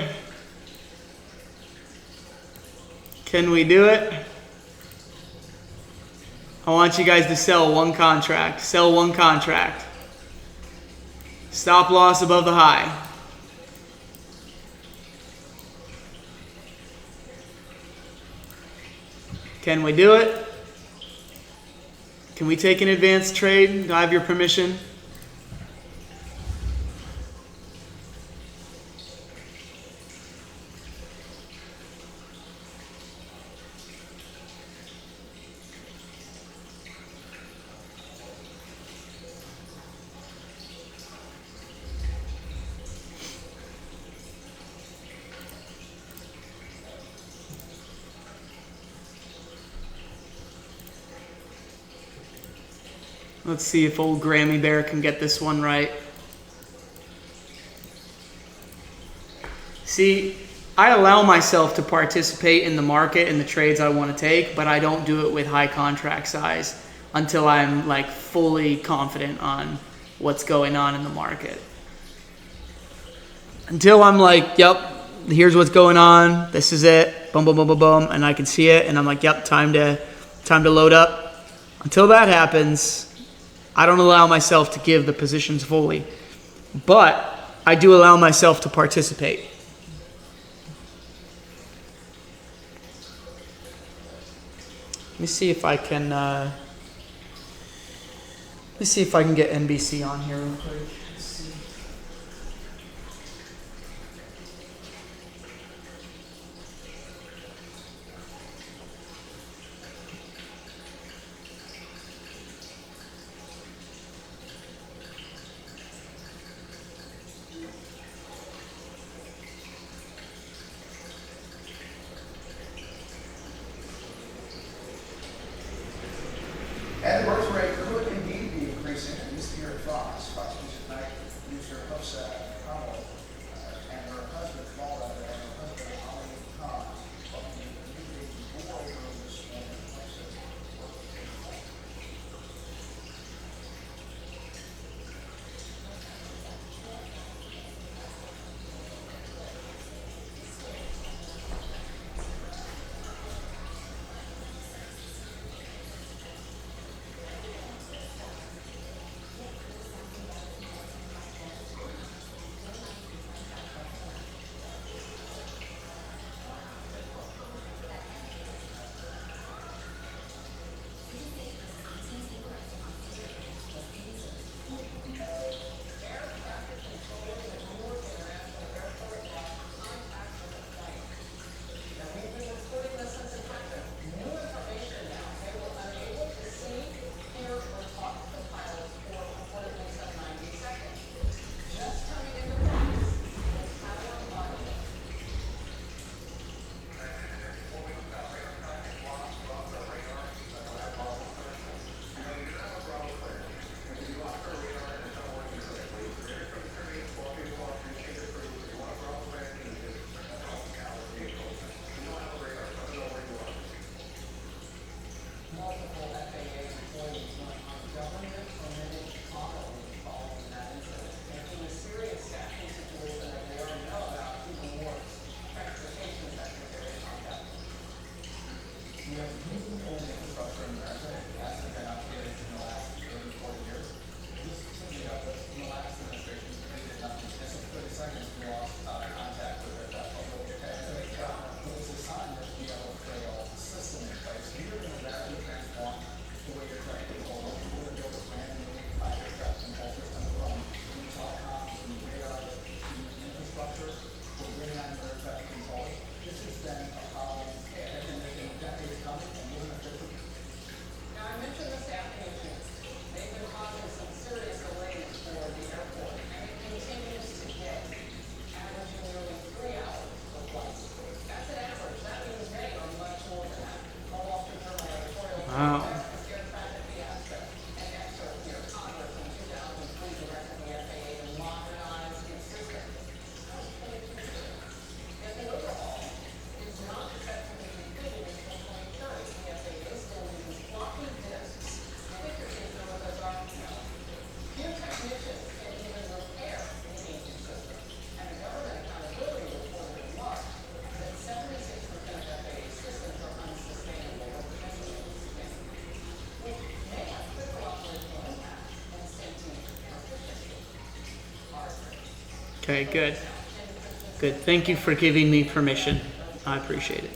S1: Can we do it? I want you guys to sell one contract. Sell one contract. Stop loss above the high. Can we do it? Can we take an advanced trade? Do I have your permission? Let's see if old Grammy Bear can get this one right. See, I allow myself to participate in the market and the trades I want to take, but I don't do it with high contract size until I'm like fully confident on what's going on in the market. Until I'm like, yep, here's what's going on. This is it. Boom, boom, boom, boom, boom. And I can see it. And I'm like, yep, time to load up. Until that happens, I don't allow myself to give the positions fully. But I do allow myself to participate. Let me see if I can get NBC on here real quick. Let's see.
S4: And the birth rate could indeed be increasing, at least here at Fox. Fox News at Night, user host Kamala and her husband, Kamala, and her husband, Ali Khan, welcoming the new baby boy early this morning.
S1: Wow. Okay, good. Good. Thank you for giving me permission. I appreciate it.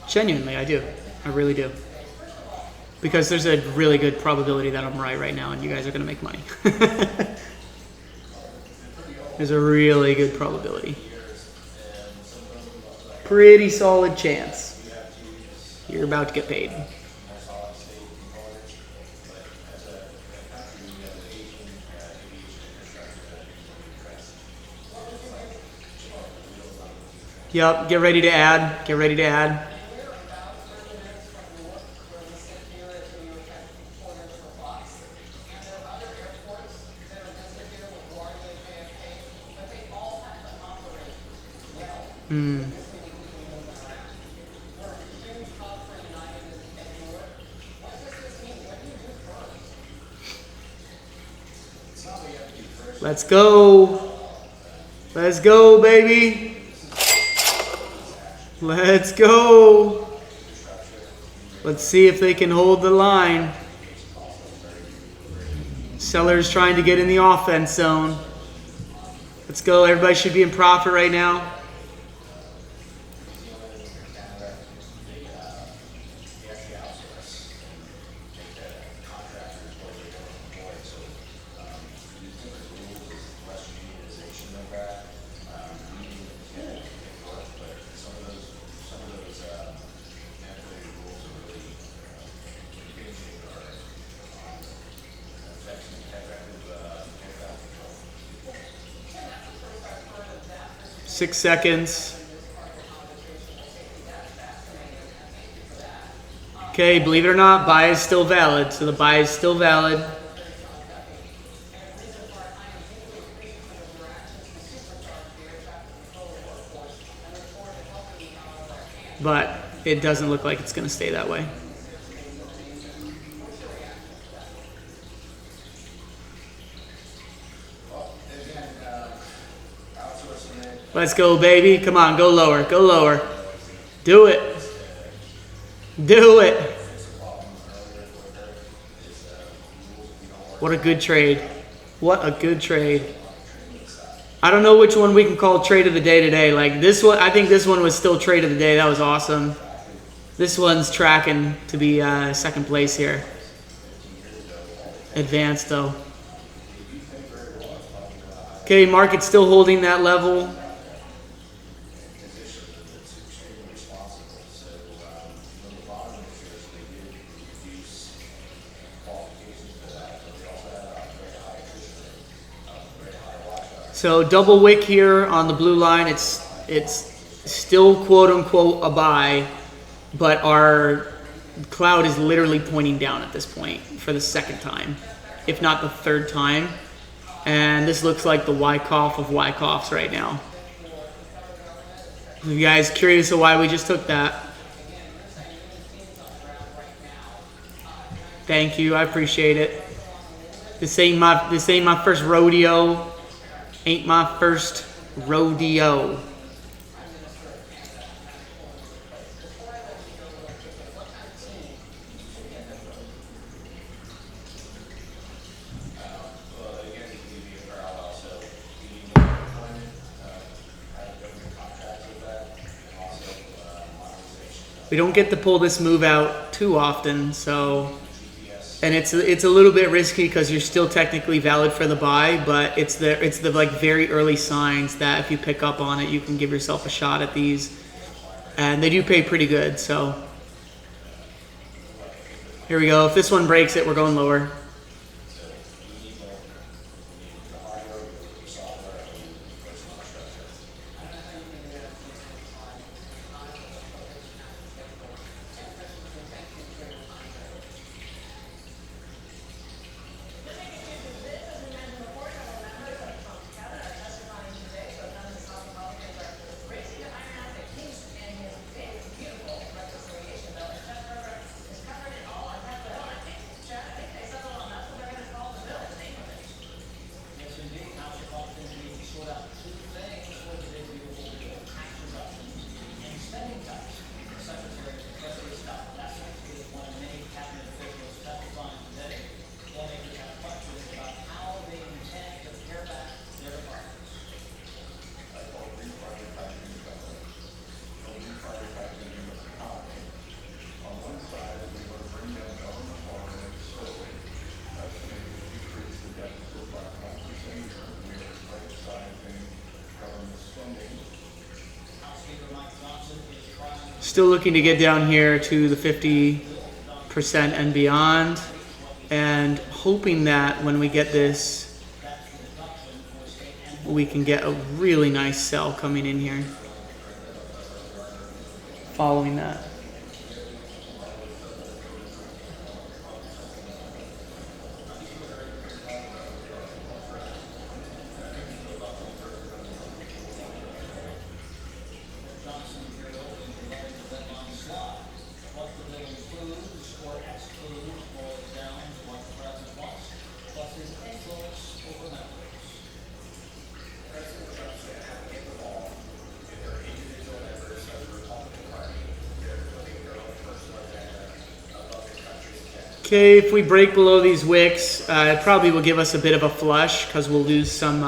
S1: Genuinely, I do. I really do. Because there's a really good probability that I'm right now and you guys are going to make money. There's a really good probability. Pretty solid chance. You're about to get paid. Yep, get ready to add. Get ready to add. Let's go. Let's go, baby. Let's go. Let's see if they can hold the line. Sellers trying to get in the offense zone. Let's go. Everybody should be in profit right now. Six seconds. Okay, believe it or not, buy is still valid. So the buy is still valid. But it doesn't look like it's going to stay that way. Let's go, baby. Come on, go lower. Go lower. Do it. Do it. What a good trade. What a good trade. I don't know which one we can call trade of the day today. Like this one, I think this one was still trade of the day. That was awesome. This one's tracking to be second place here. Advanced though. Okay, market's still holding that level. So double wick here on the blue line. It's still quote unquote a buy, but our cloud is literally pointing down at this point for the second time, if not the third time. And this looks like the Wyckoff of Wyckoffs right now. You guys curious of why we just took that? Thank you, I appreciate it. This ain't my first rodeo. Ain't my first rodeo. We don't get to pull this move out too often, so, and it's a little bit risky because you're still technically valid for the buy, but it's the like very early signs that if you pick up on it, you can give yourself a shot at these, and they do pay pretty good. So here we go. If this one breaks it, we're going lower. Still looking to get down here to the 50% and beyond, and hoping that when we get this, we can get a really nice sell coming in here following that. Okay, if we break below these wicks, it probably will give us a bit of a flush because we'll lose some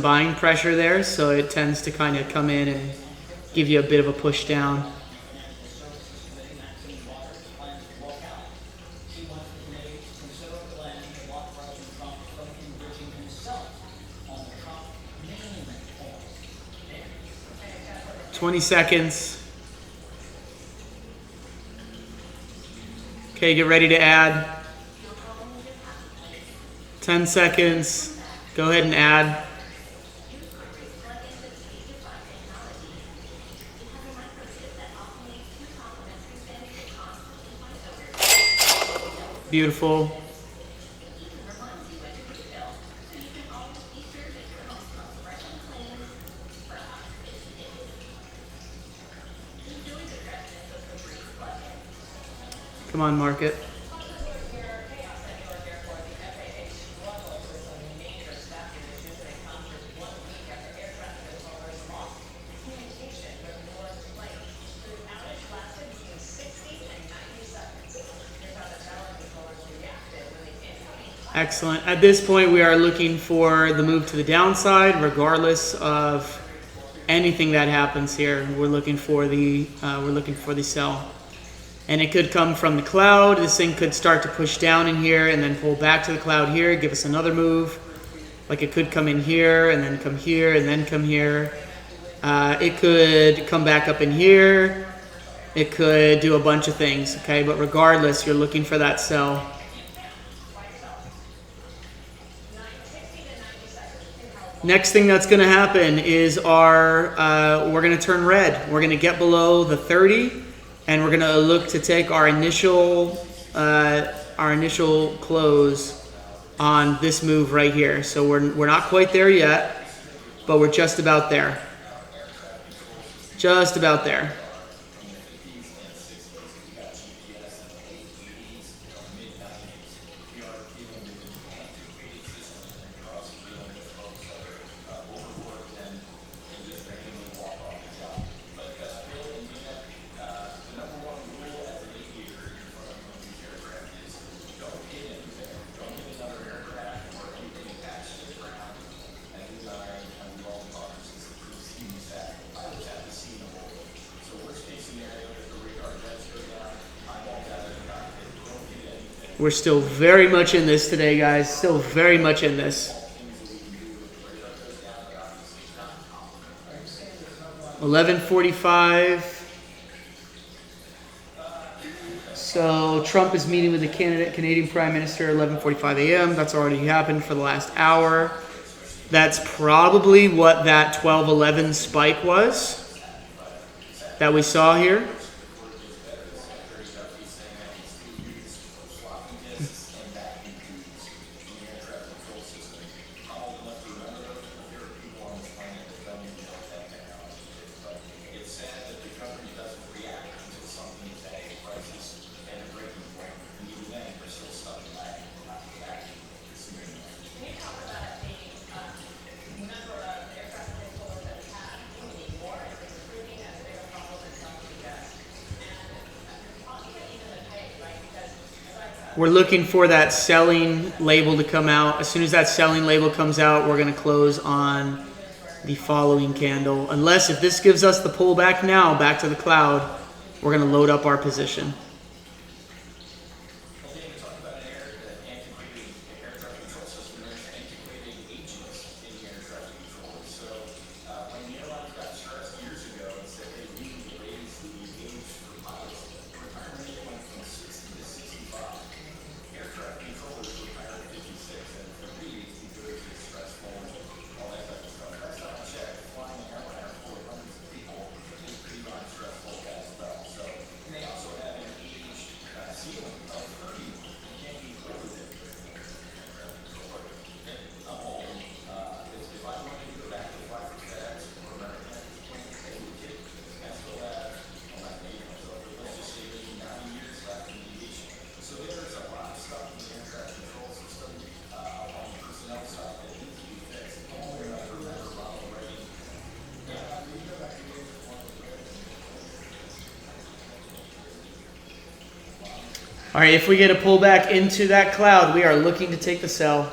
S1: buying pressure there. So it tends to kind of come in and give you a bit of a push down. $20 seconds. Okay, get ready to add. 10 seconds. Go ahead and add. Beautiful. Come on, market. Excellent. At this point, we are looking for the move to the downside, regardless of anything that happens here. We're looking for the sell, and it could come from the cloud. This thing could start to push down in here and then pull back to the cloud here, give us another move. Like it could come in here and then come here and then come here. It could come back up in here. It could do a bunch of things. Okay, but regardless, you're looking for that sell. Next thing that's going to happen is we're going to turn red. We're going to get below the 30, and we're going to look to take our initial close on this move right here. So we're not quite there yet, but we're just about there. Just about there. We're still very much in this today, guys. Still very much in this. 11:45. So Trump is meeting with the Canadian Prime Minister at 11:45 a.m. That's already happened for the last hour. That's probably what that 12:11 spike was that we saw here. We're looking for that selling label to come out. As soon as that selling label comes out, we're going to close on the following candle. Unless if this gives us the pullback now, back to the cloud, we're going to load up our position. All right, if we get a pullback into that cloud, we are looking to take the sell.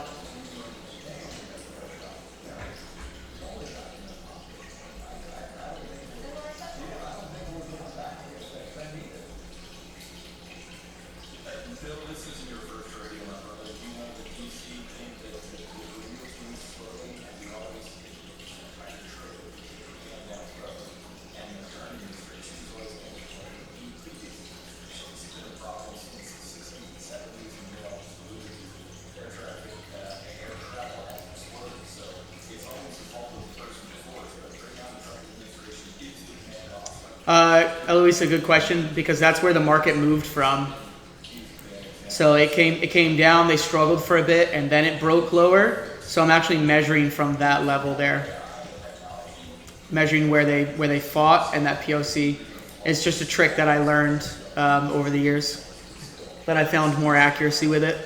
S1: Eloise, a good question, because that's where the market moved from. So it came down, they struggled for a bit, and then it broke lower. So I'm actually measuring from that level there. Measuring where they fought and that POC. It's just a trick that I learned over the years. That I found more accuracy with it.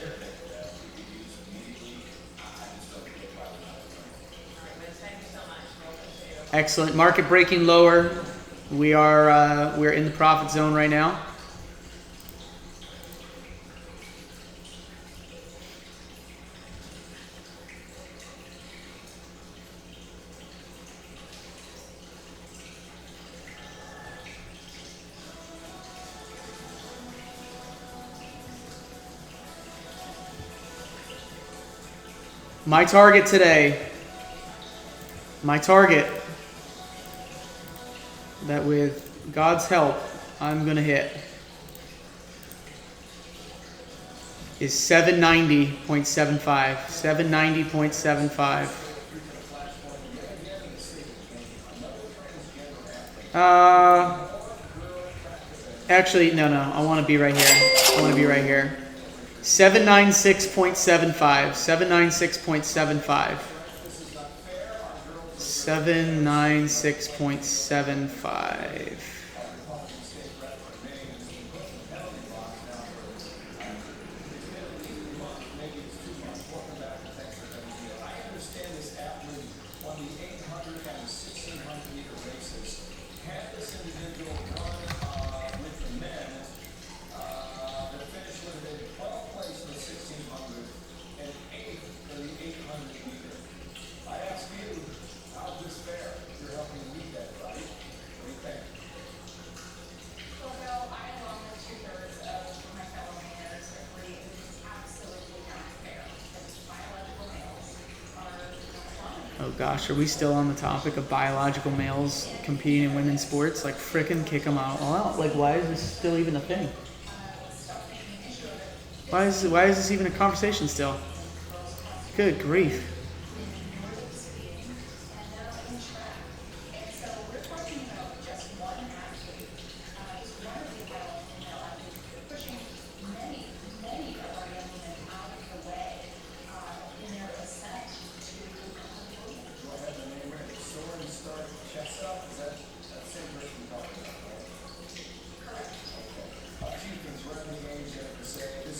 S1: Excellent. Market breaking lower. We're in the profit zone right now. My target today, that with God's help, I'm going to hit is 790.75. 790.75. Actually, no. I want to be right here. 796.75. 796.75. 796.75. Oh gosh, are we still on the topic of biological males competing in women's sports? Like, frickin' kick them out. Like, why is this still even a thing? Why is this even a conversation still? Good grief.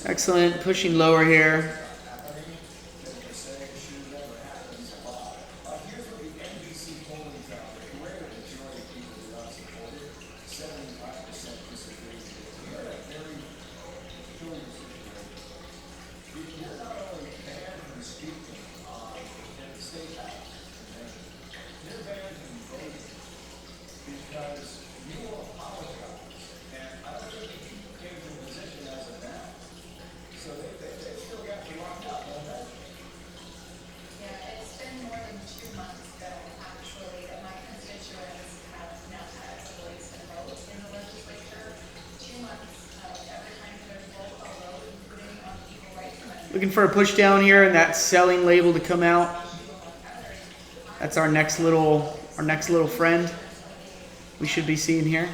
S1: Excellent, pushing lower here. Looking for a push down here and that selling label to come out. That's our next little friend we should be seeing here.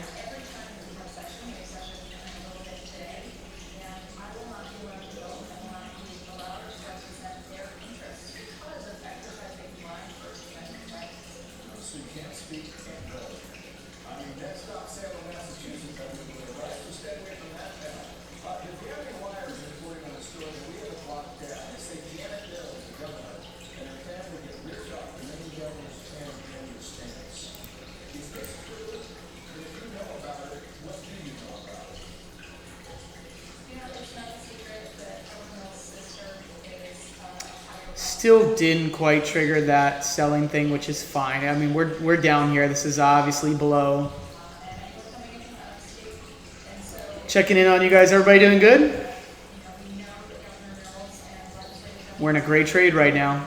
S1: still didn't quite trigger that selling thing, which is fine. I mean, we're down here. This is obviously below. Checking in on you guys. Everybody doing good? We're in a great trade right now.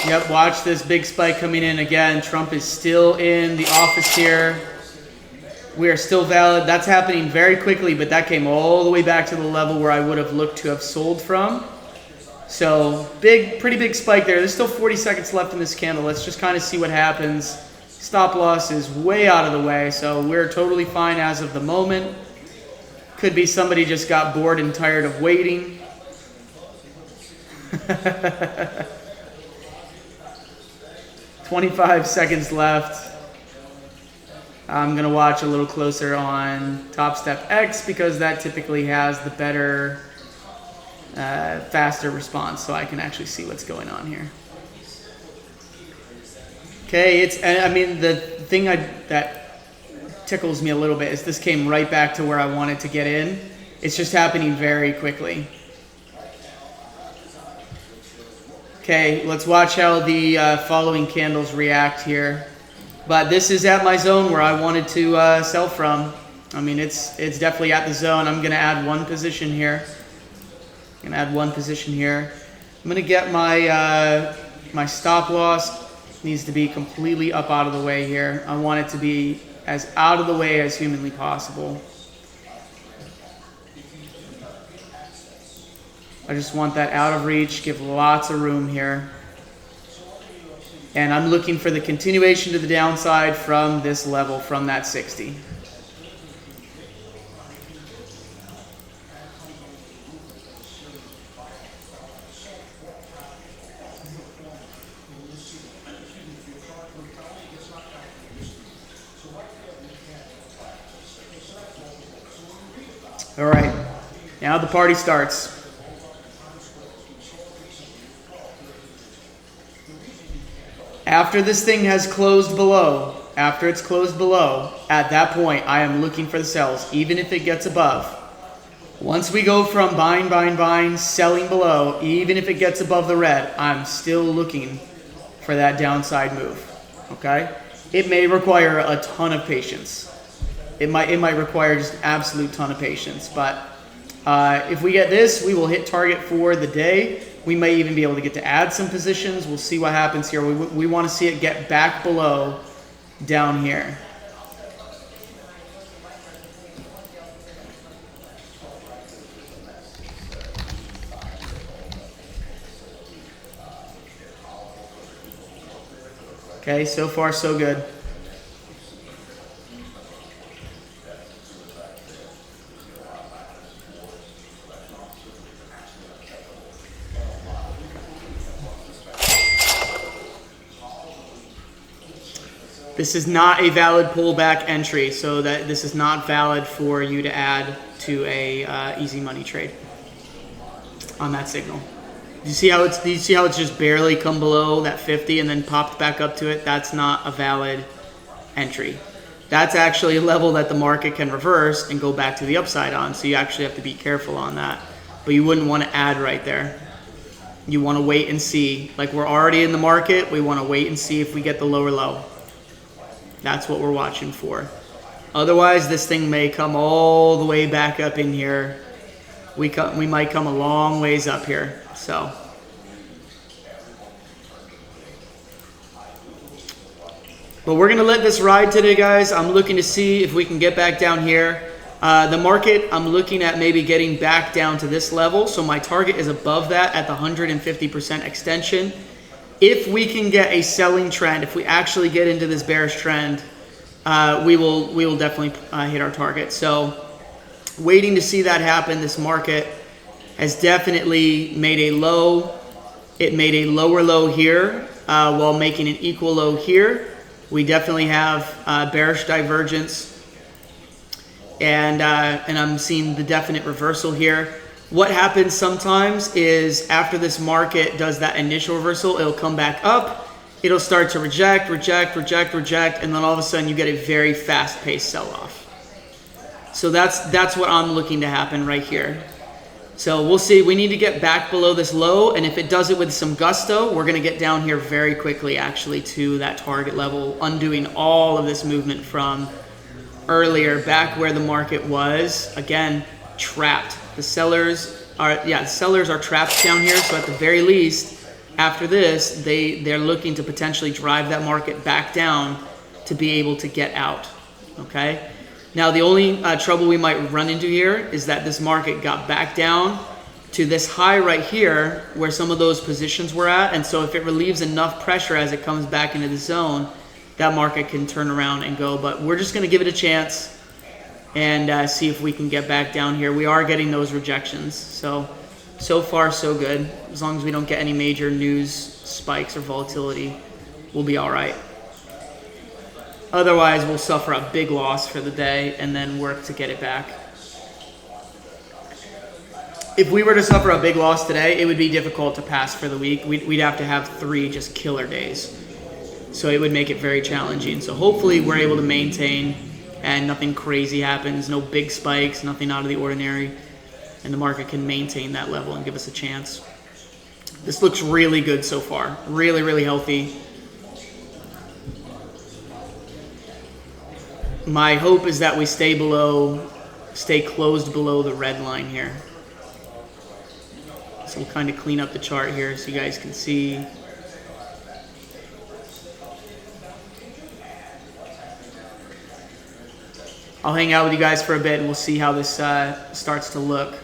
S1: Yep, watch this big spike coming in again. Trump is still in the office here. We are still valid. That's happening very quickly, but that came all the way back to the level where I would have looked to have sold from. So pretty big spike there. There's still 40 seconds left in this candle. Let's just kind of see what happens. Stop loss is way out of the way, so we're totally fine as of the moment. Could be somebody just got bored and tired of waiting. 25 seconds left. I'm going to watch a little closer on Top Step X because that typically has the better, faster response, so I can actually see what's going on here. Okay, I mean, the thing that tickles me a little bit is this came right back to where I wanted to get in. It's just happening very quickly. Okay, let's watch how the following candles react here. But this is at my zone where I wanted to sell from. I mean, it's definitely at the zone. I'm going to add one position here. I'm going to add one position here. I'm going to get my my stop loss. Needs to be completely up out of the way here. I want it to be as out of the way as humanly possible. I just want that out of reach, give lots of room here. And I'm looking for the continuation to the downside from this level, from that 60. All right, now the party starts. After this thing has closed below, after it's closed below, at that point, I am looking for the sells, even if it gets above. Once we go from buying, selling below, even if it gets above the red, I'm still looking for that downside move, okay? It may require a ton of patience. It might require just an absolute ton of patience, but if we get this, we will hit target for the day. We may even be able to get to add some positions. We'll see what happens here. We want to see it get back below down here. Okay, so far so good. This is not a valid pullback entry, so that this is not valid for you to add to a easy money trade on that signal. Do you see how it's just barely come below that 50 and then popped back up to it? That's not a valid entry. That's actually a level that the market can reverse and go back to the upside on. So you actually have to be careful on that. But you wouldn't want to add right there. You want to wait and see. Like, we're already in the market. We want to wait and see if we get the lower low. That's what we're watching for. Otherwise, this thing may come all the way back up in here. We might come a long ways up here. So, but we're going to let this ride today, guys. I'm looking to see if we can get back down here. The market, I'm looking at maybe getting back down to this level. So my target is above that at the 150% extension. If we can get a selling trend, if we actually get into this bearish trend, we will definitely hit our target. So waiting to see that happen. This market has definitely made a low. It made a lower low here while making an equal low here. We definitely have bearish divergence. And I'm seeing the definite reversal here. What happens sometimes is after this market does that initial reversal, it'll come back up. It'll start to reject, and then all of a sudden you get a very fast-paced sell-off. So that's what I'm looking to happen right here. So we'll see. We need to get back below this low, and if it does it with some gusto, we're going to get down here very quickly, actually, to that target level, undoing all of this movement from earlier, back where the market was, again, trapped. The sellers are trapped down here. So at the very least, after this, they're looking to potentially drive that market back down to be able to get out. Okay. Now the only trouble we might run into here is that this market got back down to this high right here where some of those positions were at, and so if it relieves enough pressure as it comes back into the zone, that market can turn around and go. But we're just going to give it a chance and see if we can get back down here. We are getting those rejections. So far, so good. As long as we don't get any major news spikes or volatility, we'll be all right. Otherwise, we'll suffer a big loss for the day and then work to get it back. If we were to suffer a big loss today, it would be difficult to pass for the week. We'd have to have 3 just killer days. So it would make it very challenging. So hopefully we're able to maintain and nothing crazy happens, no big spikes, nothing out of the ordinary, and the market can maintain that level and give us a chance. This looks really good so far. Really, really healthy. My hope is that we stay closed below the red line here. So we'll kind of clean up the chart here so you guys can see. I'll hang out with you guys for a bit and we'll see how this starts to look.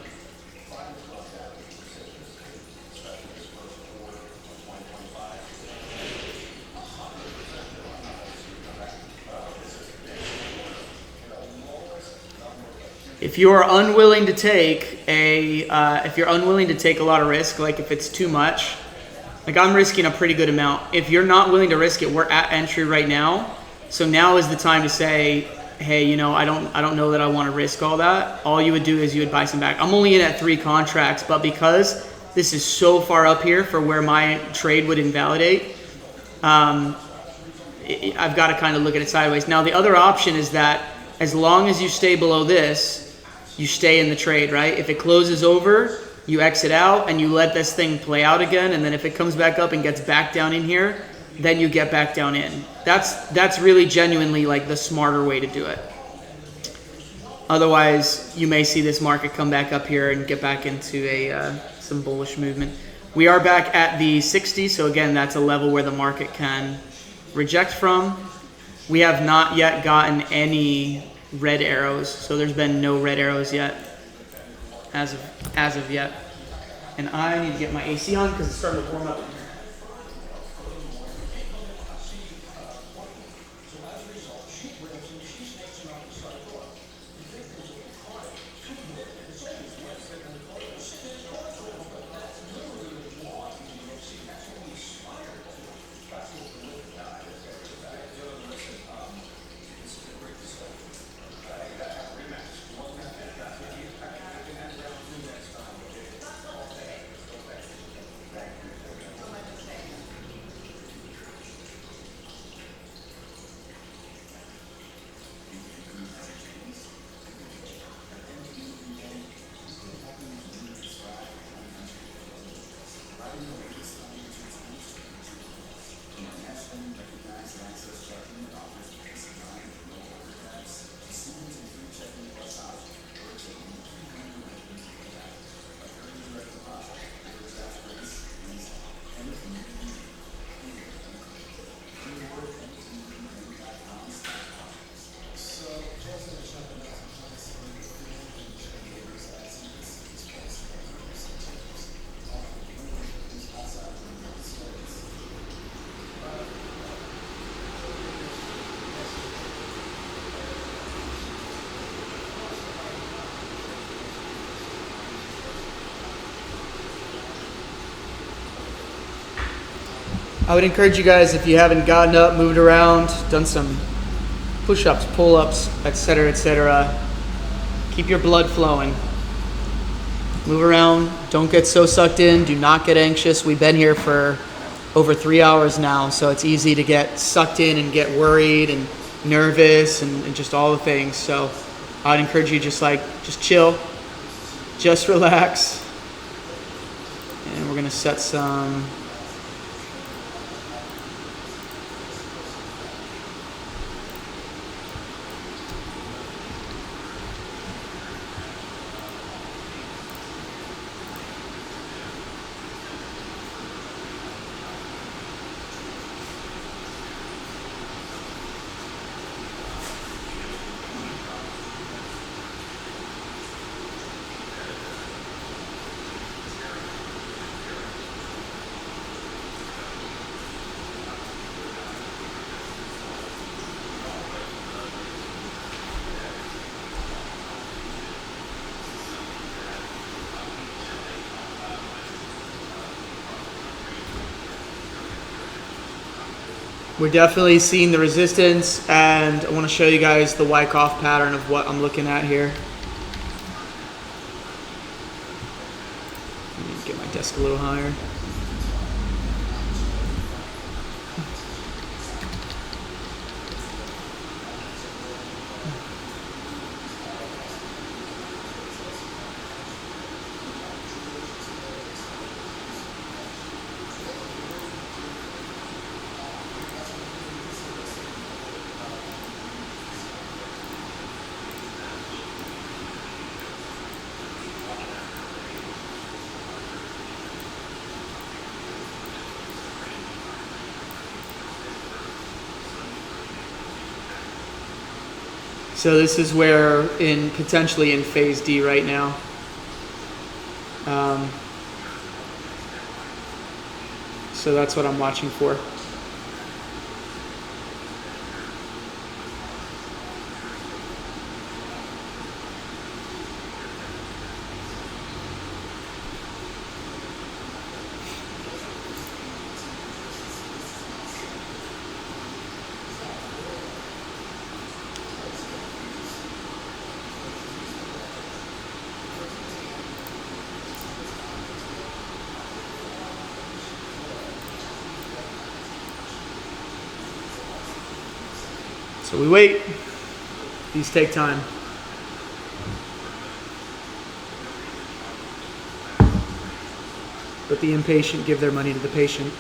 S1: If you're unwilling to take a lot of risk, like if it's too much, like I'm risking a pretty good amount. If you're not willing to risk it, we're at entry right now. So now is the time to say, hey, you know, I don't know that I want to risk all that. All you would do is you would buy some back. I'm only in at 3 contracts, but because this is so far up here for where my trade would invalidate, I've got to kind of look at it sideways. Now, the other option is that as long as you stay below this, you stay in the trade, right? If it closes over, you exit out and you let this thing play out again. And then if it comes back up and gets back down in here, then you get back down in. That's really genuinely like the smarter way to do it. Otherwise, you may see this market come back up here and get back into some bullish movement. We are back at the 60, so again, that's a level where the market can reject from. We have not yet gotten any red arrows, so there's been no red arrows yet, as of yet. And I need to get my AC on because it's starting to warm up in here. I would encourage you guys, if you haven't gotten up, moved around, done some push-ups, pull-ups, etc., keep your blood flowing. Move around. Don't get so sucked in. Do not get anxious. We've been here for over 3 hours now, so it's easy to get sucked in and get worried and nervous and just all the things. So I'd encourage you just chill, just relax. And we're going to set some... We're definitely seeing the resistance, and I want to show you guys the Wyckoff pattern of what I'm looking at here. Let me get my desk a little higher. So this is where potentially in phase D right now. So that's what I'm watching for. So we wait. These take time. But the impatient give their money to the patient.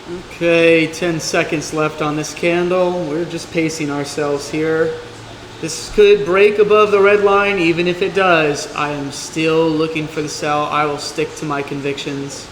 S1: Okay, 10 seconds left on this candle. We're just pacing ourselves here. This could break above the red line. Even if it does, I am still looking for the sell. I will stick to my convictions.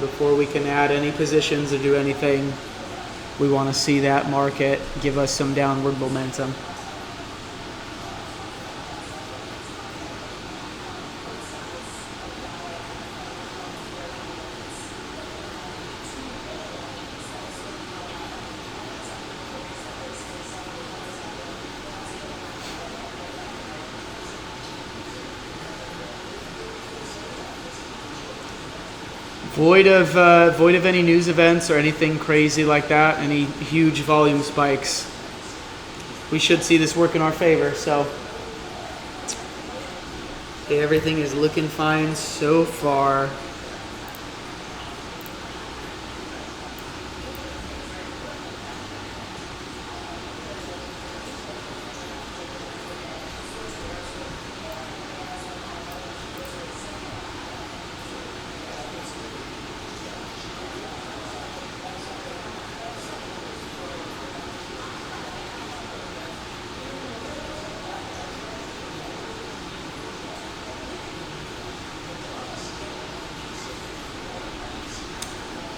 S1: Before we can add any positions or do anything, we want to see that market give us some downward momentum. Void of any news events or anything crazy like that, any huge volume spikes, we should see this work in our favor. So everything is looking fine so far.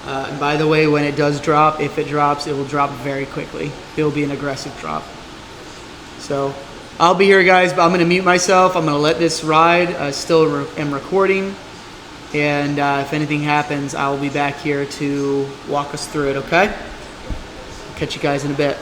S1: And by the way, when it does drop, if it drops, it will drop very quickly. It will be an aggressive drop. So I'll be here, guys, but I'm going to mute myself. I'm going to let this ride. I still am recording. And if anything happens, I'll be back here to walk us through it, okay? Catch you guys in a bit.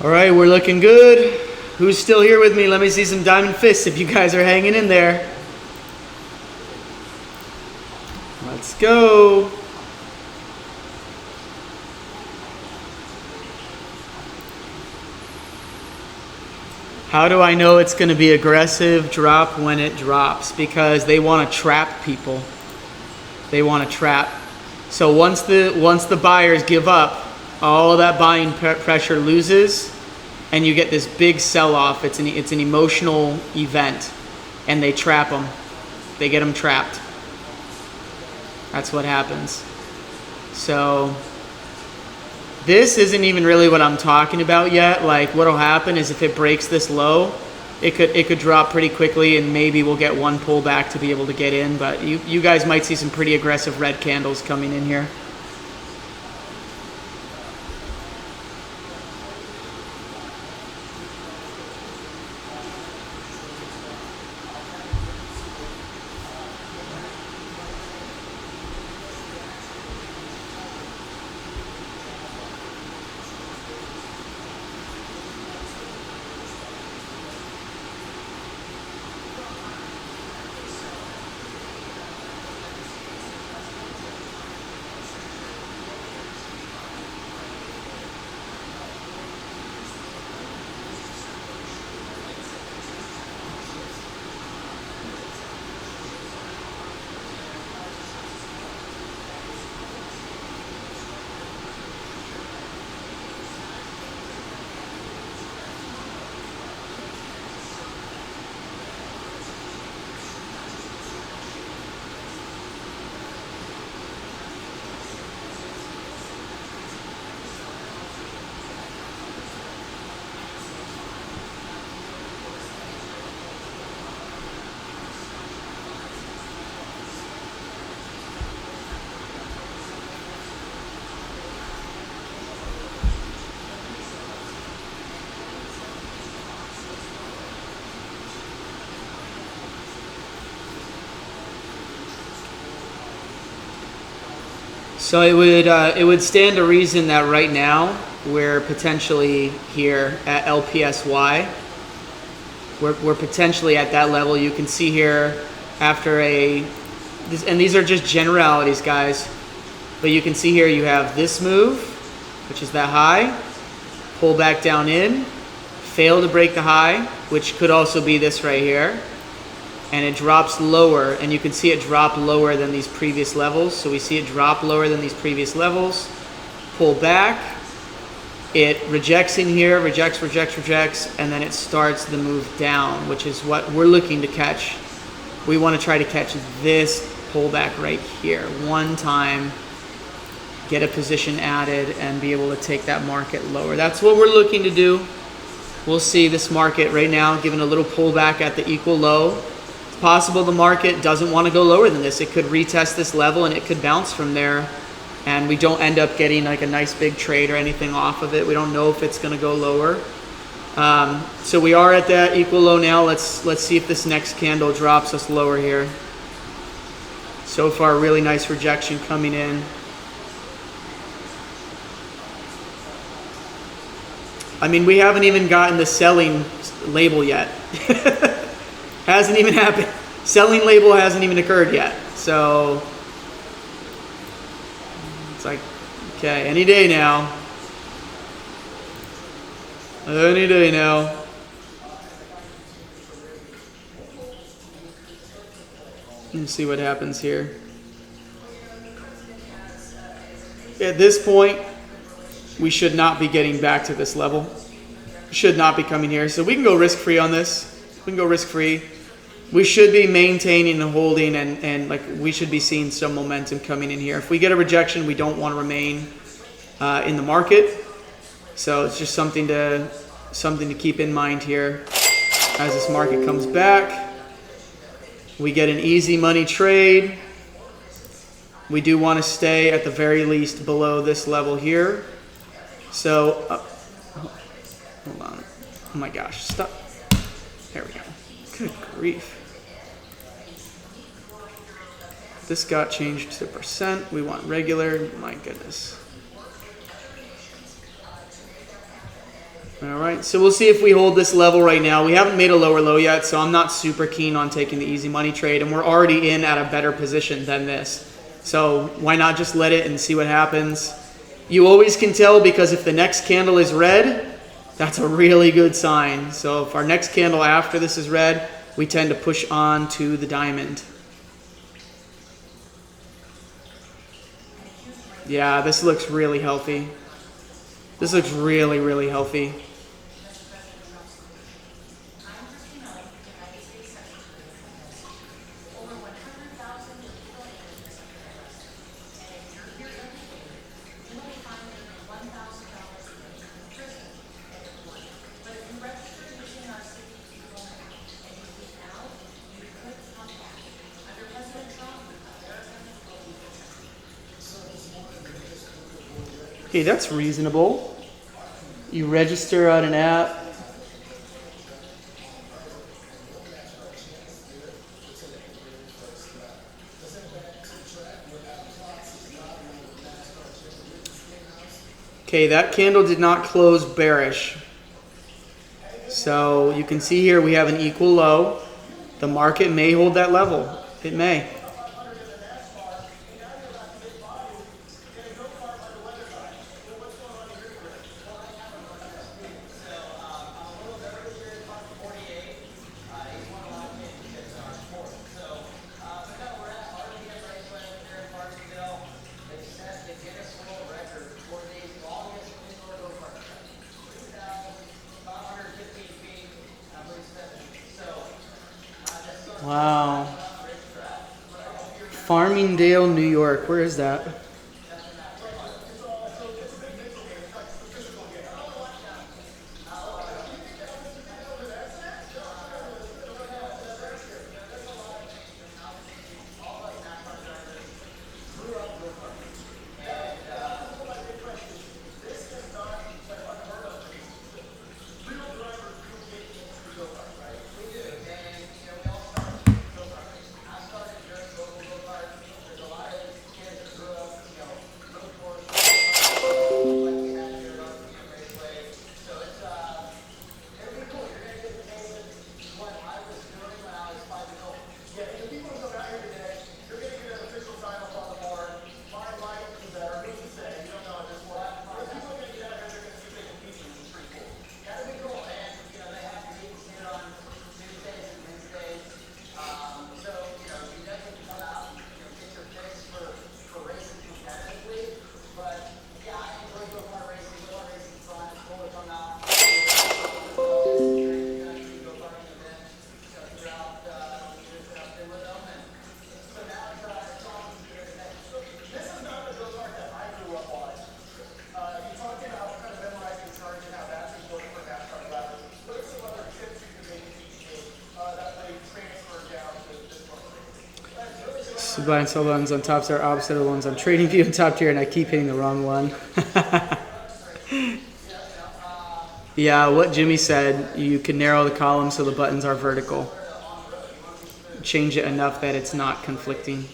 S1: All right, we're looking good. Who's still here with me? Let me see some diamond fists if you guys are hanging in there. Let's go. How do I know it's going to be aggressive drop when it drops? Because they want to trap people. They want to trap. So once the buyers give up, all of that buying pressure loses, and you get this big sell-off. It's an emotional event, and they trap them. They get them trapped. That's what happens. So this isn't even really what I'm talking about yet. Like, what'll happen is if it breaks this low, it could drop pretty quickly, and maybe we'll get one pullback to be able to get in. But you guys might see some pretty aggressive red candles coming in here. So it would stand to reason that right now we're potentially here at LPSY. We're potentially at that level. You can see here after and these are just generalities, guys, but you can see here you have this move, which is that high, pull back down in, fail to break the high, which could also be this right here, and it drops lower, and you can see it drop lower than these previous levels. So we see it drop lower than these previous levels, pull back, it rejects in here, rejects, and then it starts the move down, which is what we're looking to catch. We want to try to catch this pullback right here. One time, get a position added, and be able to take that market lower. That's what we're looking to do. We'll see this market right now giving a little pullback at the equal low. Possible the market doesn't want to go lower than this. It could retest this level and it could bounce from there, and we don't end up getting like a nice big trade or anything off of it. We don't know if it's going to go lower. So we are at that equal low now. Let's see if this next candle drops us lower here. So far, really nice rejection coming in. I mean, we haven't even gotten the selling label yet. Hasn't even happened. Selling label hasn't even occurred yet. So it's like, okay, any day now. Any day now. Let's see what happens here. At this point, we should not be getting back to this level. Should not be coming here. So we can go risk-free on this. We can go risk-free. We should be maintaining and holding, and like we should be seeing some momentum coming in here. If we get a rejection, we don't want to remain in the market. So it's just something to keep in mind here as this market comes back. We get an easy money trade. We do want to stay at the very least below this level here. So, hold on. Oh my gosh, stop. There we go. Good grief. This got changed to percent. We want regular. My goodness. All right, so we'll see if we hold this level right now. We haven't made a lower low yet, so I'm not super keen on taking the easy money trade, and we're already in at a better position than this. So why not just let it and see what happens? You always can tell, because if the next candle is red, that's a really good sign. So if our next candle after this is red, we tend to push on to the diamond. Yeah, this looks really healthy. This looks really, really healthy. Okay, that's reasonable. You register on an app. Okay, that candle did not close bearish. So you can see here we have an equal low. The market may hold that level. It may. Wow. Farmingdale, New York. Where is that? So buy and sell ones on top tier, opposite of the ones on trading view and top tier, and I keep hitting the wrong one. Yeah, what Jimmy said, you can narrow the column so the buttons are vertical. Change it enough that it's not conflicting.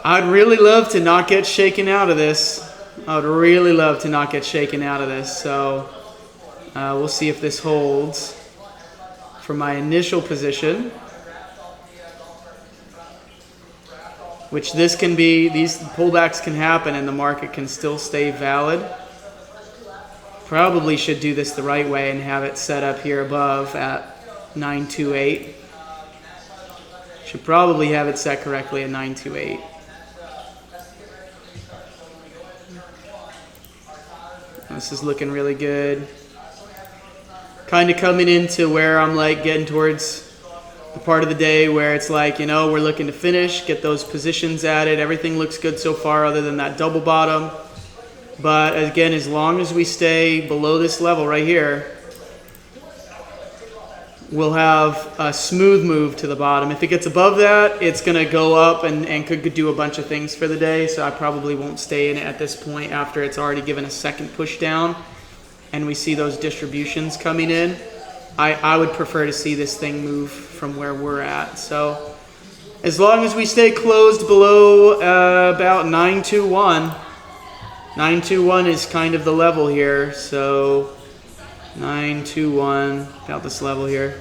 S1: I'd really love to not get shaken out of this. I would really love to not get shaken out of this. So we'll see if this holds. For my initial position, which this can be, these pullbacks can happen and the market can still stay valid. Probably should do this the right way and have it set up here above at 928. Should probably have it set correctly at 928. This is looking really good. Kind of coming into where I'm like getting towards the part of the day where it's like, you know, we're looking to finish, get those positions added. Everything looks good so far other than that double bottom. But again, as long as we stay below this level right here, we'll have a smooth move to the bottom. If it gets above that, it's going to go up and could do a bunch of things for the day. So I probably won't stay in it at this point after it's already given a second push down and we see those distributions coming in. I would prefer to see this thing move from where we're at. So as long as we stay closed below about 921, 921 is kind of the level here. So 921, about this level here.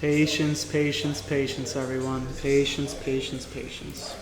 S1: Patience, patience, patience, everyone. Patience, patience, patience.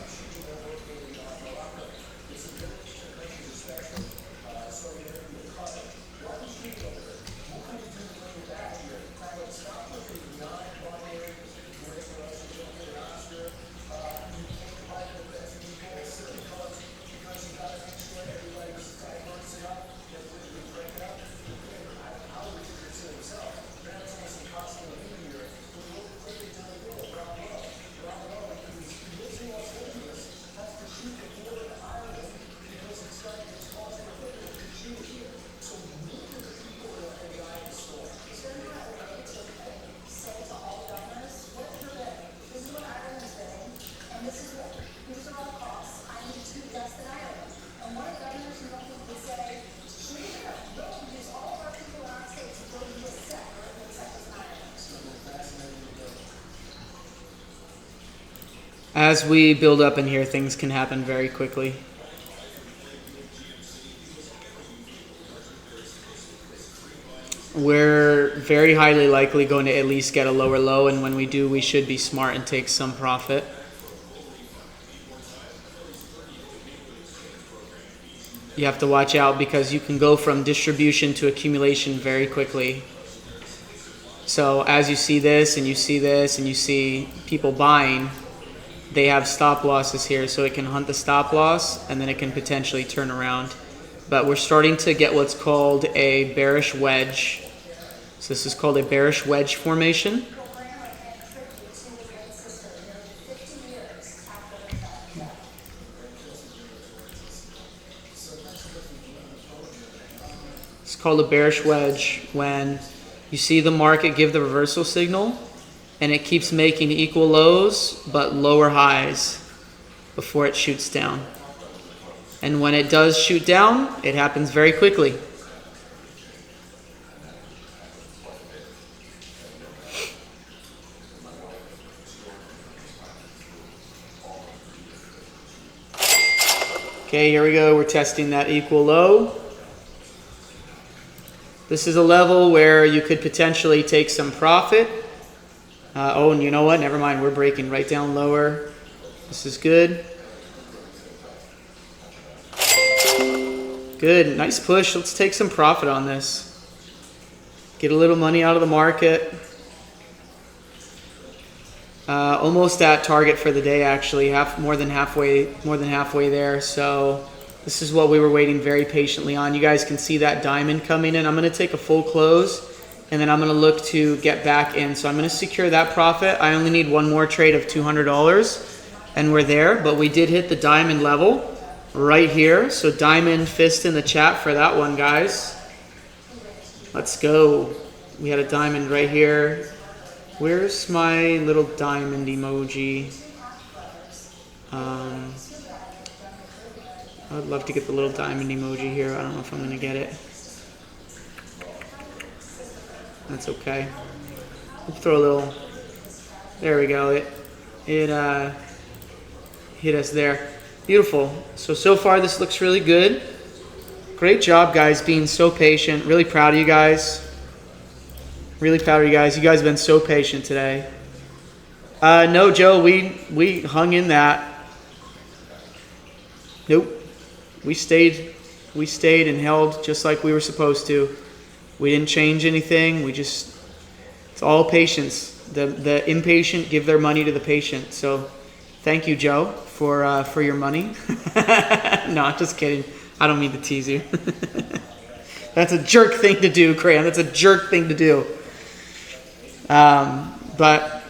S1: As we build up in here, things can happen very quickly. We're very highly likely going to at least get a lower low, and when we do, we should be smart and take some profit. You have to watch out because you can go from distribution to accumulation very quickly. So as you see this and you see this and you see people buying, they have stop losses here, so it can hunt the stop loss and then it can potentially turn around. But we're starting to get what's called a bearish wedge. So this is called a bearish wedge formation. It's called a bearish wedge when you see the market give the reversal signal and it keeps making equal lows but lower highs before it shoots down. And when it does shoot down, it happens very quickly. Okay, here we go. We're testing that equal low. This is a level where you could potentially take some profit. Oh, and you know what? Never mind. We're breaking right down lower. This is good. Good. Nice push. Let's take some profit on this. Get a little money out of the market. Almost at target for the day, actually. More than halfway there. So this is what we were waiting very patiently on. You guys can see that diamond coming in. I'm going to take a full close, and then I'm going to look to get back in. So I'm going to secure that profit. I only need one more trade of $200, and we're there. But we did hit the diamond level right here. So diamond fist in the chat for that one, guys. Let's go. We had a diamond right here. Where's my little diamond emoji? I'd love to get the little diamond emoji here. I don't know if I'm going to get it. That's okay. We'll throw a little... There we go. It hit us there. Beautiful. So far this looks really good. Great job, guys, being so patient. Really proud of you guys. Really proud of you guys. You guys have been so patient today. No, Joe, we hung in that. Nope. We stayed and held just like we were supposed to. We didn't change anything. It's all patience. The impatient give their money to the patient. So thank you, Joe, for your money. No, I'm just kidding. I don't mean to tease you. That's a jerk thing to do, Crayon. That's a jerk thing to do. But I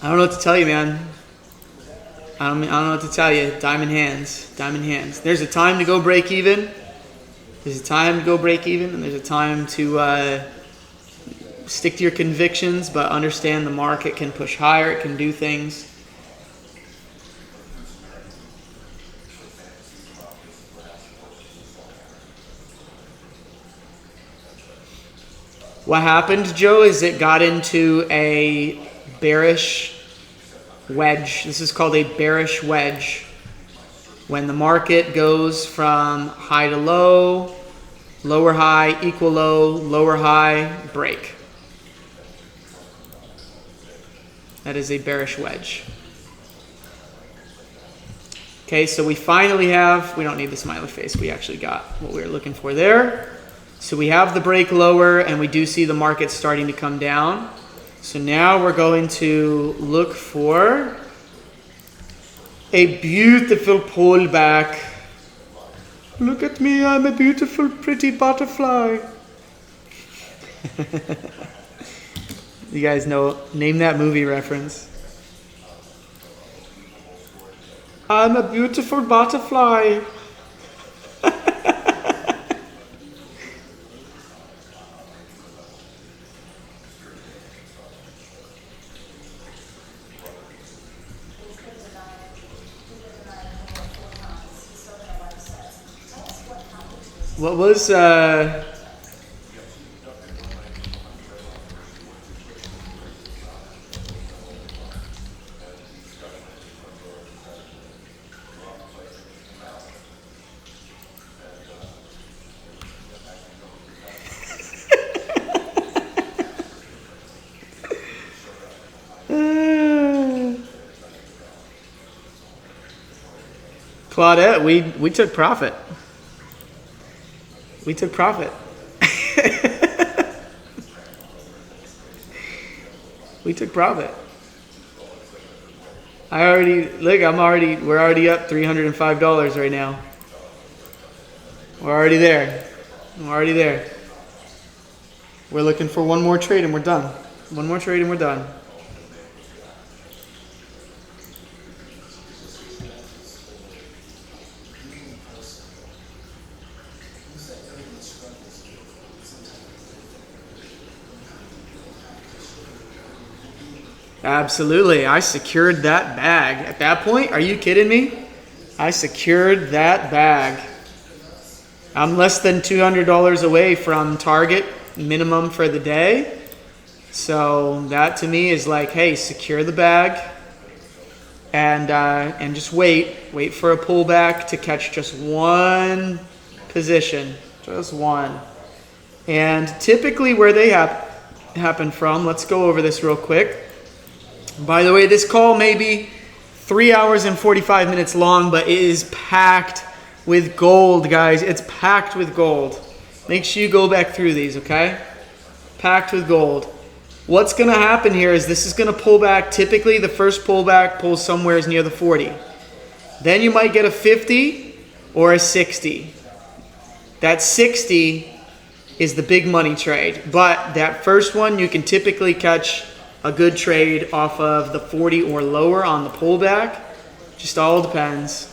S1: don't know what to tell you, man. I don't know what to tell you. Diamond hands. Diamond hands. There's a time to go break even. There's a time to go break even, and there's a time to stick to your convictions, but understand the market can push higher. It can do things. What happened, Joe, is it got into a bearish wedge. This is called a bearish wedge. When the market goes from high to low, lower high, equal low, lower high, break. That is a bearish wedge. Okay, so we finally have, we don't need the smiley face, we actually got what we were looking for there. So we have the break lower, and we do see the market starting to come down. So now we're going to look for a beautiful pullback. Look at me, I'm a beautiful, pretty butterfly. You guys know, name that movie reference. I'm a beautiful butterfly. What was Claudette, we took profit. We took profit. We took profit. We're already up $305 right now. We're already there. We're looking for one more trade and we're done. One more trade and we're done. Absolutely. I secured that bag. At that point, are you kidding me? I secured that bag. I'm less than $200 away from target minimum for the day. So that to me is like, hey, secure the bag and just wait for a pullback to catch just one position, just one. And typically where they happen from, let's go over this real quick. By the way, this call may be 3 hours and 45 minutes long, but it is packed with gold, guys. It's packed with gold. Make sure you go back through these, okay? Packed with gold. What's going to happen here is this is going to pull back. Typically, the first pullback pulls somewhere near the 40. Then you might get a 50 or a 60. That 60 is the big money trade. But that first one, you can typically catch a good trade off of the 40 or lower on the pullback. Just all depends.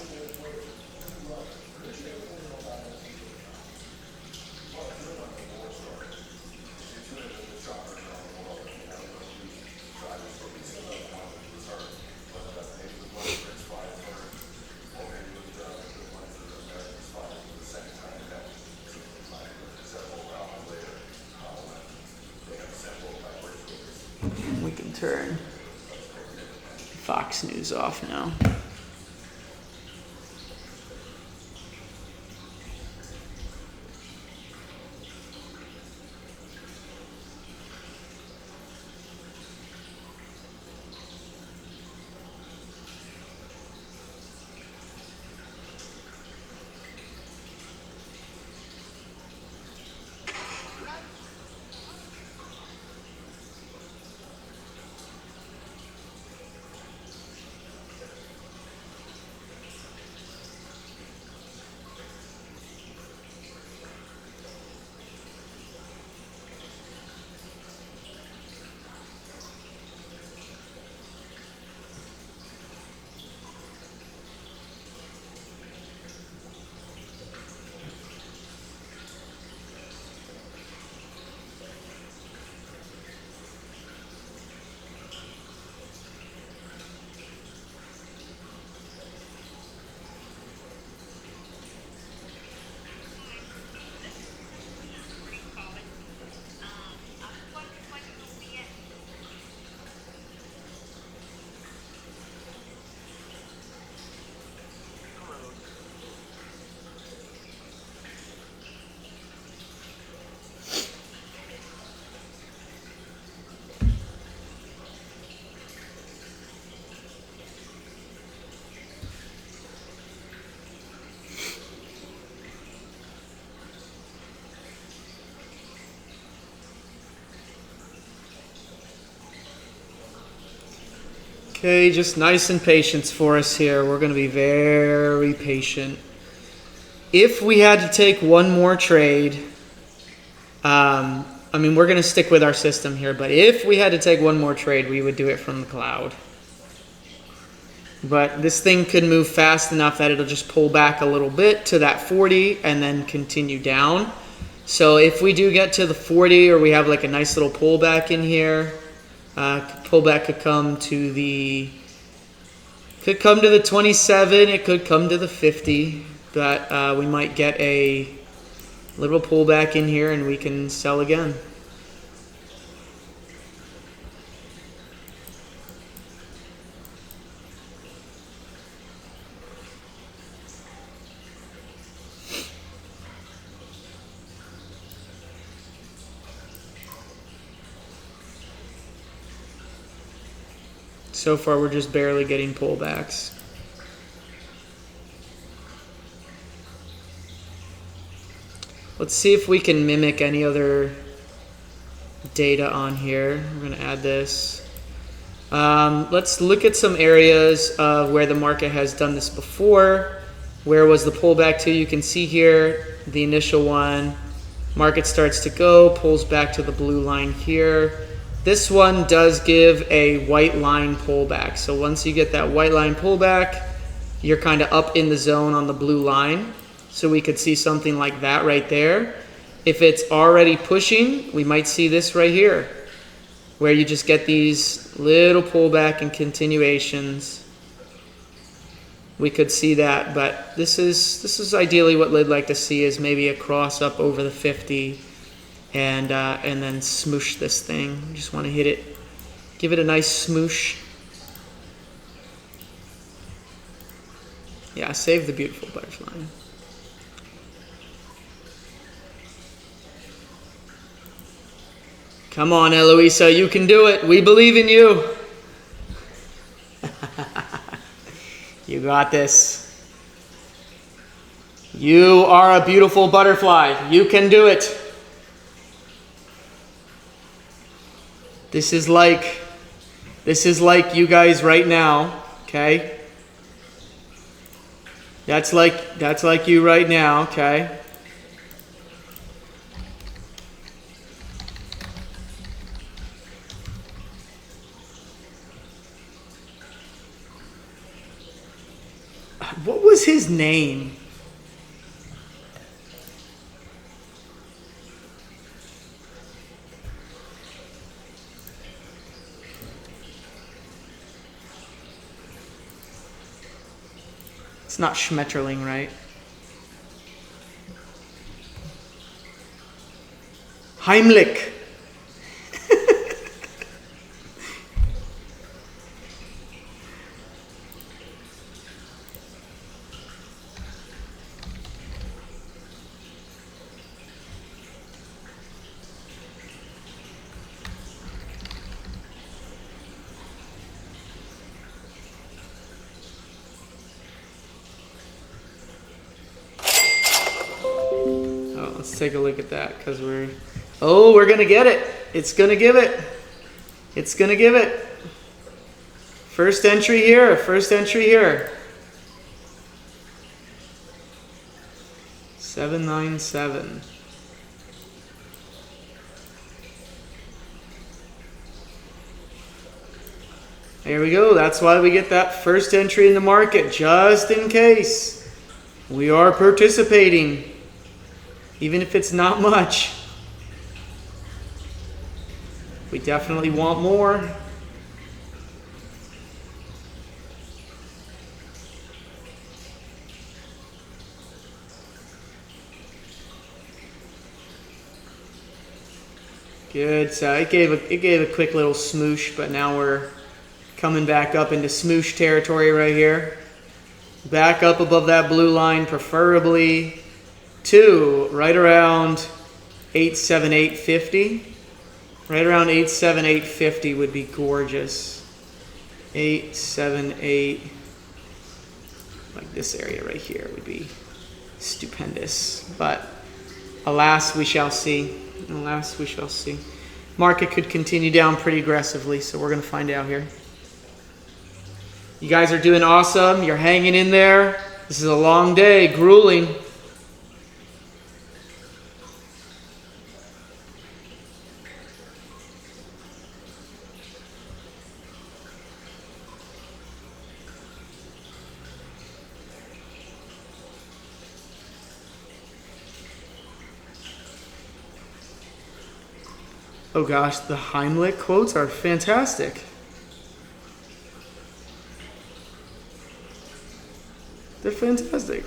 S1: We can turn Fox News off now. Okay, just nice and patience for us here. We're going to be very patient. If we had to take one more trade, I mean, we're going to stick with our system here, but if we had to take one more trade, we would do it from the cloud. But this thing could move fast enough that it'll just pull back a little bit to that 40 and then continue down. So if we do get to the 40 or we have like a nice little pullback in here, pullback could come to the 27, it could come to the 50, but we might get a little pullback in here and we can sell again. So far, we're just barely getting pullbacks. Let's see if we can mimic any other data on here. We're going to add this. Let's look at some areas of where the market has done this before. Where was the pullback to? You can see here the initial one. Market starts to go, pulls back to the blue line here. This one does give a white line pullback. So once you get that white line pullback, you're kind of up in the zone on the blue line. So we could see something like that right there. If it's already pushing, we might see this right here, where you just get these little pullback and continuations. We could see that, but this is ideally what we'd like to see, is maybe a cross up over the 50 and then smoosh this thing. You just want to hit it, give it a nice smoosh. Yeah, save the beautiful butterfly. Come on, Eloisa, you can do it. We believe in you. You got this. You are a beautiful butterfly. You can do it. This is like you guys right now, okay? That's like you right now, okay? What was his name? It's not Schmetterling, right? Heimlich. Let's take a look at that, because we're gonna get it. It's gonna give it. It's gonna give it. First entry here. First entry here. 797. There we go. That's why we get that first entry in the market, just in case. We are participating. Even if it's not much. We definitely want more. Good. So it gave a quick little smoosh, but now we're coming back up into smoosh territory right here. Back up above that blue line, preferably to right around 878.50. Right around 878.50 would be gorgeous. 878, like this area right here would be stupendous. But alas, we shall see. Alas, we shall see. Market could continue down pretty aggressively, so we're going to find out here. You guys are doing awesome. You're hanging in there. This is a long day, grueling. Oh gosh, the Heimlich quotes are fantastic. They're fantastic.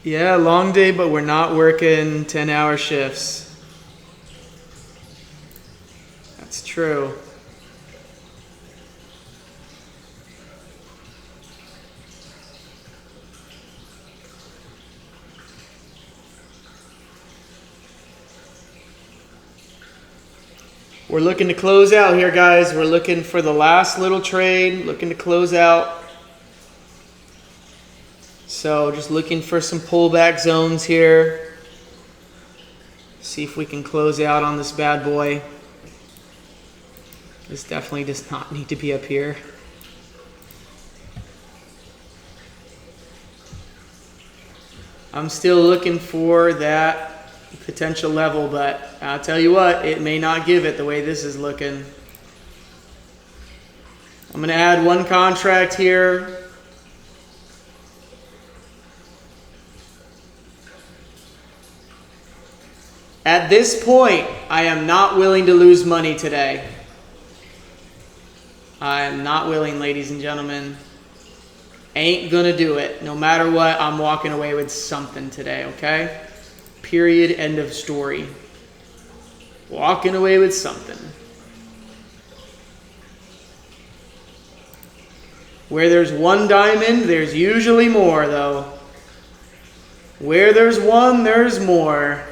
S1: Yeah, long day, but we're not working 10-hour shifts. That's true. We're looking to close out here, guys. We're looking for the last little trade, looking to close out. So just looking for some pullback zones here. See if we can close out on this bad boy. This definitely does not need to be up here. I'm still looking for that potential level, but I'll tell you what, it may not give it the way this is looking. I'm going to add one contract here. At this point, I am not willing to lose money today. I am not willing, ladies and gentlemen. Ain't gonna do it. No matter what, I'm walking away with something today, okay? Period, end of story. Walking away with something. Where there's one diamond, there's usually more, though. Where there's one, there's more.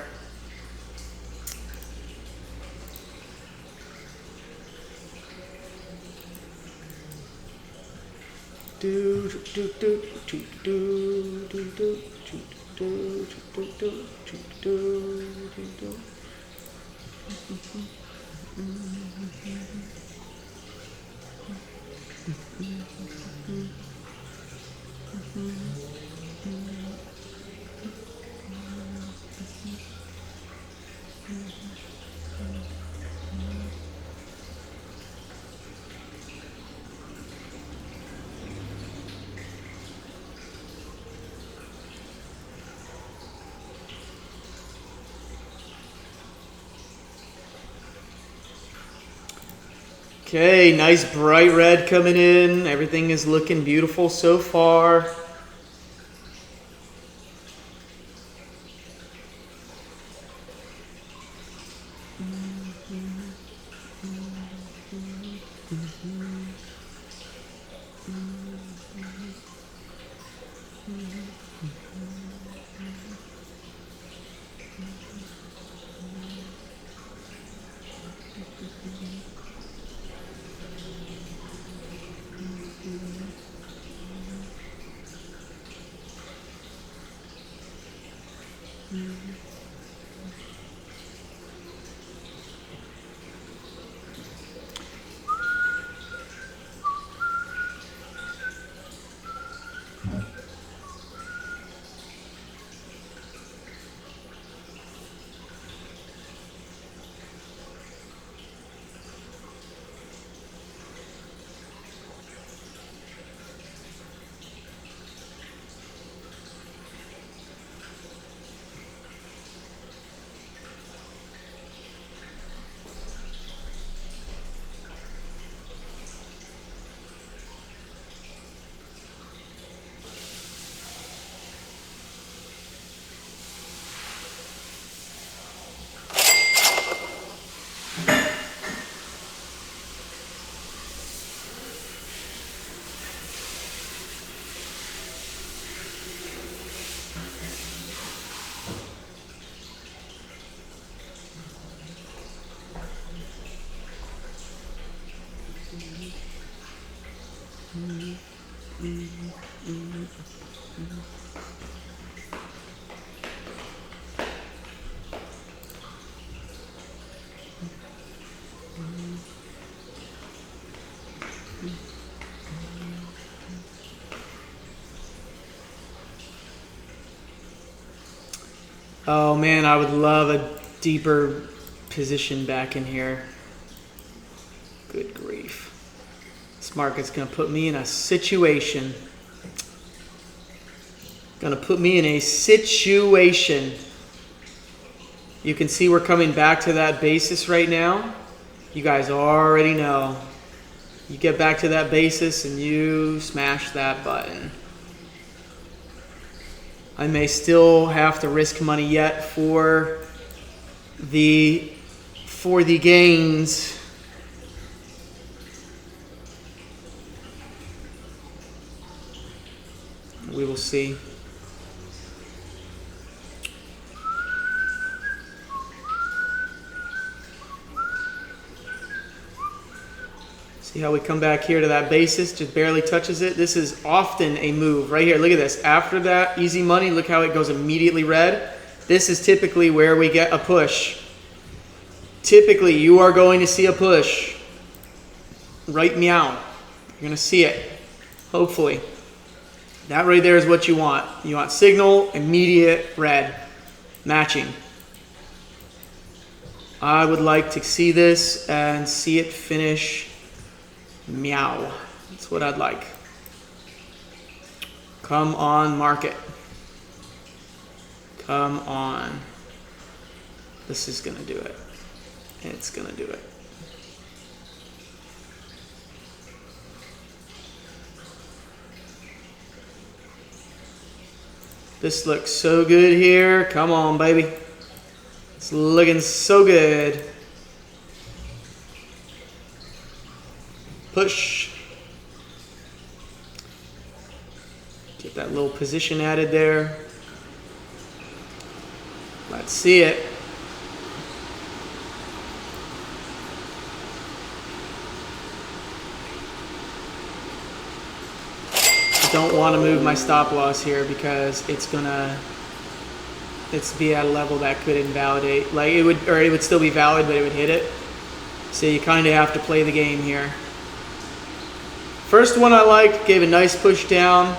S1: Okay, nice bright red coming in. Everything is looking beautiful so far. Oh man, I would love a deeper position back in here. Good grief. This market's going to put me in a situation. Going to put me in a situation. You can see we're coming back to that basis right now. You guys already know. You get back to that basis and you smash that button. I may still have to risk money yet for the gains. We will see. See how we come back here to that basis, just barely touches it. This is often a move right here. Look at this. After that easy money, look how it goes immediately red. This is typically where we get a push. Typically, you are going to see a push. Right meow. You're going to see it. Hopefully. That right there is what you want. You want signal, immediate, red. Matching. I would like to see this and see it finish meow. That's what I'd like. Come on, market. Come on. This is going to do it. It's going to do it. This looks so good here. Come on, baby. It's looking so good. Push. Get that little position added there. Let's see it. Don't want to move my stop loss here because it's be at a level that could invalidate. Like it would still be valid, but it would hit it. So you kind of have to play the game here. First one I liked, gave a nice push down.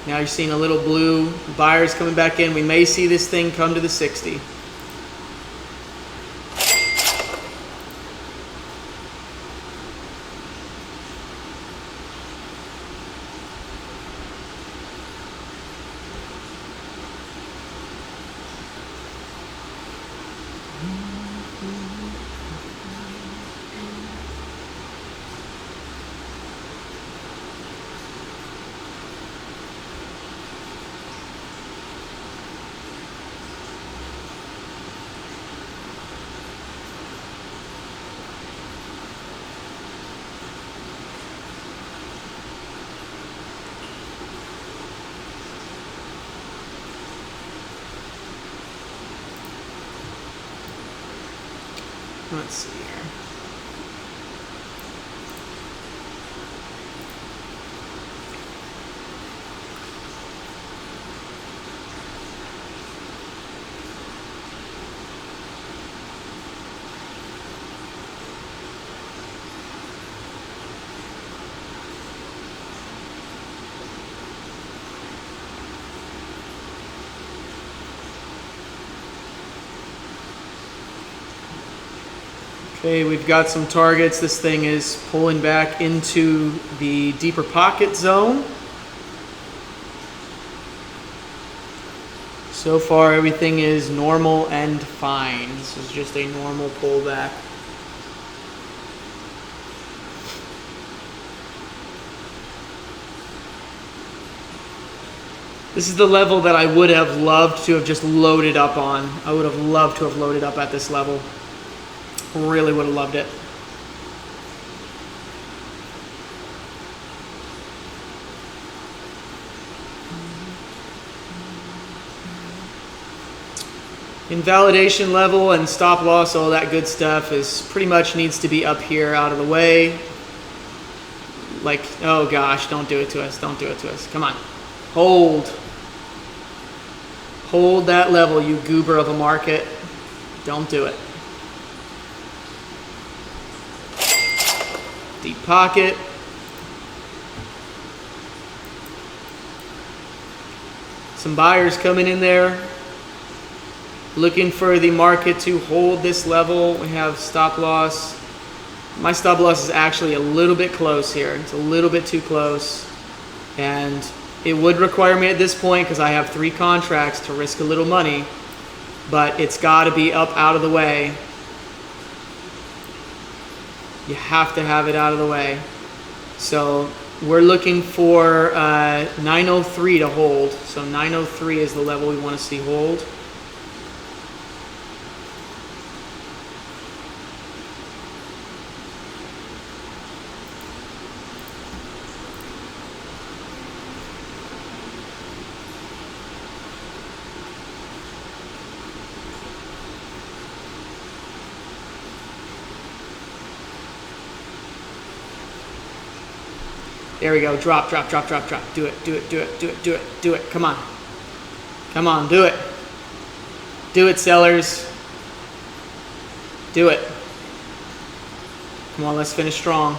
S1: Now you're seeing a little blue. Buyers coming back in. We may see this thing come to the 60. Let's see here. Okay, we've got some targets. This thing is pulling back into the deeper pocket zone. So far, everything is normal and fine. This is just a normal pullback. This is the level that I would have loved to have just loaded up on. I would have loved to have loaded up at this level. Really would have loved it. Invalidation level and stop loss, all that good stuff is pretty much needs to be up here out of the way. Like, oh gosh, don't do it to us. Don't do it to us. Come on. Hold. Hold that level, you goober of a market. Don't do it. Deep pocket. Some buyers coming in there. Looking for the market to hold this level. We have stop loss. My stop loss is actually a little bit close here. It's a little bit too close. And it would require me at this point, because I have 3 contracts, to risk a little money. But it's got to be up out of the way. You have to have it out of the way. So we're looking for 903 to hold. So 903 is the level we want to see hold. There we go. Drop, drop, drop, drop, drop. Do it, do it, do it, do it, do it, do it. Come on. Come on, do it. Do it, sellers. Do it. Come on, let's finish strong.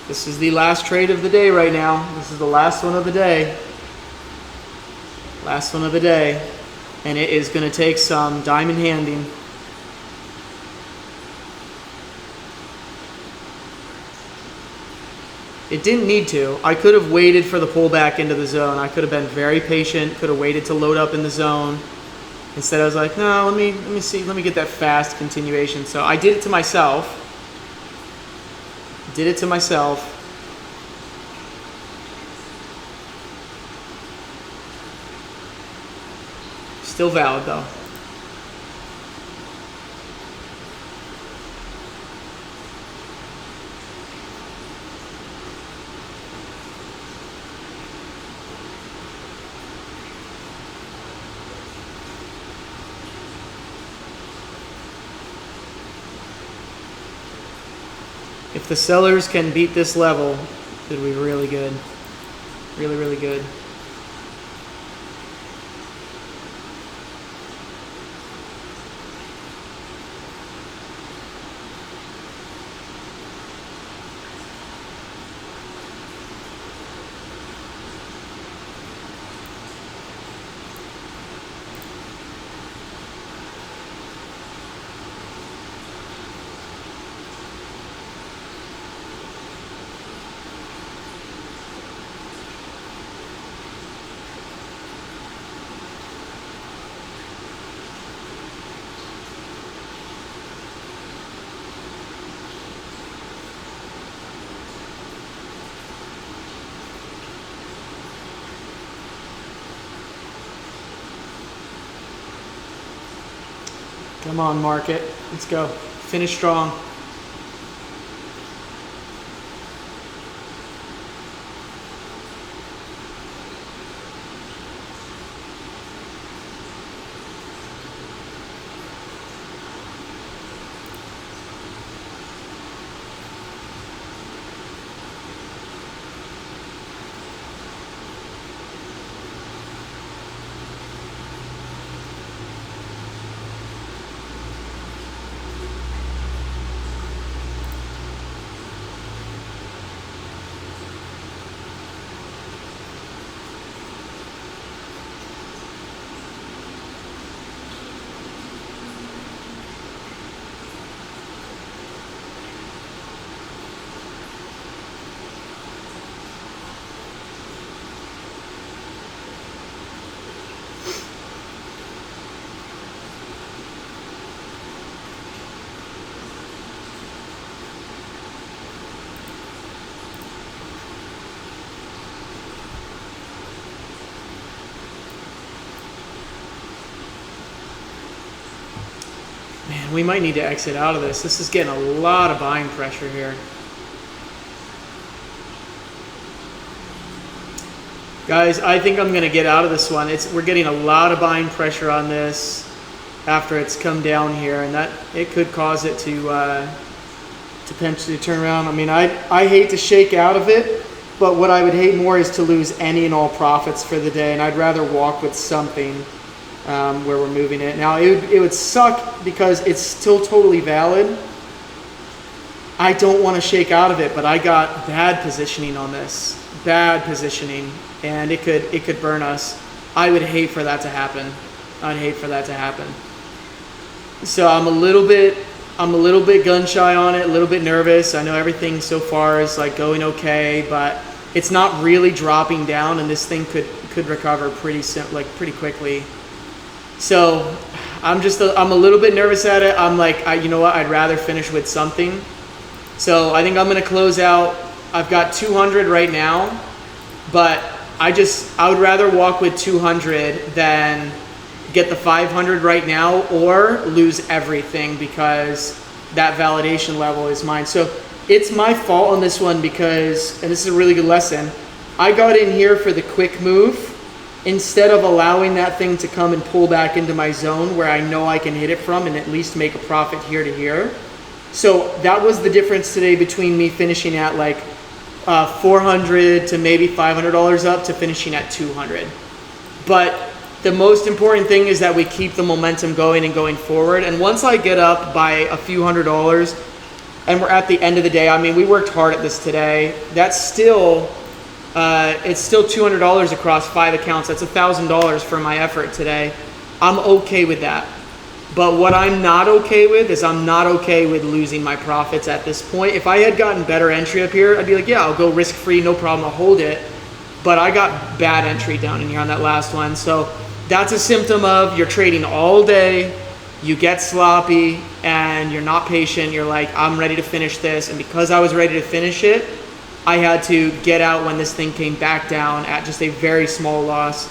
S1: This is the last trade of the day right now. This is the last one of the day. Last one of the day. And it is going to take some diamond handing. It didn't need to. I could have waited for the pullback into the zone. I could have been very patient, could have waited to load up in the zone. Instead I was like, no, let me see, let me get that fast continuation. So I did it to myself. Did it to myself. Still valid though. If the sellers can beat this level, it'll be really good. Really, really good. Come on, market. Let's go. Finish strong. Man, we might need to exit out of this. This is getting a lot of buying pressure here. Guys, I think I'm going to get out of this one. We're getting a lot of buying pressure on this after it's come down here, and that it could cause it to potentially turn around. I mean, I hate to shake out of it, but what I would hate more is to lose any and all profits for the day, and I'd rather walk with something where we're moving it. Now, it would suck because it's still totally valid. I don't want to shake out of it, but I got bad positioning on this. Bad positioning, and it could burn us. I would hate for that to happen. I'd hate for that to happen. So I'm a little bit gun shy on it, a little bit nervous. I know everything so far is like going okay, but it's not really dropping down, and this thing could recover pretty quickly. So I'm a little bit nervous at it. I'm like, you know what? I'd rather finish with something. So I think I'm going to close out. I've got 200 right now, but I would rather walk with 200 than get the 500 right now or lose everything because that validation level is mine. So it's my fault on this one because, and this is a really good lesson, I got in here for the quick move instead of allowing that thing to come and pull back into my zone where I know I can hit it from and at least make a profit here to here. So that was the difference today between me finishing at like $400 to maybe $500 up to finishing at 200. But the most important thing is that we keep the momentum going and going forward. And once I get up by a few $100s and we're at the end of the day, I mean, we worked hard at this today. That's still, it's still $200 across 5 accounts. That's $1,000 for my effort today. I'm okay with that. But what I'm not okay with is I'm not okay with losing my profits at this point. If I had gotten better entry up here, I'd be like, yeah, I'll go risk free, no problem, I'll hold it. But I got bad entry down in here on that last one. So that's a symptom of you're trading all day, you get sloppy, and you're not patient. You're like, I'm ready to finish this. And because I was ready to finish it, I had to get out when this thing came back down at just a very small loss.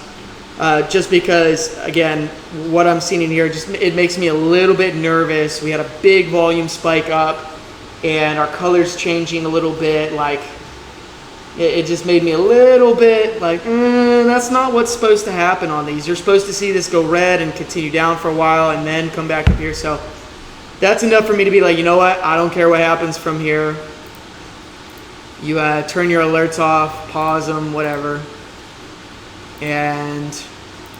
S1: Just because, again, what I'm seeing in here, just it makes me a little bit nervous. We had a big volume spike up, and our colors changing a little bit. Like, it just made me a little bit like, that's not what's supposed to happen on these. You're supposed to see this go red and continue down for a while and then come back up here. So that's enough for me to be like, you know what? I don't care what happens from here. You turn your alerts off, pause them, whatever. And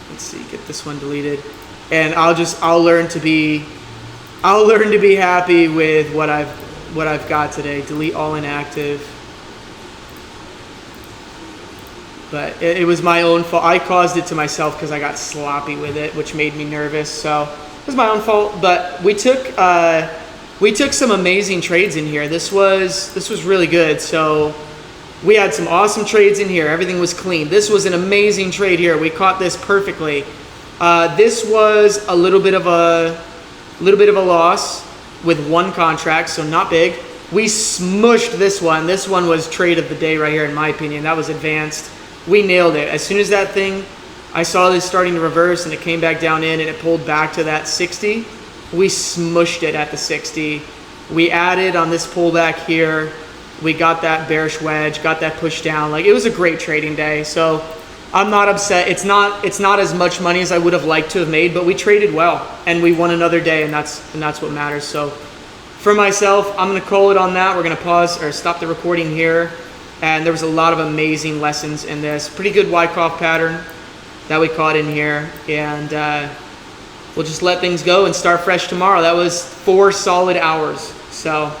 S1: let's see, get this one deleted. And I'll learn to be happy with what I've got today. Delete all inactive. But it was my own fault. I caused it to myself because I got sloppy with it, which made me nervous. So it was my own fault. But we took some amazing trades in here. This was really good. So we had some awesome trades in here. Everything was clean. This was an amazing trade here. We caught this perfectly. This was a little bit of a loss with one contract, so not big. We smushed this one. This one was trade of the day right here, in my opinion. That was advanced. We nailed it. As soon as that thing, I saw this starting to reverse and it came back down in and it pulled back to that 60. We smushed it at the 60. We added on this pullback here. We got that bearish wedge, got that push down. Like, it was a great trading day. So I'm not upset. It's not as much money as I would have liked to have made, but we traded well and we won another day, and that's what matters. So for myself, I'm gonna call it on that. We're gonna pause or stop the recording here. And there was a lot of amazing lessons in this. Pretty good Wyckoff pattern that we caught in here. And we'll just let things go and start fresh tomorrow. That was 4 solid hours. So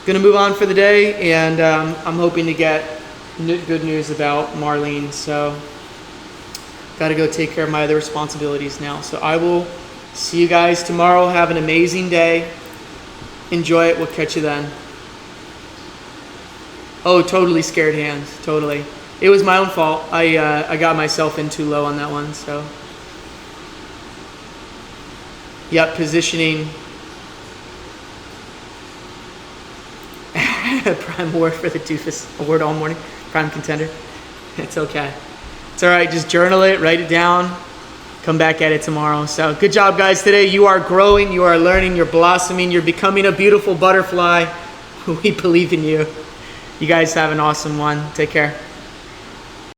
S1: gonna move on for the day, and I'm hoping to get good news about Marlene. So gotta go take care of my other responsibilities now. So I will see you guys tomorrow. Have an amazing day. Enjoy it. We'll catch you then. Oh, totally scared hands. Totally. It was my own fault. I got myself in too low on that one. So, yep, positioning. Prime award for the doofus award all morning. Prime contender. It's okay. It's all right. Just journal it, write it down, come back at it tomorrow. So good job, guys. Today you are growing, you are learning, you're blossoming, you're becoming a beautiful butterfly. We believe in you. You guys have an awesome one. Take care.